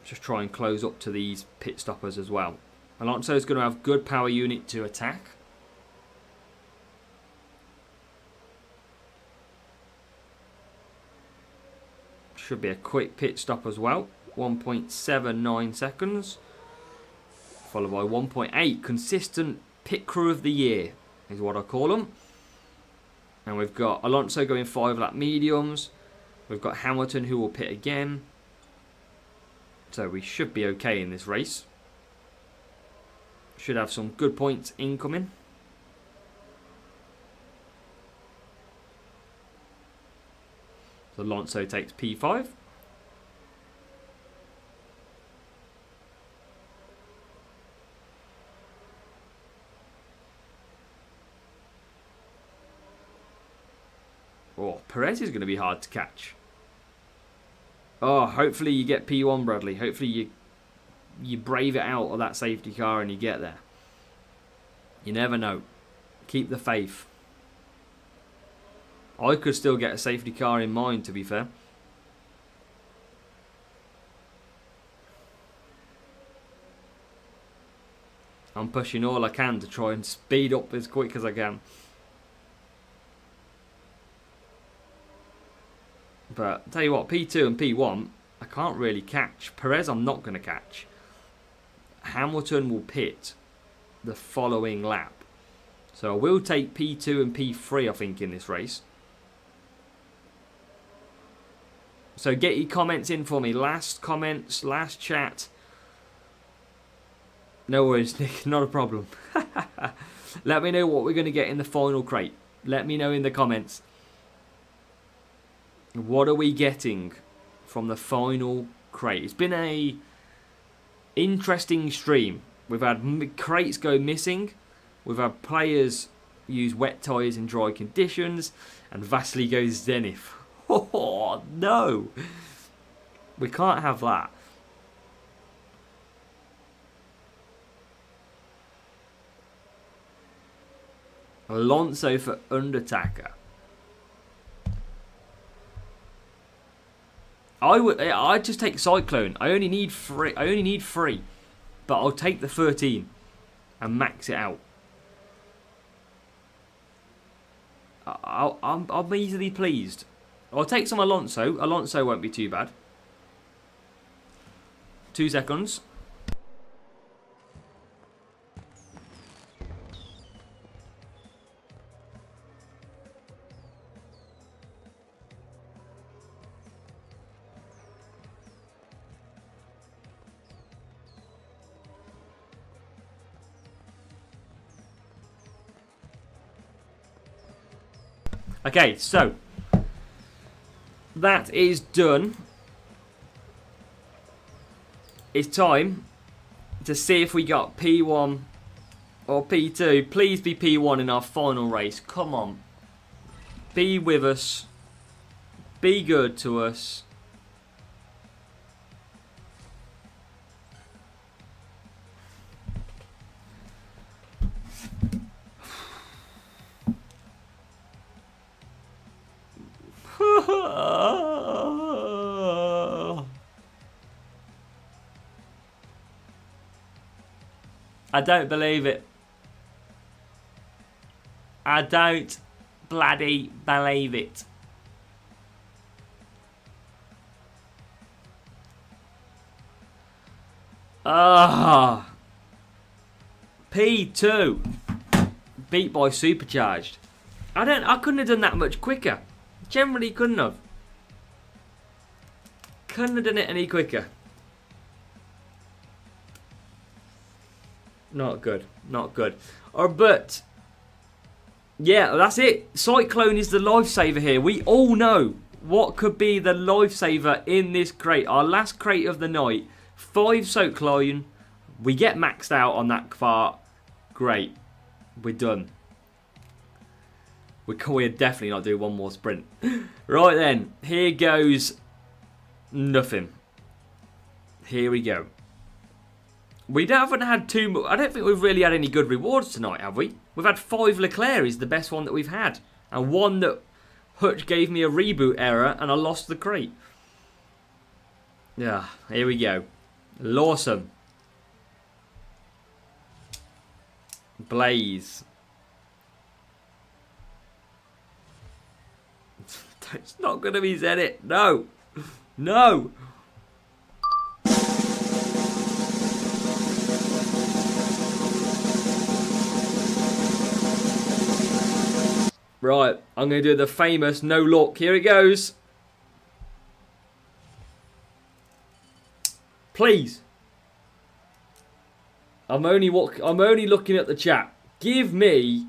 Just try and close up to these pit stoppers as well. Alonso is going to have good power unit to attack. Should be a quick pit stop as well. 1.79 seconds. Followed by 1.8. Consistent pit crew of the year is what I call them. And we've got Alonso going 5 lap mediums. We've got Hamilton who will pit again. So we should be okay in this race. Should have some good points incoming. So Alonso takes P5. Oh, Perez is going to be hard to catch. Oh, hopefully you get P1, Bradley. Hopefully you brave it out of that safety car and you get there. You never know. Keep the faith. I could still get a safety car in mind, to be fair. I'm pushing all I can to try and speed up as quick as I can. But tell you what, P2 and P1, I can't really catch. Perez, I'm not going to catch. Hamilton will pit the following lap. So I will take P2 and P3, I think, in this race. So get your comments in for me. Last comments, last chat. No worries, Nick, not a problem. Let me know what we're going to get in the final crate. Let me know in the comments. What are we getting from the final crate? It's been a interesting stream. We've had crates go missing. We've had players use wet tyres in dry conditions. And Vasily goes Zenith. Oh, no. We can't have that. Alonso for Undertaker. I'd just take Cyclone. I only need 3. But I'll take the 13 and max it out. I'm easily pleased. I'll take some Alonso. Alonso won't be too bad. 2 seconds. Okay, so that is done. It's time to see if we got P1 or P2. Please be P1 in our final race. Come on. Be with us. Be good to us. I don't believe it. I don't bloody believe it. Ah, P2 beat by Supercharged. I couldn't have done that much quicker. Generally couldn't have. Couldn't have done it any quicker. Not good. Not good. But yeah, that's it. Cyclone is the lifesaver here. We all know what could be the lifesaver in this crate. Our last crate of the night. 5 Cyclone. We get maxed out on that part. Great. We're done. We're definitely not doing one more sprint. Right then. Here goes nothing. Here we go. We haven't had too. I don't think we've really had any good rewards tonight, have we? We've had 5 Leclerc is the best one that we've had. And 1 that Hutch gave me a reboot error and I lost the crate. Yeah, here we go. Lawson. Blaze. It's not going to be Zenit. No. No. Right, I'm going to do the famous no look. Here it goes. Please. I'm only looking at the chat. Give me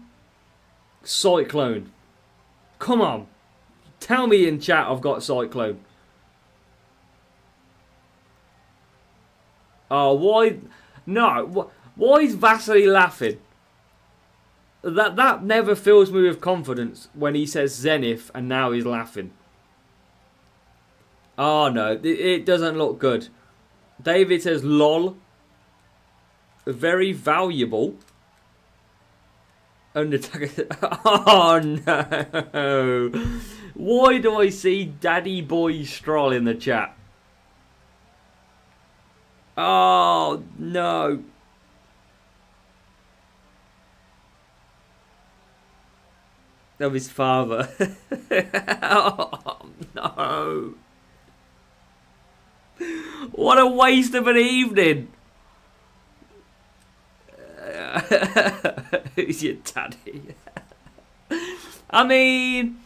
Cyclone. Come on. Tell me in chat I've got Cyclone. Oh, why? No. Why is Vasily laughing? That never fills me with confidence when he says Zenith and now he's laughing. Oh no, it doesn't look good. David says lol. Very valuable. Undertaker. Oh no. Why do I see Daddy Boy Stroll in the chat? Oh no. Of his father. Oh, no. What a waste of an evening. Who's your daddy? I mean,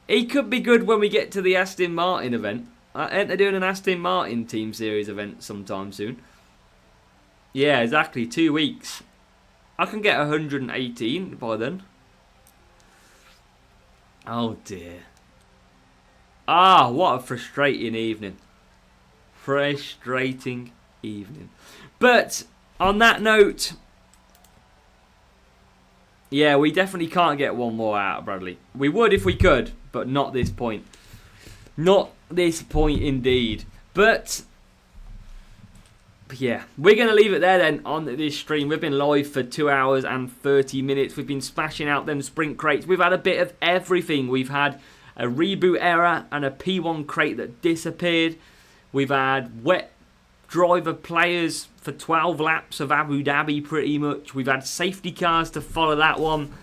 he could be good when we get to the Aston Martin event. Aren't they doing an Aston Martin Team Series event sometime soon? Yeah, exactly. 2 weeks. I can get 118 by then. Oh dear. Ah, what a frustrating evening. Frustrating evening. But on that note, yeah, we definitely can't get one more out of Bradley. We would if we could, but not this point. Not this point indeed. But yeah, we're going to leave it there then on this stream. We've been live for 2 hours and 30 minutes. We've been smashing out them sprint crates. We've had a bit of everything. We've had a reboot error and a P1 crate that disappeared. We've had wet driver players for 12 laps of Abu Dhabi pretty much. We've had safety cars to follow that one.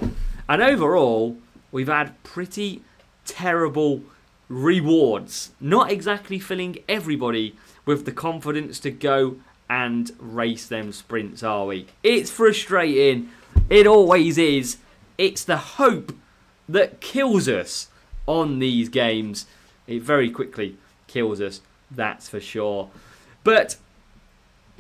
And overall, we've had pretty terrible rewards. Not exactly filling everybody with the confidence to go and race them sprints, are we? It's frustrating. It always is. It's the hope that kills us on these games. It very quickly kills us, that's for sure. But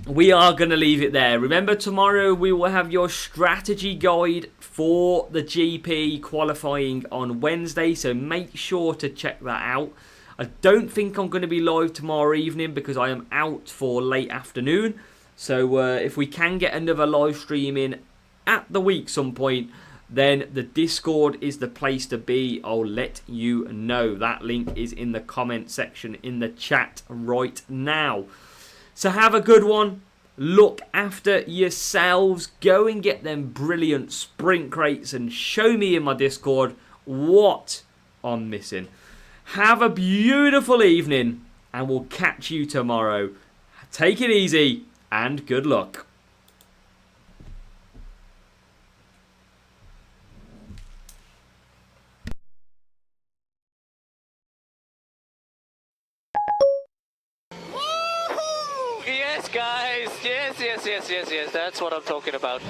we are going to leave it there. Remember, tomorrow we will have your strategy guide for the GP qualifying on Wednesday, so make sure to check that out. I don't think I'm going to be live tomorrow evening because I am out for late afternoon. So if we can get another live stream in at the week some point, then the Discord is the place to be. I'll let you know. That link is in the comment section in the chat right now. So have a good one. Look after yourselves. Go and get them brilliant sprint crates and show me in my Discord what I'm missing. Have a beautiful evening and we'll catch you tomorrow. Take it easy and good luck. Yes, guys. Yes. That's what I'm talking about.